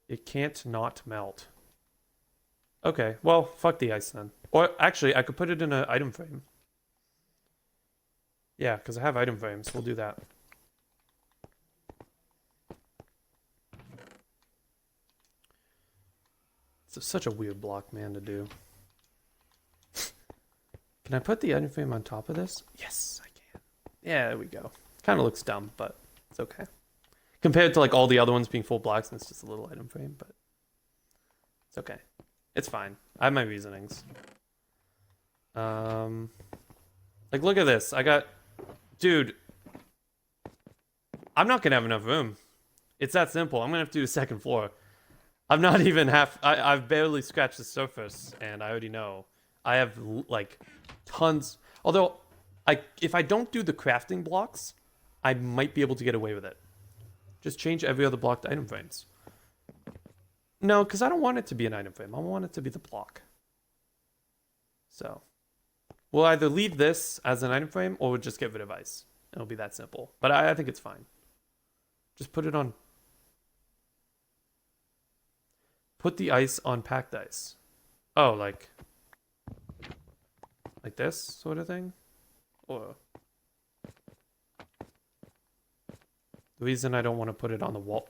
It can't not melt. Okay, well, fuck the ice then. Or actually, I could put it in an item frame. Yeah, because I have item frames. We'll do that. It's such a weird block, man, to do. Can I put the item frame on top of this? Yes, I can. Yeah, there we go. Kind of looks dumb, but it's okay. Compared to like all the other ones being full blocks, and it's just a little item frame, but it's okay. It's fine. I have my reasonings. Like look at this. I got, dude. I'm not gonna have enough room. It's that simple. I'm gonna have to do the second floor. I'm not even half. I've barely scratched the surface, and I already know. I have like tons. Although, if I don't do the crafting blocks, I might be able to get away with it. Just change every other block to item frames. No, because I don't want it to be an item frame. I want it to be the block. So, we'll either leave this as an item frame, or we'll just get rid of ice. It'll be that simple. But I think it's fine. Just put it on. Put the ice on packed ice. Oh, like this sort of thing? Or the reason I don't want to put it on the wall.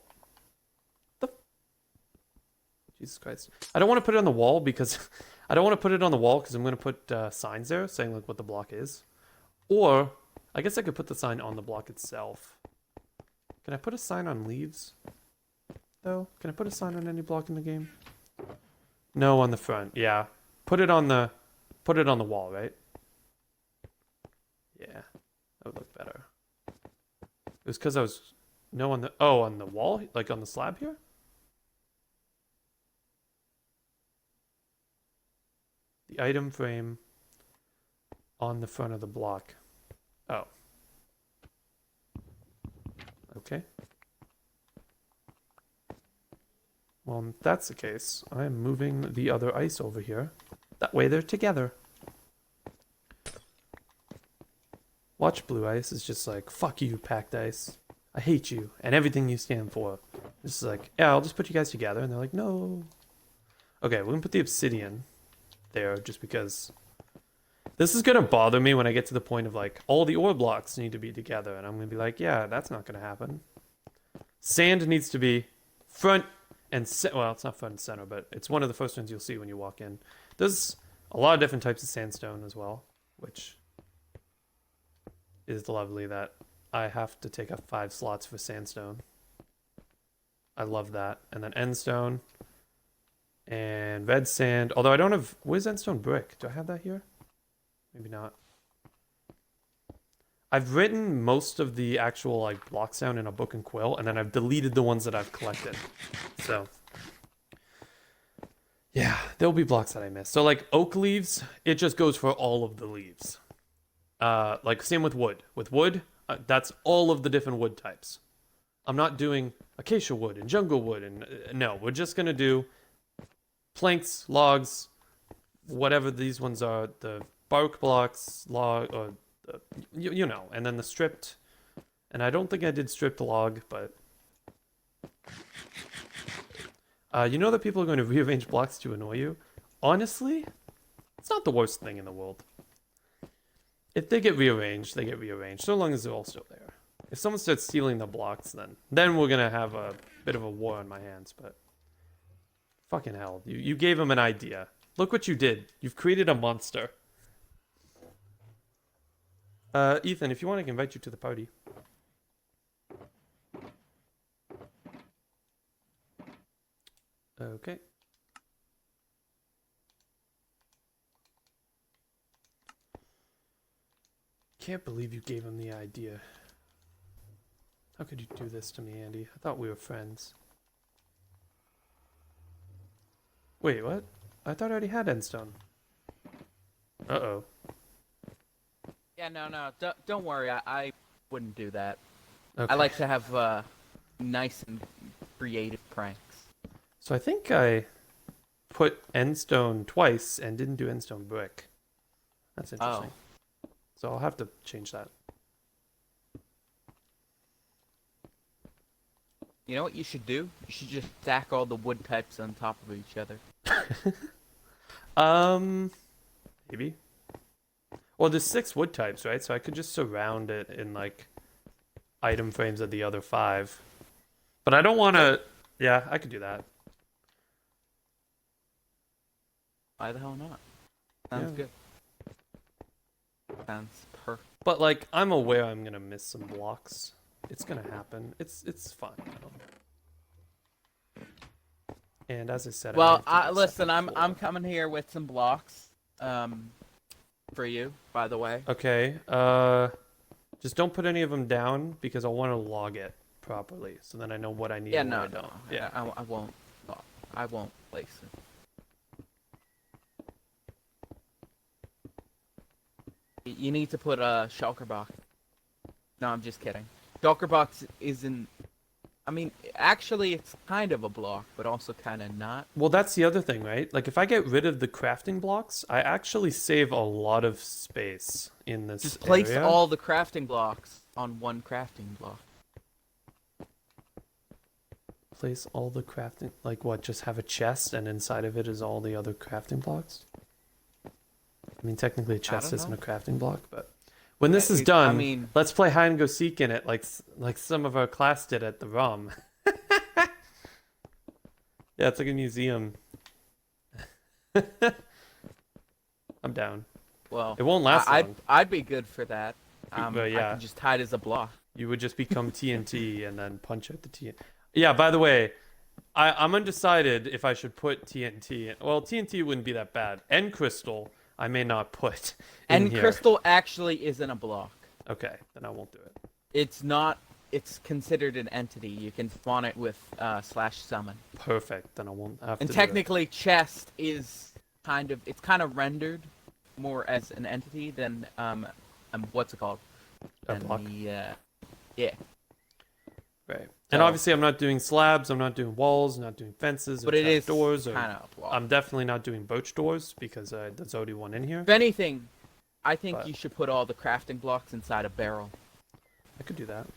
Jesus Christ. I don't want to put it on the wall because I don't want to put it on the wall because I'm going to put signs there saying like what the block is. Or I guess I could put the sign on the block itself. Can I put a sign on leaves? Though? Can I put a sign on any block in the game? No, on the front. Yeah. Put it on the wall, right? Yeah. That would look better. It was because I was on the wall? Like on the slab here? The item frame on the front of the block. Oh. Okay. Well, if that's the case, I'm moving the other ice over here. That way they're together. Watch Blue Ice is just like, fuck you, packed ice. I hate you and everything you stand for. It's like, yeah, I'll just put you guys together. And they're like, no. Okay, we're gonna put the obsidian there just because this is gonna bother me when I get to the point of like, all the ore blocks need to be together. And I'm gonna be like, yeah, that's not gonna happen. Sand needs to be front and well, it's not front and center, but it's one of the first ones you'll see when you walk in. There's a lot of different types of sandstone as well, which is lovely that I have to take up 5 slots for sandstone. I love that. And then endstone and red sand. Although I don't have, where's endstone brick? Do I have that here? Maybe not. I've written most of the actual like blocks down in a book and quill, and then I've deleted the ones that I've collected. So yeah, there'll be blocks that I miss. So like oak leaves, it just goes for all of the leaves. Like same with wood. With wood, That's all of the different wood types. I'm not doing acacia wood and jungle wood and no, we're just gonna do planks, logs, whatever these ones are, the bark blocks, log, or you know, and then the stripped. And I don't think I did stripped log, but you know that people are going to rearrange blocks to annoy you. Honestly, it's not the worst thing in the world. If they get rearranged, they get rearranged, so long as they're all still there. If someone starts stealing the blocks, then we're gonna have a bit of a war on my hands. But fucking hell, you gave him an idea. Look what you did. You've created a monster. Ethan, if you want, I can invite you to the party. Okay. Can't believe you gave him the idea. How could you do this to me, Andy? I thought we were friends. Wait, what? I thought I already had endstone. Uh-oh. Yeah, no, don't worry. I wouldn't do that. Okay. I like to have nice and creative pranks. So I think I put endstone twice and didn't do endstone brick. That's interesting. So I'll have to change that. You know what you should do? You should just stack all the wood types on top of each other. Maybe. Well, there's 6 wood types, right? So I could just surround it in like item frames of the other 5. But I don't want to. Yeah, I could do that. Why the hell not? Sounds Yeah. good. Sounds perfect. But like, I'm aware I'm gonna miss some blocks. It's gonna happen. It's fine. And as I said, Well, I have to listen, accept the I'm floor. coming here with some blocks, for you, by the way. Okay. Just don't put any of them down because I want to log it properly, so then I know what I need. Yeah, and what no, I don't. no, Yeah. I won't. I won't place it. You need to put a shulker box. No, I'm just kidding. Shulker box isn't. I mean, actually, it's kind of a block, but also kind of not. Well, that's the other thing, right? Like, if I get rid of the crafting blocks, I actually save a lot of space in this Just place area. all the crafting blocks on one crafting block. Place all the crafting. Like what? Just have a chest, and inside of it is all the other crafting blocks. I mean, technically, a chest don't isn't know. a crafting block, but when this is I done, mean- let's play hide and go seek in it, like some of our class did at the ROM. Yeah, it's like a museum. I'm down. Well, It won't last long. I'd be good for that. But yeah. I can just hide as a block. You would just become TNT and then punch out the TNT. Yeah, by the way, I'm undecided if I should put TNT in. Well, TNT wouldn't be that bad. End crystal, I may not put in And here. crystal actually isn't a block. Okay, then I won't do it. It's not. It's considered an entity. You can spawn it with /summon. Perfect. Then I won't have And to technically, chest is kind of. It's kind of rendered more as an entity than what's it called? A Than block. the, yeah. do it. Right. And So- obviously, I'm not doing slabs. I'm not doing walls. I'm not doing fences. Or But it is doors. kind of a block. I'm definitely not doing birch doors because there's already one in here. If anything, I think But- you should put all the crafting blocks inside a barrel, I could do that.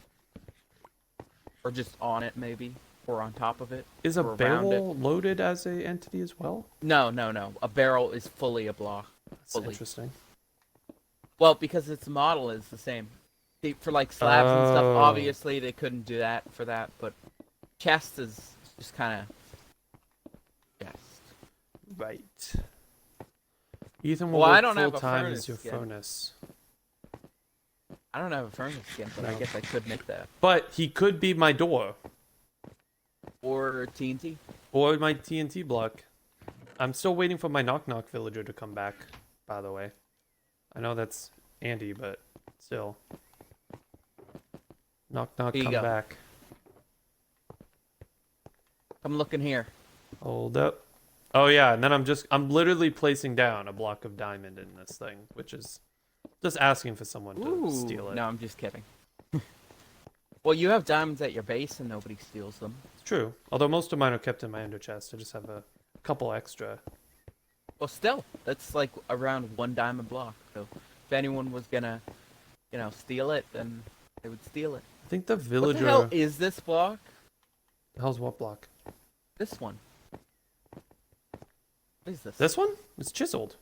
or just on it maybe, or on top of it. Is a or around barrel loaded as a entity as well? No. A barrel is fully a block. That's Fully. interesting. Well, because its model is the same. For like slabs and stuff, Oh. obviously they couldn't do that for that, but chest is just kind of chest. Right. Ethan will Well, I work don't have full a time furnace as your yet. furnace. I don't have a furnace skin, but I No. guess I could make that. But he could be my door Or TNT. or my TNT block. I'm still waiting for my knock knock villager to come back, by the way. I know that's Andy, but still. Knock knock, Here you come go. back. Come looking here. Hold up. Oh yeah, and then I'm literally placing down a block of diamond in this thing, which is just asking for someone to Ooh, steal it. no, I'm just kidding. Well, you have diamonds at your base and nobody steals them. It's true. Although most of mine are kept in my ender chest. I just have a couple extra. Well, still, that's like around 1 diamond block. So if anyone was gonna, steal it, then they would steal it. I think the What villager. the hell is this block? The hell's what block? This one. What is this? This one? It's chiseled.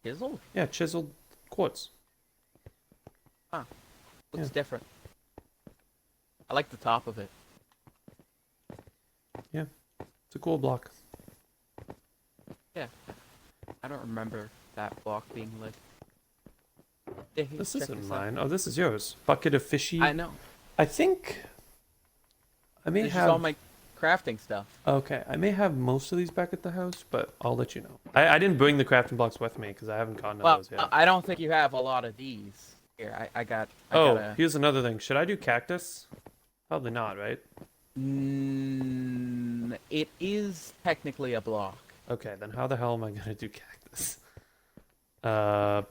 Chiseled? Yeah, chiseled quartz. Looks Yeah. different. I like the top of it. It's a cool block. Yeah. I don't remember that block being lit. Yeah, here, This check isn't out. mine. Oh, this is yours. Bucket of fishy. I know. I think I may This is have. all my crafting stuff. Okay, I may have most of these back at the house, but I'll let you know. I didn't bring the crafting blocks with me because I haven't gotten to Well, those yet. I don't think you have a lot of these. Here, I got Oh, a... here's another thing. Should I do cactus? Probably not, right? It is technically a block. Okay, then how the hell am I gonna do cactus? I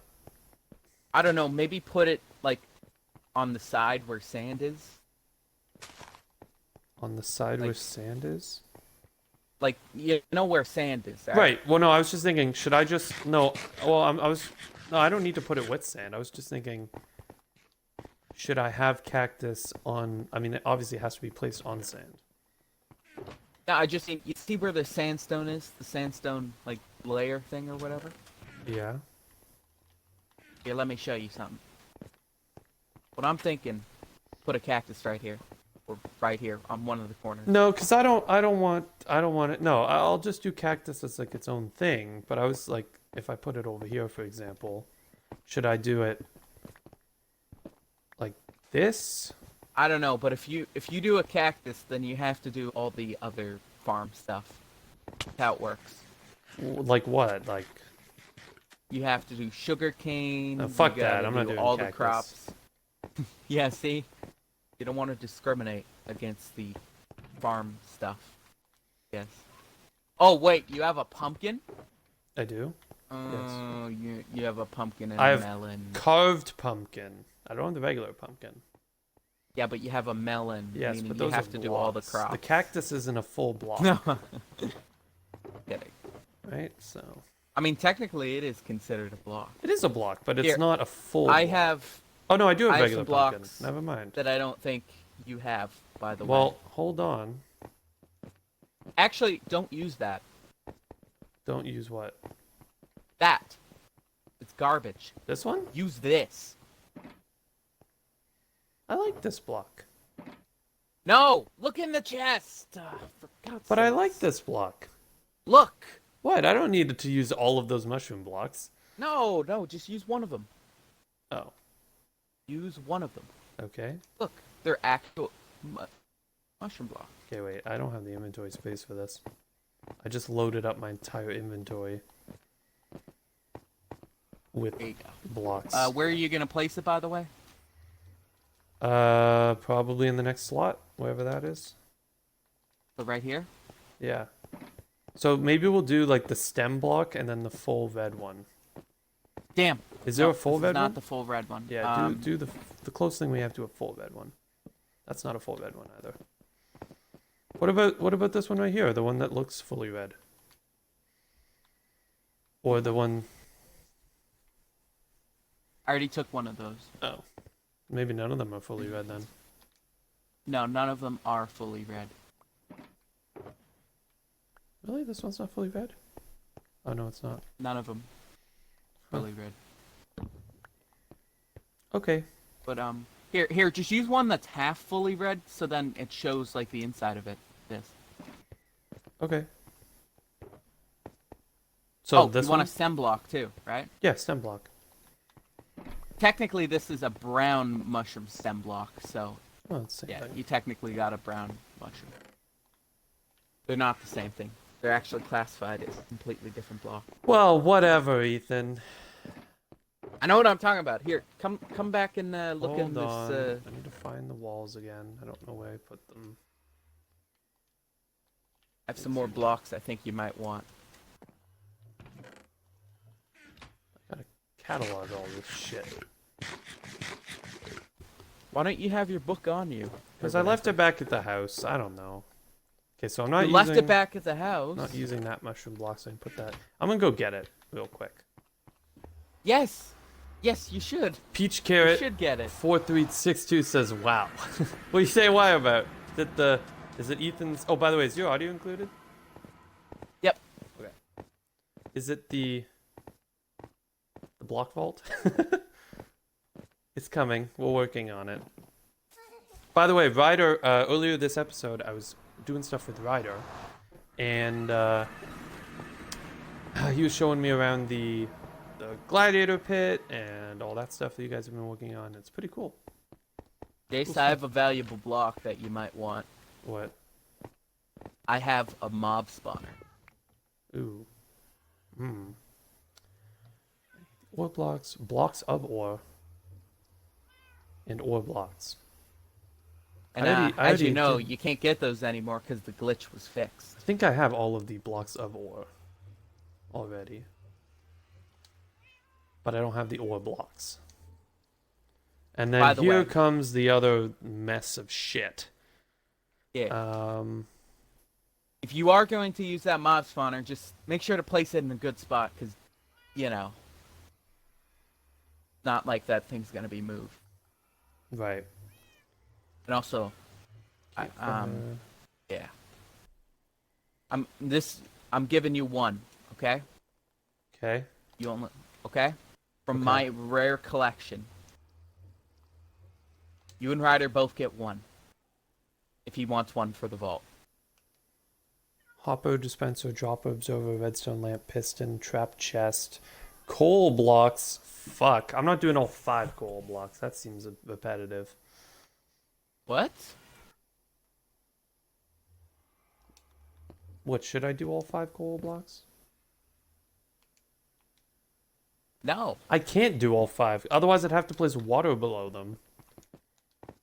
don't know, maybe put it, like, on the side where sand is. On the side where Like- sand is? Like, you know where sand is, Right. Well, no, I was just thinking, should I just no? Well, no, I don't need to put it with sand. I was just thinking, should I have cactus on? I mean, it obviously has to be placed on sand. No, I just think, you see where the sandstone is? The sandstone, like, layer thing or whatever? Yeah. Here, let me show you something. What I'm thinking, put a cactus right here. Or right here, on one of the corners. No, because I don't want it. No, I'll just do cactus as like its own thing. But I was like, if I put it over here, for example, should I do it like this? I don't know, but if you do a cactus, then you have to do all the other farm stuff. That's how it works. Like what? Like You have to do sugar cane. Oh, fuck you gotta that, I'm not do doing all the cactus. crops. Yeah, see? You don't want to discriminate against the farm stuff. Yes. Oh wait, you have a pumpkin? I do. Oh, you have a pumpkin and I a have melon. Carved pumpkin. I don't have the regular pumpkin. Yeah, but you have a melon. Yes, meaning but you those have are to do all the blocks. crops. The cactus isn't a full block, No. Kidding. right? So I mean, technically, it is considered a block. it is a block, but it's Here, not a full. I block. have Oh no, I do have I have regular some pumpkin. blocks Never mind. that I don't think you have, by the way. Well, hold on. Actually, don't use that. Don't use what? That. It's garbage. This one? Use this. I like this block. No! Look in the chest! For God's But I sakes. like this block. Look! What? I don't need to use all of those mushroom blocks. No, just use one of them. Oh, Use one of them. okay. Look, they're actual mushroom blocks. Okay, wait. I don't have the inventory space for this. I just loaded up my entire inventory with There you go. blocks. Where are you gonna place it, by the way? Probably in the next slot, wherever that is. So right here? Yeah. So maybe we'll do like the stem block and then the full red one. Damn. Is there No, a full this red is not one? the full red one. Yeah, do the close thing we have to a full red one. That's not a full red one either. What about this one right here? The one that looks fully red. Or the one I already took one of those. oh. Maybe none of them are fully red then. No, none of them are fully red. Really? This one's not fully red? Oh no, it's not. None of them fully red. Okay. But here, just use one that's half fully red, so then it shows like the inside of it. This. Okay. So Oh, this you want one? a stem block too, right? Yeah, stem block. Technically, this is a brown mushroom stem block, so Well, it's the same yeah, thing. you technically got a brown mushroom. They're not the same thing. They're actually classified as a completely different block. Well, whatever, Ethan. I know what I'm talking about. Here, come back and look Hold in on. this. I need to find the walls again. I don't know where I put them. I have some more blocks I think you might want. I gotta catalog all this shit. Why don't you have your book on you? Because I left it back at the house. I don't know. Okay, so I'm not You using... left it back at the house. Not using that mushroom block, so I can put that... I'm gonna go get it real quick. Yes. Yes, you should. Peach You Carrot should get it. 4362 says, wow. What do you say why about? Is it Ethan's... Oh, by the way, is your audio included? Yep. Okay. Is it the block vault? It's coming. We're working on it. By the way, Ryder, earlier this episode, I was doing stuff with Ryder, and he was showing me around the gladiator pit and all that stuff that you guys have been working on. It's pretty cool. Jace, I have a valuable block that you might want. What? I have a mob spawner. Ooh. Ore blocks, blocks of ore, and ore blocks. And I as already you know, did- you can't get those anymore because the glitch was fixed. I think I have all of the blocks of ore already. But I don't have the ore blocks. And By then the here way- comes the other mess of shit. Yeah. If you are going to use that mob spawner, just make sure to place it in a good spot because, you know, not like that thing's going to be moved. Right. And also, yeah. I'm giving you one, okay? Okay. You only, okay? From Okay. my rare collection. You and Ryder both get one. If he wants one for the vault. Hopper, dispenser, dropper, observer, redstone lamp, piston, trap chest, coal blocks. Fuck. I'm not doing all 5 coal blocks. That seems repetitive. What? What, should I do all 5 coal blocks? No. I can't do all 5. Otherwise, I'd have to place water below them.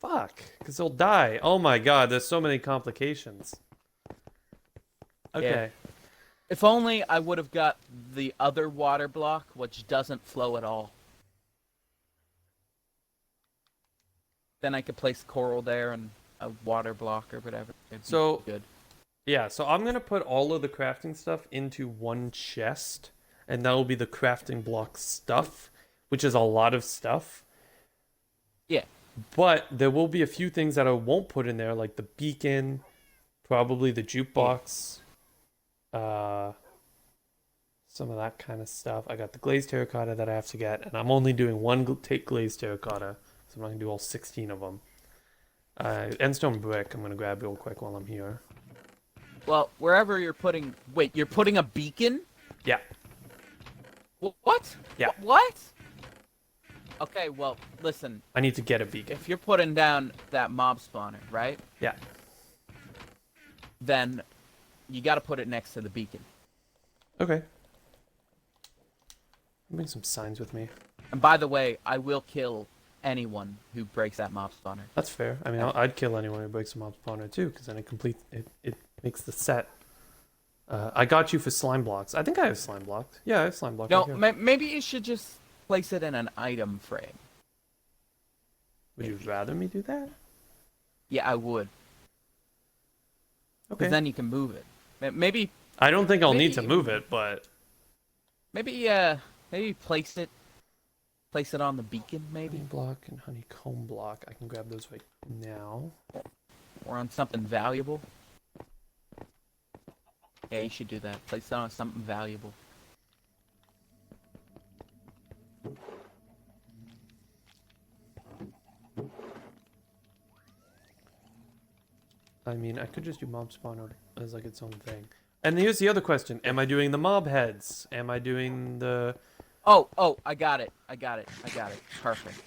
Fuck. Because they'll die. Oh my god, there's so many complications. Okay. If only I would have got the other water block, which doesn't flow at all. Then I could place coral there and a water block or whatever. It'd be So- good. Yeah, so I'm going to put all of the crafting stuff into one chest. And that will be the crafting block stuff, which is a lot of stuff. Yeah. But there will be a few things that I won't put in there, like the beacon, probably the jukebox, some of that kind of stuff. I got the glazed terracotta that I have to get, and I'm only doing one take glazed terracotta, so I'm not gonna do all 16 of them. Endstone brick, I'm gonna grab real quick while I'm here. Well, wherever you're putting... Wait, you're putting a beacon? Yeah. What? Yeah. What? Okay, well, listen. I need to get a beacon. If you're putting down that mob spawner, right? Yeah. Then you got to put it next to the beacon. Okay. Bring some signs with me. And by the way, I will kill anyone who breaks that mob spawner. That's fair. I mean, I'd kill anyone who breaks a mob spawner too, because then it makes the set. I got you for slime blocks. I think I have slime blocks. Yeah, I have slime blocks. No, right here. maybe you should just place it in an item frame. Would you rather me do that? Yeah, I would. Okay. Because then you can move it. Maybe I don't think I'll need to maybe- move it, but maybe place it on the beacon, maybe, honey block and honeycomb block. I can grab those right now. or on something valuable. Yeah, you should do that. Place it on something valuable. I mean, I could just do mob spawner as like its own thing. And here's the other question: am I doing the mob heads? Am I doing the? Oh, I got it. Perfect.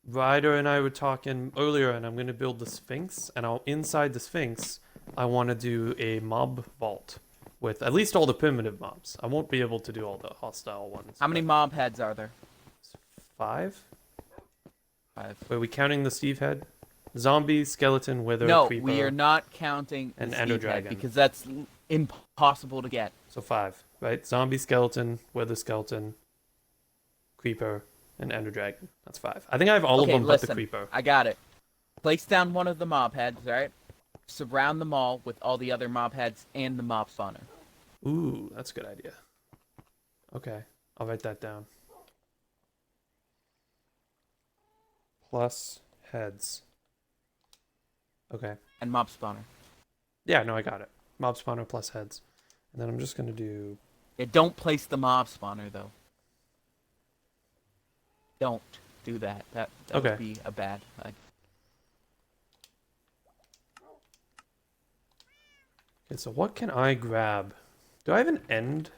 Ryder and I were talking earlier, and I'm going to build the Sphinx, and inside the Sphinx, I want to do a mob vault with at least all the primitive mobs. I won't be able to do all the hostile ones. How many but mob heads are there? 5? 5. Are we counting the Steve head? Zombie, skeleton, wither, No, creeper. we are not counting the and Steve Ender head Dragon. because that's impossible to get. So 5, right? Zombie, skeleton, wither, skeleton, creeper, and ender dragon. That's 5. I think I have all Okay, of them but the listen. creeper. I got it. Place down one of the mob heads, right? Surround them all with all the other mob heads and the mob spawner. Ooh, that's a good idea. Okay, I'll write that down. Plus heads. Okay. And mob spawner. Yeah, no, I got it. Mob spawner plus heads. And then I'm just gonna do... Yeah, don't place the mob spawner, though. Don't do that. That Okay. would be a bad idea. Okay, so what can I grab? Do I have an end?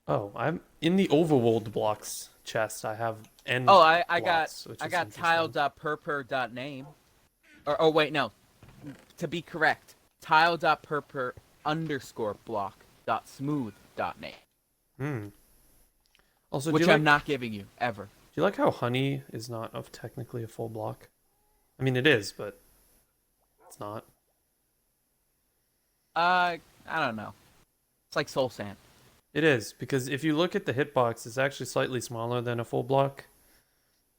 Oh, I'm in the overworld blocks chest. I have end Oh, I got blocks, which I is got interesting. tile.purpur.name. Or oh wait, no. To be correct, tile.purpur underscore block dot smooth dot name. Hmm. Also, Which do you I'm like, not giving you ever. do you like how honey is not of technically a full block? I mean, it is, but it's not. I don't know. It's like soul sand. It is, because if you look at the hitbox, it's actually slightly smaller than a full block.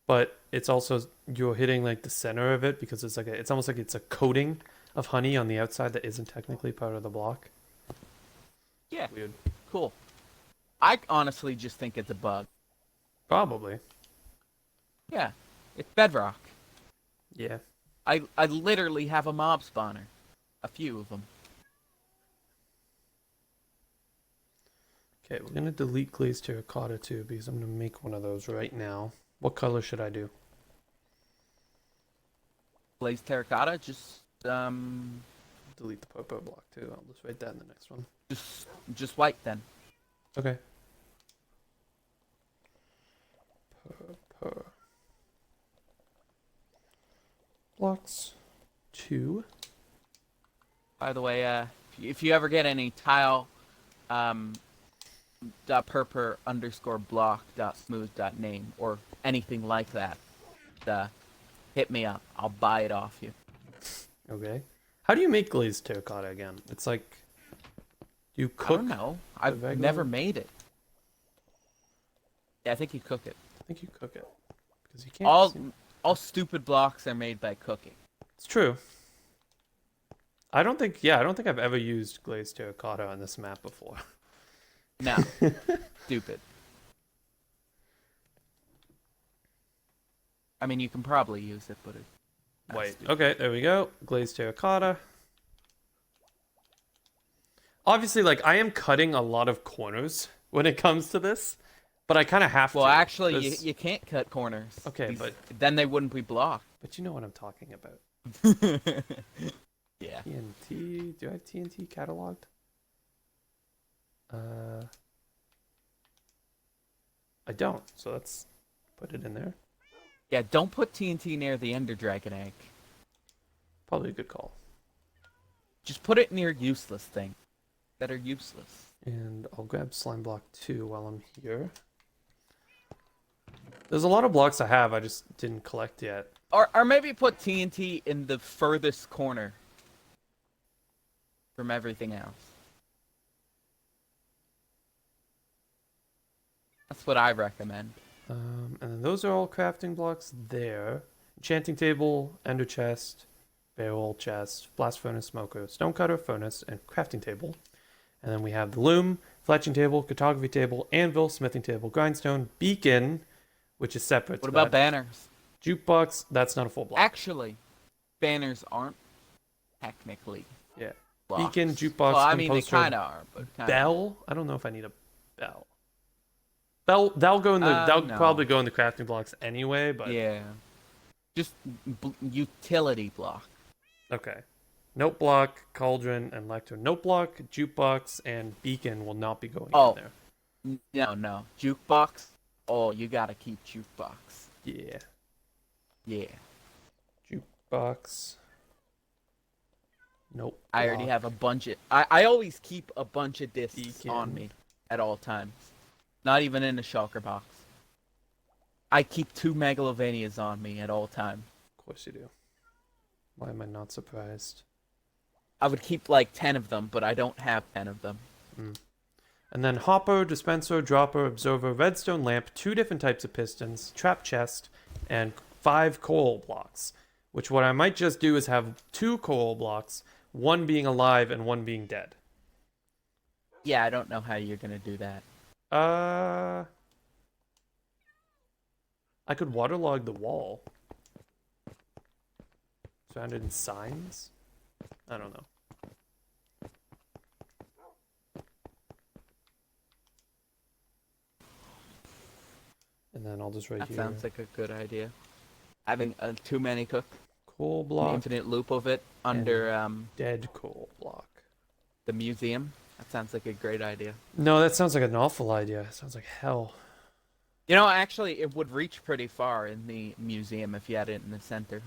But it's also, you're hitting like the center of it because it's like it's almost like it's a coating of honey on the outside that isn't technically part of the block. Yeah, Weird. cool. I honestly just think it's a bug. Probably. Yeah, it's bedrock. Yeah. I literally have a mob spawner. A few of them. Okay, we're gonna delete glazed terracotta too because I'm gonna make one of those right now. What color should I do? Glazed terracotta, just Delete the purple block too. I'll just write that in the next one. just white then. Okay. Purple. Blocks 2. By the way, if you ever get any tile dot purpur underscore block dot smooth dot name or anything like that, hit me up. I'll buy it off you. Okay. How do you make glazed terracotta again? It's like you I cook. don't know. I've regular- never made it. Yeah, I think you cook it. I think you cook it because you can't. All stupid blocks are made by cooking. It's true. I don't think. Yeah, I don't think I've ever used glazed terracotta on this map before. No, stupid. I mean, you can probably use it, but it's not Wait. stupid. Okay, there we go. Glazed terracotta. Obviously, like I am cutting a lot of corners when it comes to this, but I kind of have Well, to. actually, There's- you can't cut corners. Okay, These- but- then they wouldn't be blocked. But you know what I'm talking about. Yeah. TNT. Do I have TNT cataloged? I don't. So let's put it in there. Yeah, don't put TNT near the Ender Dragon egg. Probably a good call. Just put it near useless things that are useless. And I'll grab slime block 2 while I'm here. There's a lot of blocks I have. I just didn't collect yet. Or maybe put TNT in the furthest corner from everything else. That's what I recommend. And then those are all crafting blocks there. Enchanting table, ender chest, barrel chest, blast furnace, smoker, stone cutter, furnace, and crafting table. And then we have the loom, fletching table, cartography table, anvil, smithing table, grindstone, beacon, which is separate. What to about that. banners? Jukebox? That's not a full block. Actually, banners aren't technically Yeah. blocks. Beacon, jukebox, Well, I mean, they poster, kind of are, but kinda bell. I don't know if I need a bell. That'll go in the. That'll no. probably go in the crafting blocks anyway. But yeah. Just utility block. okay. Note block, cauldron, and lectern. Note block, jukebox, and beacon will not be going Oh. in there. No. Jukebox? Oh, you gotta keep jukebox. Yeah. Yeah. Jukebox. Nope. I already block. have a bunch of... I always keep a bunch of discs Beacon. on me at all times. Not even in the shulker box. I keep 2 Megalovanias on me at all times. Of course you do. Why am I not surprised? I would keep like 10 of them, but I don't have 10 of them. And then hopper, dispenser, dropper, observer, redstone lamp, 2 different types of pistons, trap chest, and 5 coal blocks. Which what I might just do is have 2 coal blocks, one being alive and one being dead. Yeah, I don't know how you're gonna do that. I could waterlog the wall. Surrounded in signs? I don't know. And then I'll just right That here. sounds like a good idea. Having too many cook, Coal an block. infinite loop of it under Dead coal block. the museum. That sounds like a great idea. No, that sounds like an awful idea. It sounds like hell. You know, actually, it would reach pretty far in the museum if you had it in the center.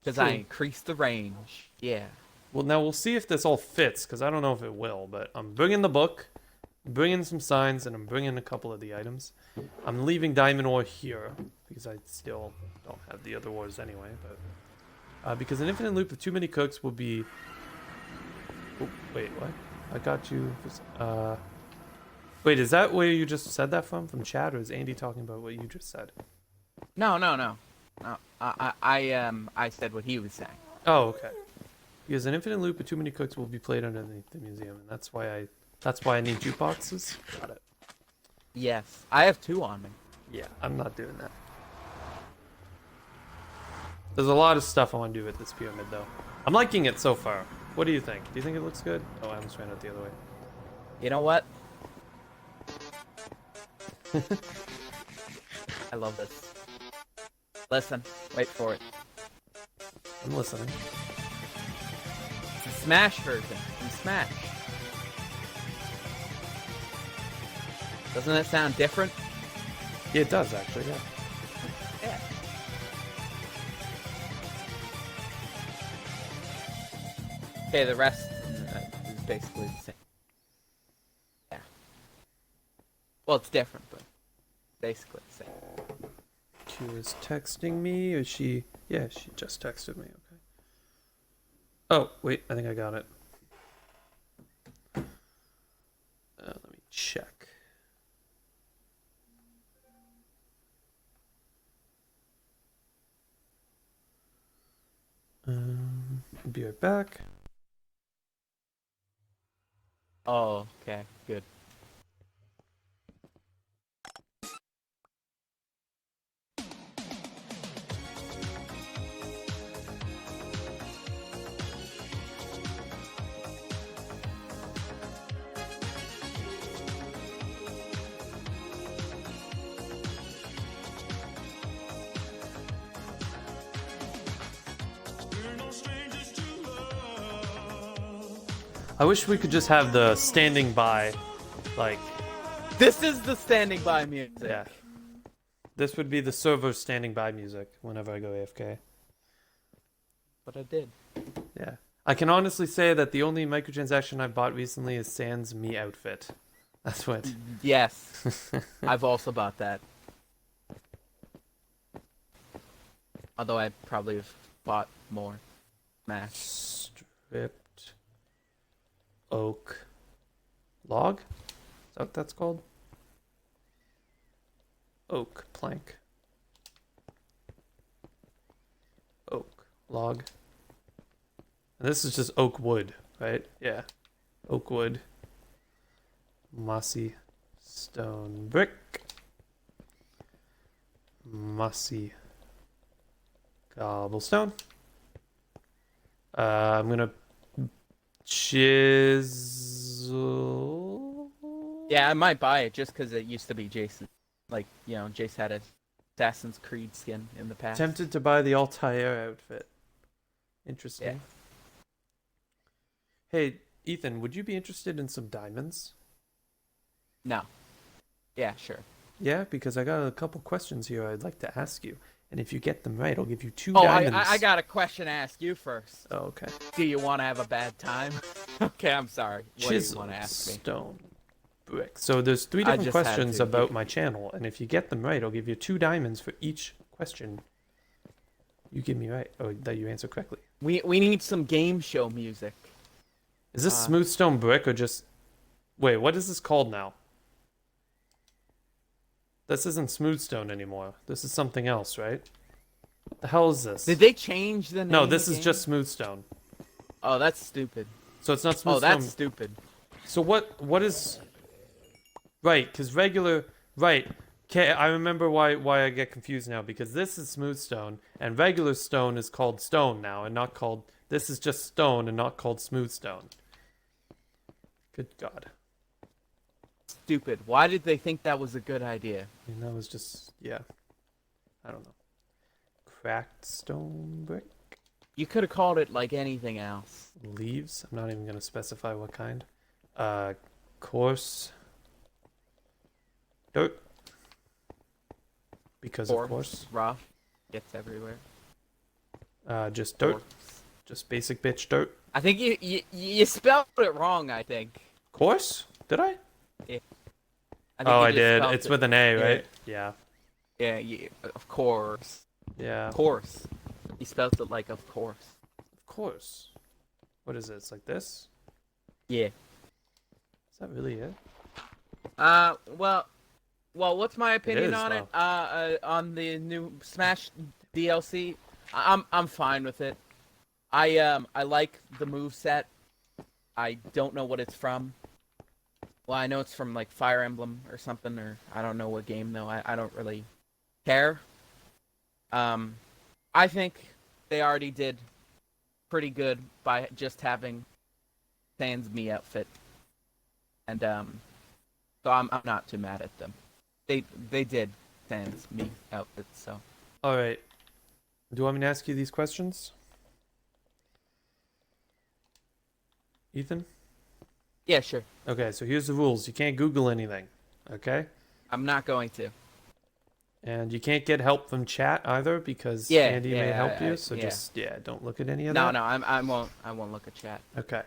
Because I True. increased the range. Yeah. Well, now we'll see if this all fits, because I don't know if it will, but I'm bringing the book, I'm bringing some signs, and I'm bringing a couple of the items. I'm leaving diamond ore here, because I still don't have the other ores anyway, but... because an infinite loop of too many cooks will be... Oh, wait, what? I got you... Wait, is that where you just said that from? From chat, or is Andy talking about what you just said? No. I said what he was saying. Oh, okay. Because an infinite loop of too many cooks will be played underneath the museum, and that's why I need jukeboxes. Got it. Yes. I have 2 on me. Yeah, I'm not doing that. There's a lot of stuff I want to do with this pyramid, though. I'm liking it so far. What do you think? Do you think it looks good? Oh, I almost ran out the other way. You know what? I love this. Listen. Wait for it. I'm listening. It's a Smash version from Smash. Doesn't it sound different? Yeah, it does, actually, yeah. Yeah. Okay, the rest is basically the same. Yeah. Well, it's different, but basically the same. Q is texting me, or she... Yeah, she just texted me, okay. Oh, wait, I think I got it. Let me check. Be right back. Oh, okay, good. I wish we could just have the standing by, like, This is the standing by music. yeah. This would be the server standing by music whenever I go AFK. But I did. Yeah. I can honestly say that the only microtransaction I've bought recently is Sans Me outfit. That's what. Yes. I've also bought that. Although I probably have bought more. Smash. Stripped oak log? Is that what that's called? Oak plank. Oak log. And this is just oak wood, right? Yeah. Oak wood. Mossy stone brick. Mossy cobblestone. I'm gonna chisel. Yeah, I might buy it just because it used to be Jason. Like, you know, Jace had a Assassin's Creed skin in the past. Tempted to buy the Altair outfit. Interesting. Yeah. Hey, Ethan, would you be interested in some diamonds? No. Yeah, sure. Yeah, because I got a couple questions here I'd like to ask you. And if you get them right, I'll give you 2 Oh, diamonds. I got a question to ask you first. Oh, okay. Do you want to have a bad time? Okay, I'm sorry. What do you Chisel, want to ask me? stone, brick. So there's 3 I different just had questions to. about my channel, and if you get them right, I'll give you 2 diamonds for each question you give me right, or that you answer correctly. We need some game show music. Is this smooth stone brick or just... Wait, what is this called now? This isn't smooth stone anymore. This is something else, right? The hell is this? Did they change the name? No, this is again? just smooth stone. Oh, that's stupid. So it's not smooth Oh, stone. that's stupid. So what is? Right, because regular. Right. Okay, I remember why I get confused now, because this is smooth stone and regular stone is called stone now and not called. This is just stone and not called smooth stone. Good God. Stupid. Why did they think that was a good idea? I mean, that was just, yeah. I don't know. Cracked stone brick? You could have called it like anything else. Leaves? I'm not even going to specify what kind. Coarse. Dirt. Because of course. Rough. Gets everywhere. Just dirt. Coarse. Just basic bitch dirt. I think you spelled it wrong, I think. Coarse? Did I? think Oh, you I just did. spelled It's it. with an A, Yeah. right? Yeah. Yeah, of course. Yeah. Of course. You spelled it like of course. Of course. What is it? It's like this? Yeah. Is that really it? Well, what's my opinion is, on wow. it? On the new Smash DLC, I'm fine with it. I like the move set. I don't know what it's from. Well, I know it's from like Fire Emblem or something, or I don't know what game though. I don't really care. I think they already did pretty good by just having Sans Me outfit, and so I'm not too mad at them. They did Sans Me outfit, so. All right. Do you want me to ask you these questions? Ethan? Yeah, sure. Okay, so here's the rules. You can't Google anything. Okay? I'm not going to. And you can't get help from chat either because Yeah, Andy may yeah, help I- you. So yeah. just don't look at any of No, that. no, I won't look at chat. Okay.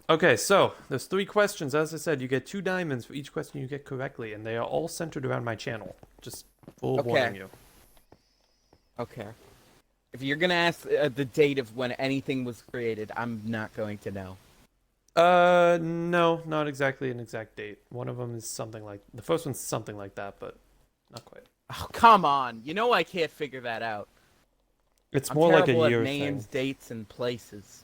Okay, so there's 3 questions. As I said, you get 2 diamonds for each question you get correctly, and they are all centered around my channel. Just full Okay. warning you. Okay. If you're gonna ask the date of when anything was created, I'm not going to know. No, not exactly an exact date. One of them is something like the first one's something like that, but not quite. Oh, come on. You know I can't figure that out. It's I'm more like a terrible year at names, thing. dates, and places.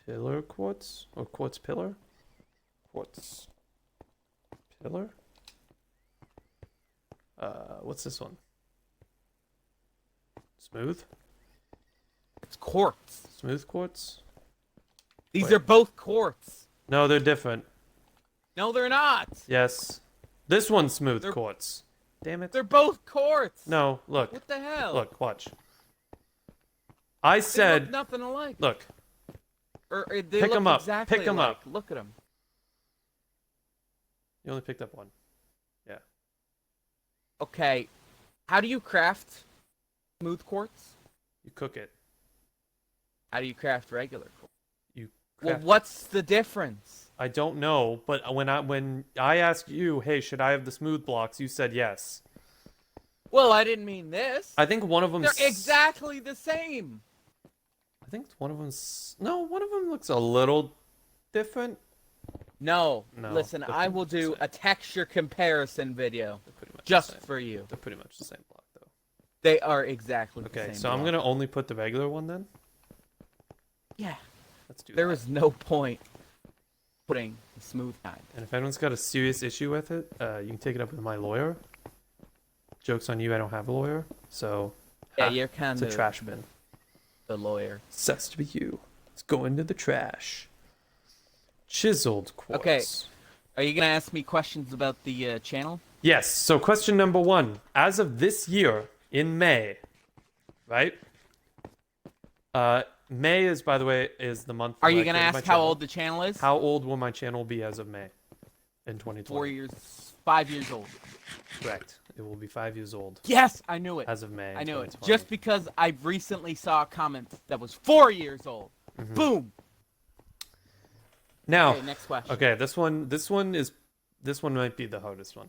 Pillar quartz or quartz pillar? Quartz pillar? What's this one? Smooth? It's quartz. Smooth quartz? These Wait. are both quartz. No, they're different. No, they're not. Yes. This one's smooth They're- quartz. Damn it. They're both quartz. No, look. What the hell? Look, watch. I They look said, nothing alike. look. Or they Pick look 'em up. exactly Pick 'em alike. up. Look at them. You only picked up one. Yeah. Okay. How do you craft smooth quartz? You cook it. How do you craft regular quartz? You Well, craft what's the difference? I don't know, but when I asked you, hey, should I have the smooth blocks? You said yes. Well, I didn't mean this. I think one of them. They're exactly the same. I think one of them's. No, one of them looks a little different. No. No, Listen, they're I pretty will much the do same. a texture comparison video They're pretty much just the same. for you. They're pretty much the same block, though. They are exactly the Okay, same. so I'm block. gonna only put the regular one then. Yeah. Let's do There that. is no point putting the smooth kind. And if anyone's got a serious issue with it, you can take it up with my lawyer. Joke's on you, I don't have a lawyer, so Yeah, ha, you're kind it's a of trash bin. the lawyer. Sucks to be you. It's going to the trash. Chiseled quartz. Okay. Are you gonna ask me questions about the channel? Yes. So question number 1: as of this year in May, right? May is, by the way, is the month. Are that you I gonna created my ask how channel. old the channel is? How old will my channel be as of May in 2020? 4 years, 5 years old. Correct. It will be 5 years old Yes, I knew it. as of May. I knew it. 2020. Just because I recently saw a comment that was 4 years old. Mm-hmm. Boom. Now, Okay, next question. okay, this one might be the hardest one.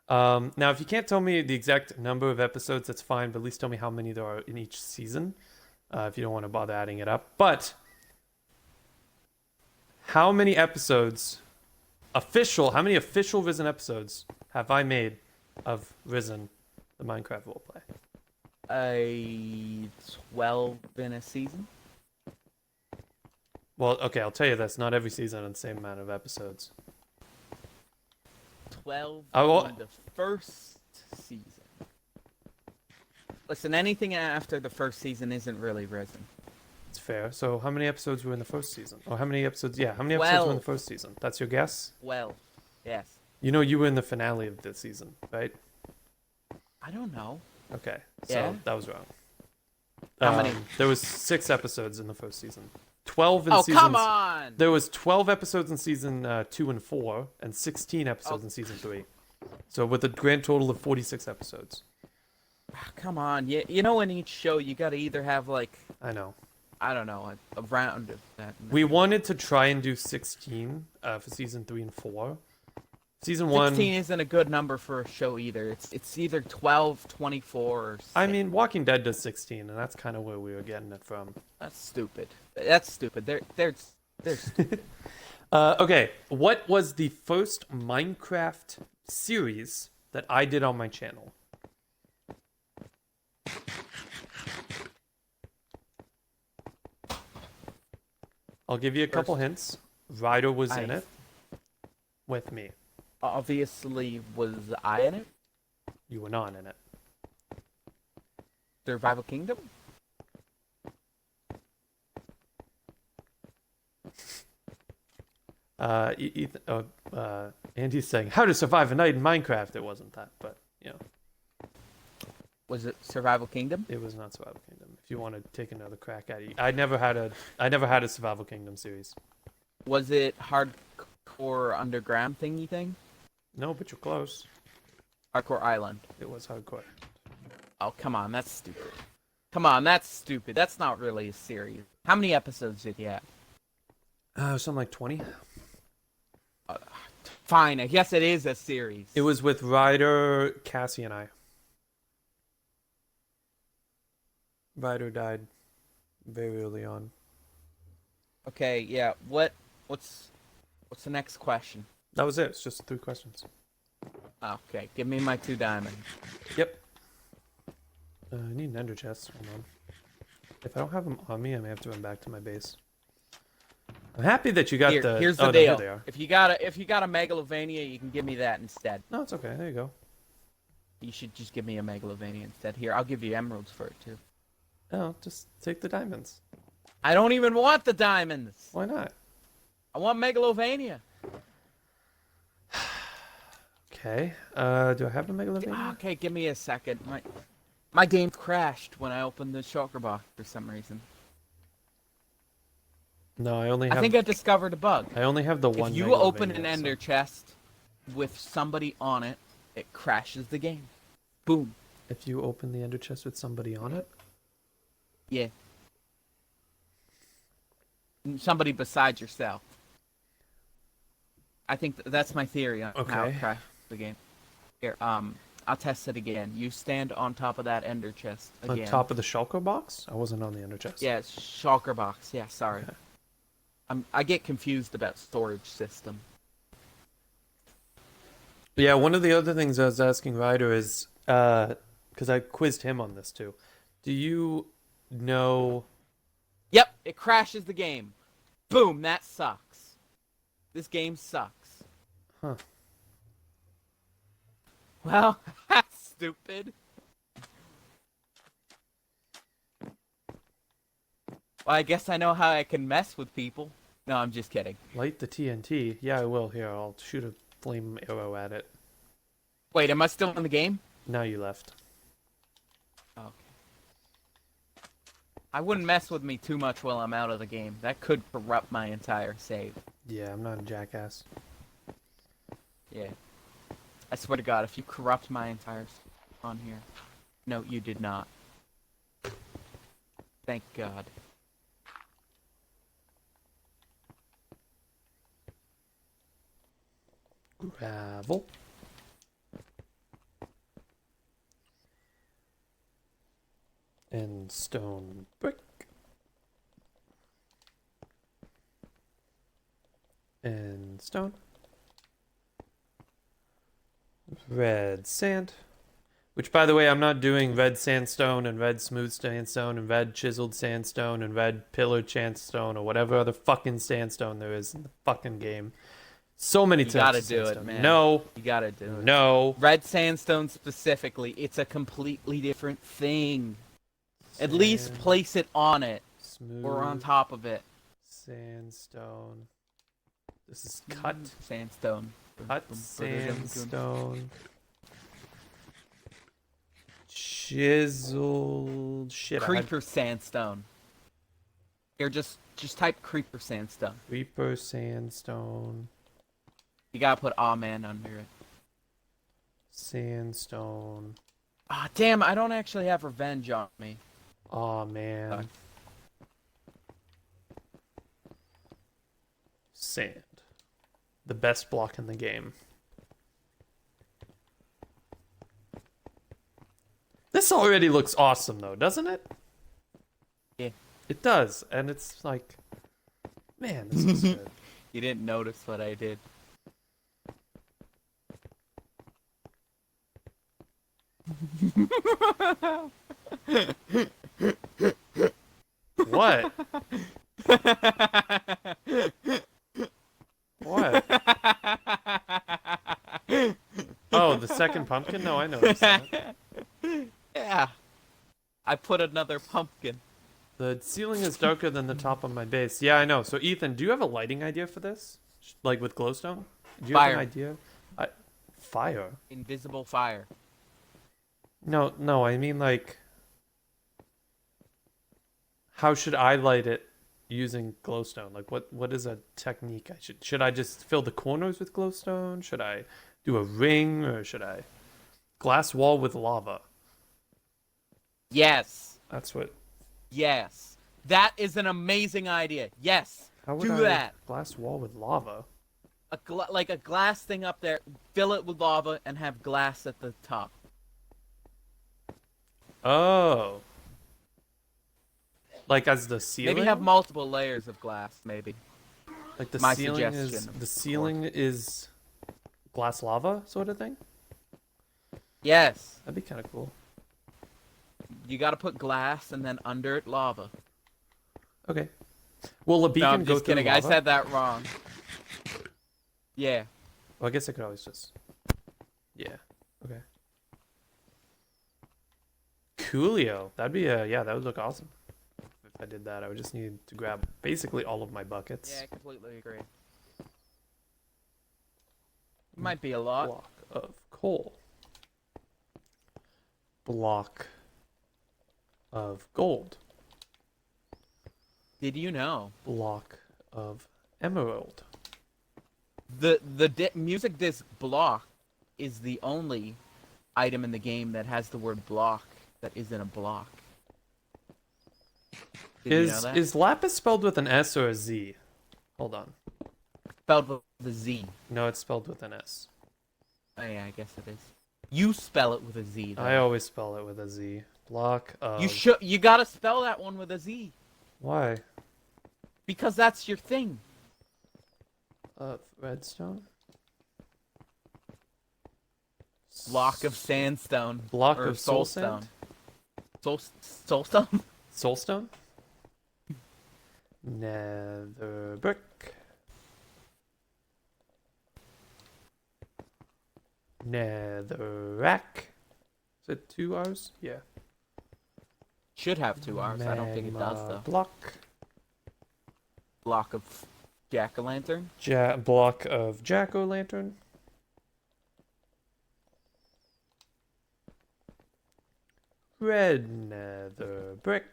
Now, if you can't tell me the exact number of episodes, that's fine. But at least tell me how many there are in each season. If you don't want to bother adding it up. But how many episodes, how many official Risen episodes have I made of Risen, The Minecraft roleplay. 12 in a season. Well, okay, I'll tell you this. Not every season has the same amount of episodes. 12 Oh, in the first season. Listen, anything after the first season isn't really risen. it's fair. So how many episodes were in the first season? Or how many episodes? Yeah, how many episodes were in the 12. first season? That's your guess? 12. Yes. You know you were in the finale of this season, right? I don't know. Okay, so Yeah. that was wrong. How many? There was 6 episodes in the first season. 12 in Oh, seasons. come on! There was 12 episodes in season 2 and 4, and 16 episodes in season 3. So with a grand total of 46 episodes. Come on. You know, in each show, you gotta either have, like, I know. I don't know, a round of that. We wanted to try and do 16 for season 3 and 4. Season 1. 16 isn't a good number for a show either. It's either 12, 24, or 6. I mean, Walking Dead does 16, and that's kind of where we were getting it from. That's stupid. That's stupid. They're stupid. Okay, what was the first Minecraft series that I did on my channel? I'll give you a couple hints. Ryder was in it with me. Obviously, was I in it? You were not in it. Survival Kingdom? Andy's saying, how to survive a night in Minecraft. It wasn't that, but, you know, Was it Survival Kingdom? it was not Survival Kingdom. If you want to take another crack at it. I never had a Survival Kingdom series. Was it Hardcore Underground thingy thing? No, but you're close. Hardcore Island. It was hardcore. Oh, come on, that's stupid. Come on, that's stupid. That's not really a series. How many episodes did you have? Something like 20. Fine, I guess it is a series. It was with Ryder, Cassie, and I. Ryder died very early on. Okay, yeah. What's the next question? That was it. It's just 3 questions. Okay, give me my 2 diamonds. Yep. I need an ender chest. Hold on. If I don't have them on me, I may have to run back to my base. I'm happy that you got the. Here's the oh, no, here deal. they are. If you got a Megalovania, you can give me that instead. No, it's okay. There you go. You should just give me a Megalovania instead. Here, I'll give you emeralds for it too. No, just take the diamonds. I don't even want the diamonds. Why not? I want Megalovania. Okay. Do I have the Megalovania? Okay, give me a second. My game crashed when I opened the shulker box for some reason. No, I only have. I think I discovered a bug. I only have the one. If you Megalovania, open an so- ender chest with somebody on it, it crashes the game. Boom. If you open the ender chest with somebody on it. Yeah. Somebody besides yourself. I think that's my theory on how it Okay. crashed the game. Here, I'll test it again. You stand on top of that ender chest again. On top of the shulker box? I wasn't on the ender chest. Yeah, it's shulker box. Yeah, sorry. Okay. I get confused about storage system. Yeah, one of the other things I was asking Ryder is, because I quizzed him on this too. Do you know? Yep, it crashes the game. Boom, that sucks. This game sucks. Huh. Well, that's stupid. Well, I guess I know how I can mess with people. No, I'm just kidding. Light the TNT. Yeah, I will. Here, I'll shoot a flame arrow at it. Wait, am I still in the game? Now you left. Okay. I wouldn't mess with me too much while I'm out of the game. That could corrupt my entire save. Yeah, I'm not a jackass. Yeah. I swear to God, if you corrupt my entire on here. No, you did not. Thank God. Gravel. And stone brick. And stone. Red sand. Which, by the way, I'm not doing red sandstone and red smooth sandstone and red chiseled sandstone and red pillared sandstone or whatever other fucking sandstone there is in the fucking game. So many You types gotta of do it, sandstone. man. No, You gotta do it. no. Red sandstone specifically, it's a completely different thing. At least Sand, place it on it smooth or on top of it. sandstone. This is cut. Sandstone. Cut sandstone. Chiseled shit. Creeper sandstone. Here, just type creeper sandstone. Creeper sandstone. You gotta put "aw man" under it. Sandstone. Ah, damn! I don't actually have revenge on me. Aw, man. Fuck. Sand. The best block in the game. This already looks awesome, though, doesn't it? Yeah. It does, and it's like, man, this is good. You didn't notice what I did. What? What? Oh, the second pumpkin? No, I noticed that. Yeah. I put another pumpkin. The ceiling is darker than the top of my base. Yeah, I know. So, Ethan, do you have a lighting idea for this? Like with glowstone? Do you have Fire. an idea? Fire? Invisible fire. No, I mean like, how should I light it using glowstone? Like, what is a technique I should I just fill the corners with glowstone? Should I do a ring, or should I glass wall with lava? Yes. That's what. Yes. That is an amazing idea. Yes. How would Do I that. glass wall with lava? Like a glass thing up there, fill it with lava, and have glass at the top. Oh. Like as the ceiling? Maybe have multiple layers of glass, maybe. Like the my ceiling is suggestion, the of ceiling is glass lava sort of thing? Yes. That'd be kind of cool. You gotta put glass and then under it lava. Okay. Will a beacon No, I'm go just through kidding. lava? I said that wrong. Yeah. Well, I guess I could always just. Yeah. Okay. Coolio. That'd be yeah, that would look awesome. If I did that, I would just need to grab basically all of my buckets. Yeah, I completely agree. Might be a lot. Block of coal. Block of gold. Did you know Block of emerald. the music disc block is the only item in the game that has the word block that isn't a block? Did you know that? Is lapis spelled with an S or a Z? Hold on. Spelled with the Z. No, it's spelled with an S. Oh yeah, I guess it is. You spell it with a Z. Though. I always spell it with a Z. Block of. You gotta spell that one with a Z Why? because that's your thing. Redstone. Block of sandstone. Block or of soul sand? Soulstone? Soulstone. Nether brick. Netherrack. Is it 2 R's? Yeah. Should have 2 R's. I don't think it does Magma though. Block. Block of jack-o'-lantern. Block of jack-o'-lantern. Red nether brick.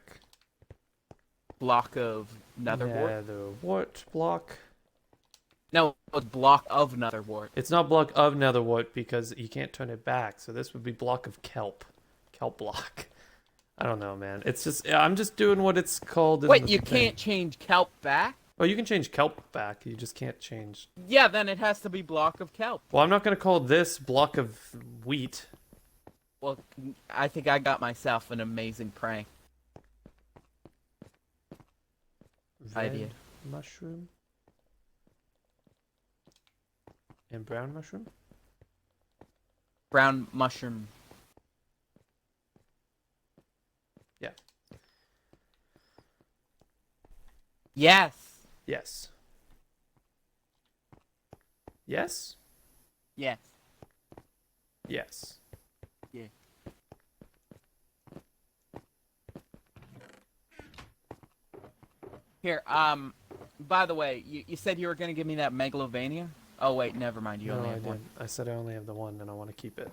Block of netherwort. Nether wart block. No, it's block of netherwort. It's not block of netherwort because you can't turn it back. So this would be block of kelp. Kelp block. I don't know, man. It's just I'm just doing what it's called. In Wait, the you thing. can't change kelp back? Oh, you can change kelp back. You just can't change. Yeah, then it has to be block of kelp. Well, I'm not gonna call this block of wheat. Well, I think I got myself an amazing prank idea. Red mushroom. And brown mushroom. Brown mushroom. Yes. Yes. Yes? Yes. Yes. Yeah. Here, by the way, you said you were gonna give me that Megalovania? Oh wait, never mind. You No, only I have one. didn't. I said I only have the one and I want to keep it.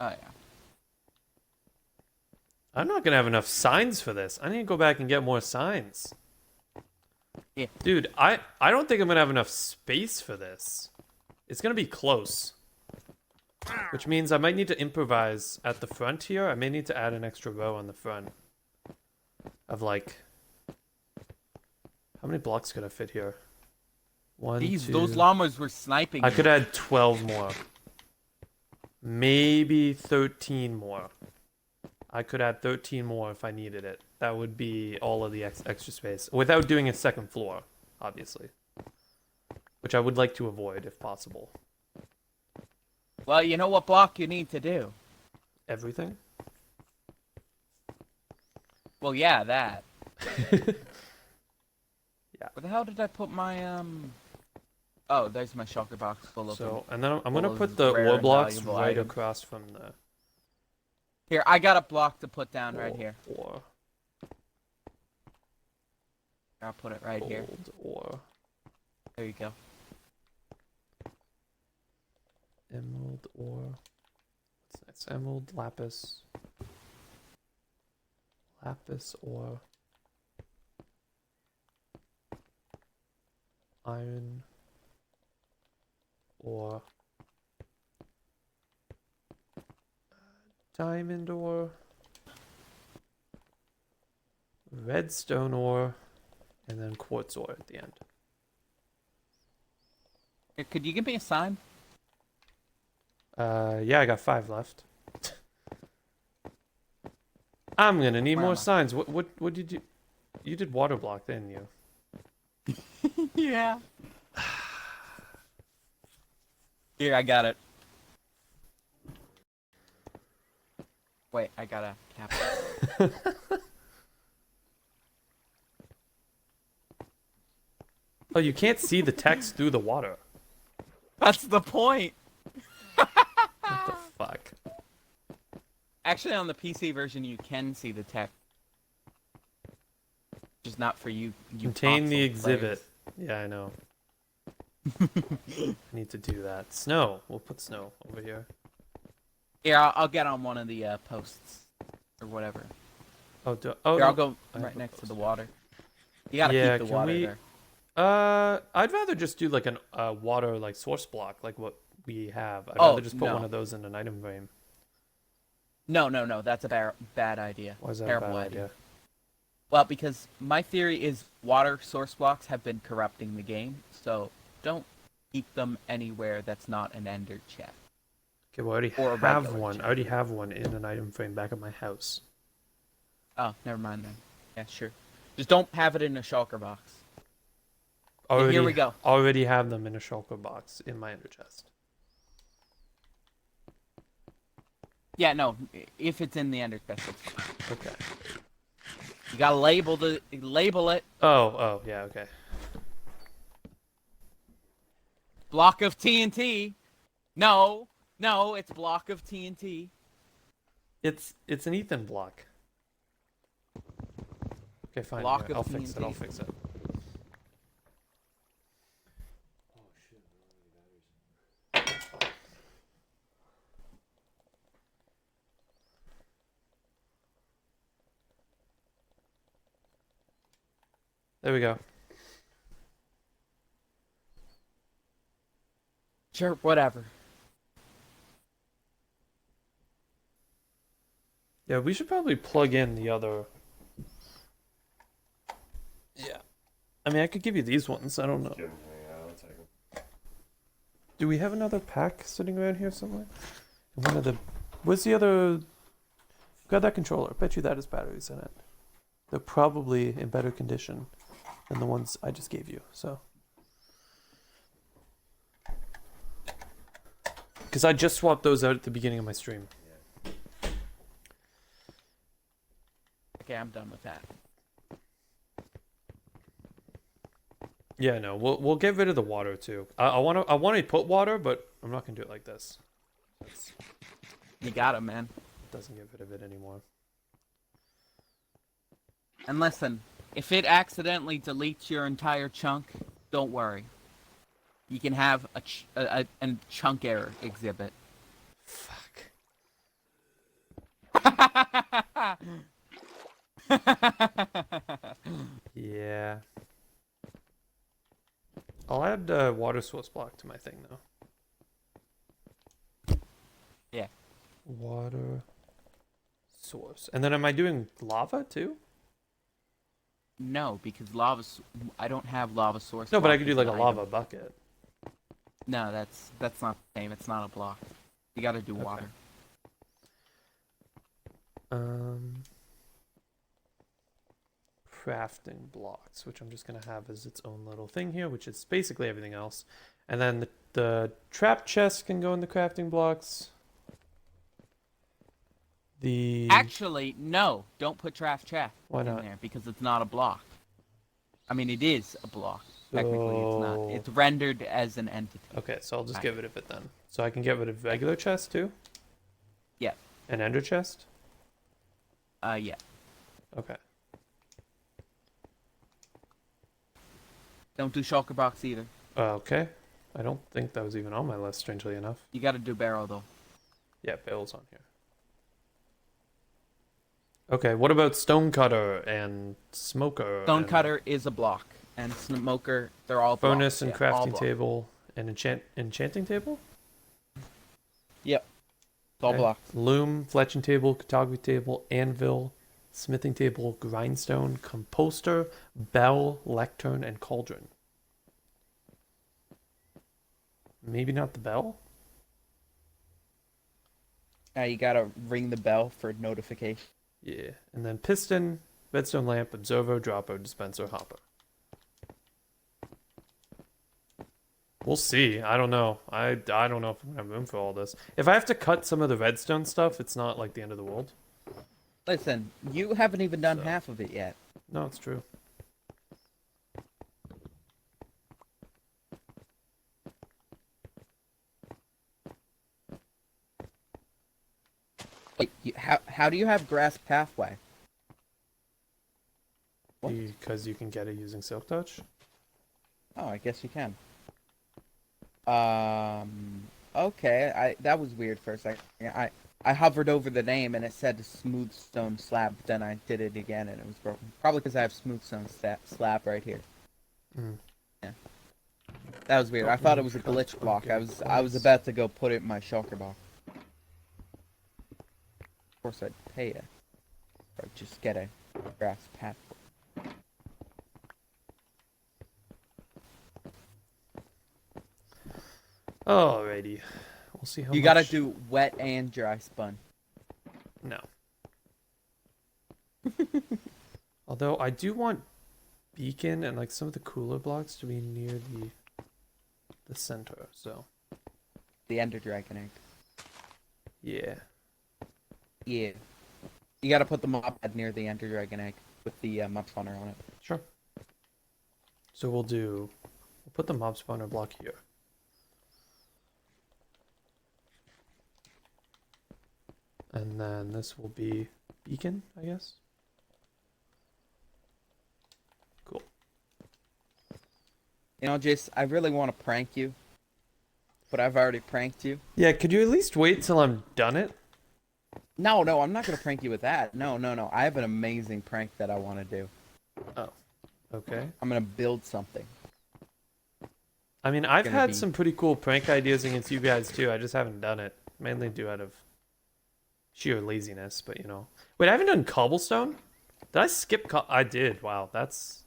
Oh yeah. I'm not gonna have enough signs for this. I need to go back and get more signs. Yeah. Dude, I don't think I'm gonna have enough space for this. It's gonna be close. Which means I might need to improvise at the front here. I may need to add an extra row on the front. Of like... How many blocks could I fit here? One, Those two... llamas were sniping. I me. could add 12 more. Maybe 13 more. I could add 13 more if I needed it. That would be all of the extra space. Without doing a second floor, obviously. Which I would like to avoid if possible. Well, you know what block you need to do. Everything? Well, yeah, that. Yeah. Where the hell did I put my Oh, there's my shulker box full of them. So, and then I'm full gonna of put the rare ore and blocks valuable right items. across from the Here, I got a block to put down right here. ore. I'll put it right here. Gold ore. There you go. Emerald ore. What's next? Emerald, lapis. Lapis ore. Iron ore. Diamond ore. Redstone ore. And then quartz ore at the end. Here, could you give me a sign? Yeah, I got 5 left. I'm gonna need Where more am I? signs. What did you... You did water block, didn't you? Yeah. Here, I got it. Wait, I gotta cap it. Oh, you can't see the text through the water. That's the point. What the fuck? Actually, on the PC version, you can see the text. Just not for you. Contain the console exhibit. Yeah, I know. I need to do that. Snow. We'll put snow over here. Here, I'll get on one of the posts or whatever. Oh, Here, no. I'll go I have right a next to the post. water. You gotta Yeah, keep the can water we- there. I'd rather just do like an water like source block, like what we have. I'd Oh, rather just put no. one of those in an item frame. No, that's a bad idea. Why is that Terrible a bad idea? Well, because my theory is water source blocks have been corrupting the game, so don't keep them anywhere that's not an ender chest. Okay, well, I already Or a have regular one. chest. I already have one in an item frame back at my house. Oh, never mind then. Yeah, sure. Just don't have it in a shulker box. Already, here we go. Already have them in a shulker box in my ender chest. Yeah, no, if it's in the ender chest, it's fine. Okay. You gotta label it. Oh, yeah, okay. Block of TNT. No, it's block of TNT. It's an Ethan block. Okay, fine. Block here, of I'll fix it. TNT. I'll fix it. There we go. Sure, whatever. Yeah, we should probably plug in the other. Yeah. I mean, I could give you these ones. I don't know. Do we have another pack sitting around here somewhere? One of the. What's the other? Grab that controller. Bet you that has batteries in it. They're probably in better condition than the ones I just gave you. So. Because I just swapped those out at the beginning of my stream. Okay, I'm done with that. Yeah, no, we'll get rid of the water too. I want to put water, but I'm not gonna do it like this. You got it, man. It doesn't get rid of it anymore. And listen, if it accidentally deletes your entire chunk, don't worry. You can have a chunk error exhibit. Fuck. Yeah. I'll add a water source block to my thing though. Yeah. Water source. And then am I doing lava too? No, because I don't have lava source. No, but I block could do as like an a item. lava bucket. No, that's not the same. It's not a block. You gotta do Okay. water. Crafting blocks, which I'm just gonna have as its own little thing here, which is basically everything else. And then the trap chest can go in the crafting blocks. The Actually, no. Don't put trash chest Why in not? there because it's not a block. I mean, it is a block. Technically, it's not. So- It's rendered as an entity. Okay, so I'll just Right. get rid of it then. So I can get rid of regular chest too? Yeah. And ender chest? Yeah. Okay. Don't do shulker box either. Okay. I don't think that was even on my list, strangely enough. You gotta do barrel though. Yeah, bale's on here. Okay, what about stonecutter and smoker? Stone and cutter is a block, and smoker, they're all blocks. furnace and Yeah, all crafting blocks. table and enchanting table? Yep. It's all Okay. blocks. Loom, fletching table, cartography table, anvil, smithing table, grindstone, composter, bell, lectern, and cauldron. Maybe not the bell? Now you gotta ring the bell for notification. Yeah. And then piston, redstone lamp, observer, dropper, dispenser, hopper. We'll see. I don't know. I don't know if I'm gonna have room for all this. If I have to cut some of the redstone stuff, it's not like the end of the world. Listen, you haven't even done So- half of it yet. No, it's true. Wait, how do you have grass pathway? What? Because you can get it using silk touch. Oh, I guess you can. Okay, that was weird for a second. I hovered over the name and it said smooth stone slab, but then I did it again and it was broken. Probably because I have smooth stone slab right here. Mm. Yeah. That was weird. I thought it was a glitch block. I was about to go put it in my shulker box. Of course I'd pay it. Or just get a grass path. Alrighty. We'll see how You gotta much- do wet and dry spun. No. Although I do want beacon and like some of the cooler blocks to be near the center. So The ender dragon egg. yeah. Yeah. You gotta put the mob pad near the ender dragon egg with the mob spawner on it. Sure. So we'll put the mob spawner block here. And then this will be beacon, I guess. Cool. You know, Jace, I really want to prank you, but I've already pranked you. Yeah, could you at least wait till I'm done it? No, I'm not gonna prank you with that. No. I have an amazing prank that I want to do. Okay. I'm gonna build something. I mean, I've Gonna had be- some pretty cool prank ideas against you guys too. I just haven't done it. Mainly due out of sheer laziness, but you know. Wait, I haven't done cobblestone? Did I skip I did. Wow, that's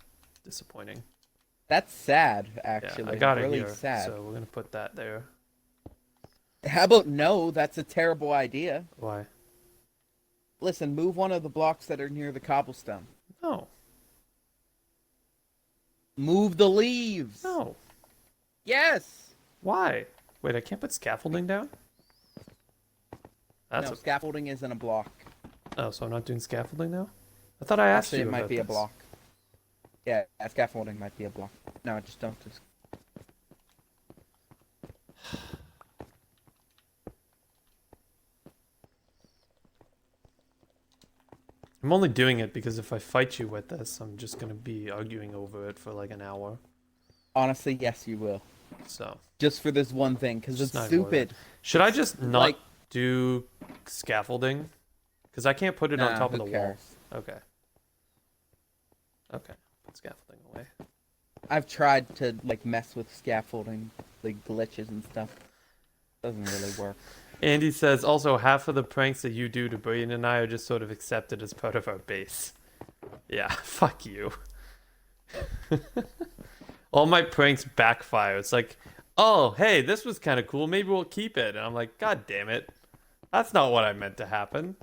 disappointing. That's sad, Yeah, actually. I got it really here. sad. So we're going to put that there. How about no? That's a terrible idea. Why? Listen, move one of the blocks that are near the cobblestone. No. Move the leaves. No. Yes. Why? Wait, I can't put scaffolding down? That's No, scaffolding isn't a block. Oh, so I'm not doing scaffolding now? I thought I asked Actually, you it might about be a this. block. Yeah, scaffolding might be a block. No, just don't. Just... I'm only doing it because if I fight you with this, I'm just gonna be arguing over it for like an hour. Honestly, yes, you will. So Just for this one thing, because Just it's not worth it. stupid. should I just not like- do scaffolding? Because I can't put it on Nah, top of who the cares? wall. Okay. Okay. Put scaffolding away. I've tried to like mess with scaffolding, like glitches and stuff. Doesn't really work. Andy says also half of the pranks that you do to Brian and I are just sort of accepted as part of our base. Yeah, fuck you. All my pranks backfire. It's like, oh, hey, this was kind of cool. Maybe we'll keep it. And I'm like, God damn it. That's not what I meant to happen.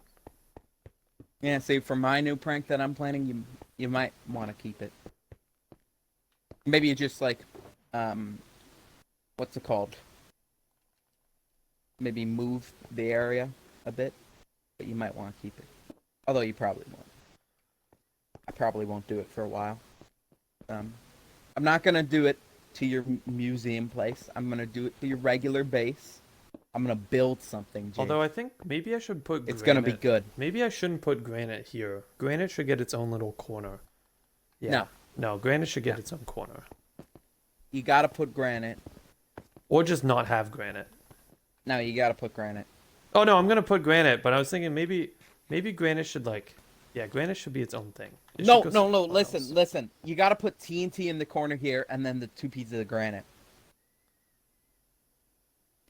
Yeah, see, for my new prank that I'm planning, you might want to keep it. Maybe you just like, what's it called? Maybe move the area a bit, but you might want to keep it. Although you probably won't. I probably won't do it for a while. I'm not gonna do it to your museum place. I'm gonna do it to your regular base. I'm gonna build something, Jake. Although I think maybe I should put It's granite. gonna be good. Maybe I shouldn't put granite here. Granite should get its own little corner. Yeah. No. No, granite should get its own corner. You gotta put granite. Or just not have granite. No, you gotta put granite. Oh no, I'm gonna put granite, but I was thinking maybe granite should like, yeah, granite should be its own thing. It No, should go no, no. somewhere Listen, else. listen. You gotta put TNT in the corner here, and then the 2 pieces of granite.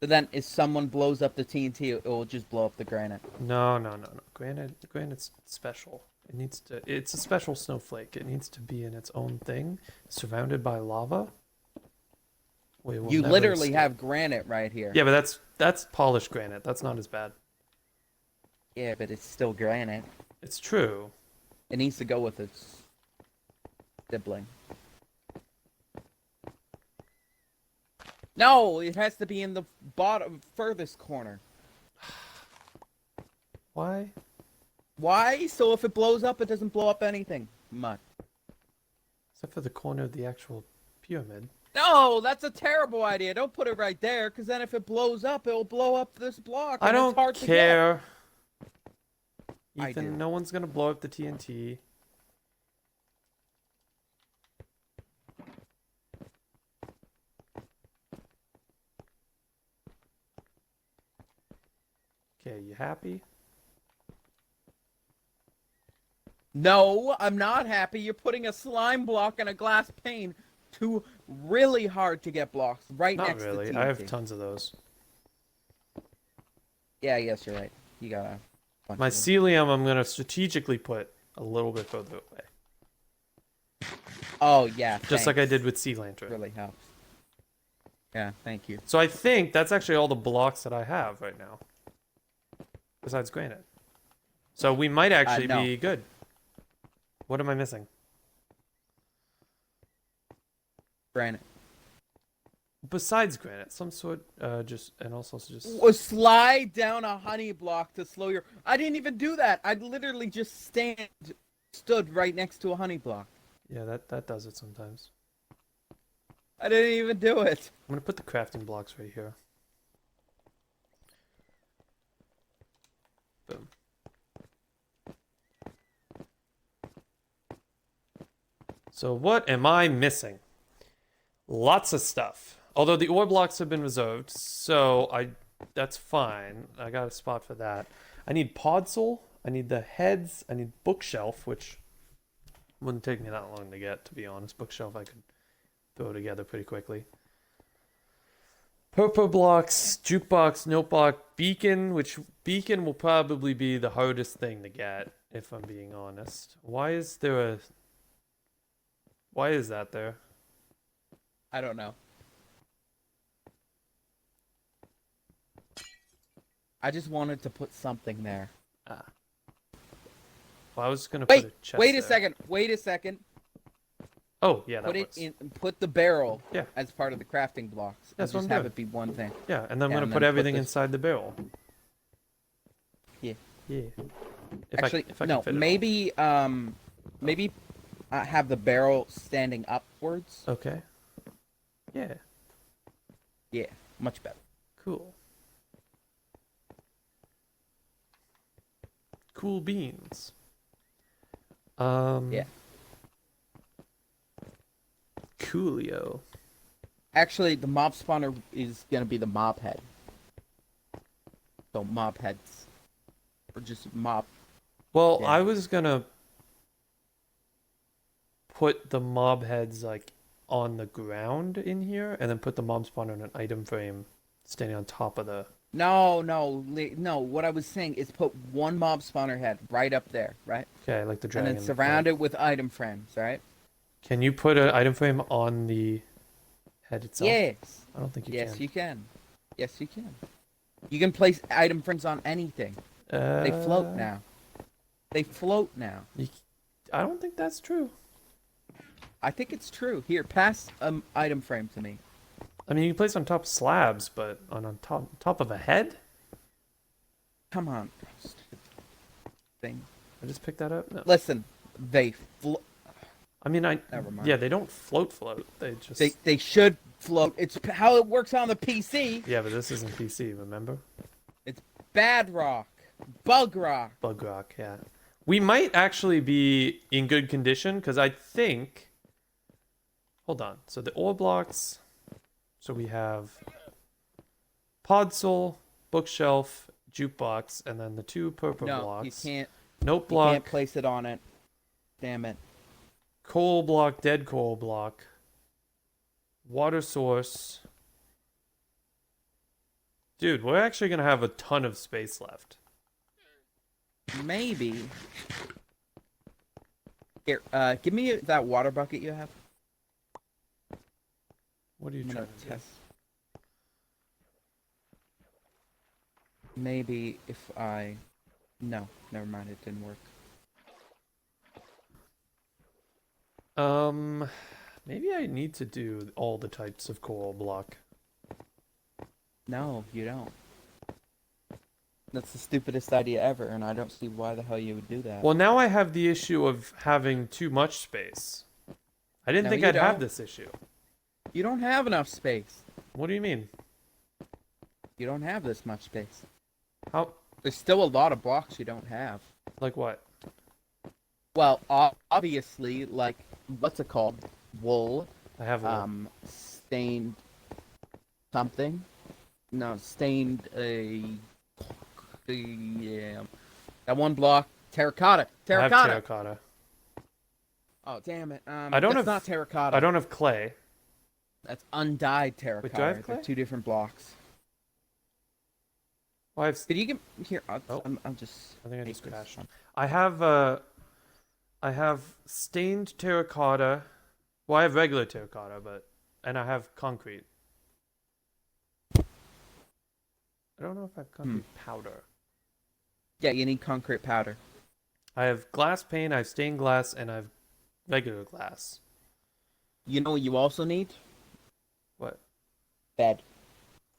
So then, if someone blows up the TNT, it will just blow up the granite. No. Granite's special. It needs to. It's a special snowflake. It needs to be in its own thing, surrounded by lava. Where it will You never literally escape. have granite right here. Yeah, but that's polished granite. That's not as bad. Yeah, but it's still granite. It's true. It needs to go with its sibling. No, it has to be in the bottom, furthest corner. Why? Why? So if it blows up, it doesn't blow up anything much. Except for the corner of the actual pyramid. No, that's a terrible idea. Don't put it right there, because then if it blows up, it will blow up this block. I and don't it's hard to get. care. I Ethan, do. no one's gonna blow up the TNT. Okay, you happy? No, I'm not happy. You're putting a slime block and a glass pane. Two really hard to get blocks right Not next really. to TNT. I have tons of those. Yeah, yes, you're right. You got a bunch My of them. celium, I'm gonna strategically put a little bit further away, Oh, yeah. just like I thanks. did with sea lantern. Really helps. Yeah, thank you. So I think that's actually all the blocks that I have right now, besides granite. So we might actually no. be good. What am I missing? Granite. Besides granite, some sort, and also just. Well, slide down a honey block to slow your. I didn't even do that. I literally just stood right next to a honey block. Yeah, that does it sometimes. I didn't even do it. I'm gonna put the crafting blocks right here. Boom. So what am I missing? Lots of stuff. Although the ore blocks have been reserved, so that's fine. I got a spot for that. I need podzol. I need the heads. I need bookshelf, which wouldn't take me that long to get, to be honest. Bookshelf I could throw together pretty quickly. Purple blocks, jukebox, notebook, beacon, which beacon will probably be the hardest thing to get, if I'm being honest. Why is that there? I don't know. I just wanted to put something there. Ah. Well, I was gonna Wait, put a chest wait a there. second. Wait a second. Oh, yeah, that Put it works. in. Put the barrel Yeah. as part of the crafting blocks. That's and what just I'm have doing. it be one thing. Yeah, and then I'm Yeah, gonna and put then put everything this- inside the barrel. Yeah. Yeah. Actually, if I no. can fit it all. Maybe have the barrel standing upwards. Okay. Yeah. Yeah, much better. Cool. Cool beans. Yeah. Coolio. Actually, the mob spawner is gonna be the mob head. So mob heads, or just mob. Well, Yeah. I was gonna put the mob heads like on the ground in here, and then put the mob spawner in an item frame, standing on top of the. No. What I was saying is put one mob spawner head right up there, right, Okay, like the dragon. and then surround it with item frames, right? Can you put an item frame on the head itself? Yes. I don't think you Yes, can. you can. Yes, you can. You can place item frames on anything. They float now. They float now. I don't think that's true. I think it's true. Here, pass item frame to me. I mean, you can place on top slabs, but on top of a head? Come on. Thing. I just picked that up. No. Listen, they float. I mean, Never mind. yeah, they don't float. They just. They should float. It's how it works on the PC. Yeah, but this isn't PC. Remember? It's bad rock, bug rock. Bug rock. Yeah. We might actually be in good condition because I think. Hold on. So the ore blocks. So we have podzol, bookshelf, jukebox, and then the two purple No, blocks. you can't. Note You block, can't place it on it. Damn it. coal block, dead coal block, water source. Dude, we're actually gonna have a ton of space left. Maybe. Here, give me that water bucket you have. What are you I'm trying gonna to do? test. Maybe if I. No, never mind. It didn't work. Maybe I need to do all the types of coal block. No, you don't. That's the stupidest idea ever, and I don't see why the hell you would do that. Well, now I have the issue of having too much space. I didn't No, think you I'd have don't. this issue. You don't have enough space. What do you mean? You don't have this much space. How? There's still a lot of blocks you don't have. Like what? Well, obviously, like, what's it called? Wool. I have one. Stained something. No, stained yeah. That one block. Terracotta. I have Terracotta. terracotta. Oh, damn it. I don't that's have- not terracotta. I don't have clay. That's undyed terracotta. Wait, do I have They're clay? two different blocks. Well, I have. Did you get here? Oh. I'm just. I think I make just this crashed. one. I have stained terracotta. Well, I have regular terracotta, and I have concrete. I don't know if I have concrete powder. Yeah, you need concrete powder. I have glass pane, I have stained glass, and I have regular glass. You know what you also need? What? Bed.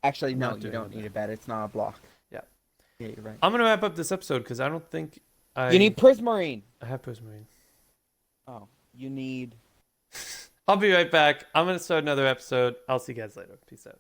Actually, I'm no, not you doing don't a need bed. a bed. It's not a block. Yeah. Yeah, you're right. I'm gonna wrap up this episode because I don't think You need prismarine. I have prismarine. Oh, you need. I'll be right back. I'm gonna start another episode. I'll see you guys later. Peace out.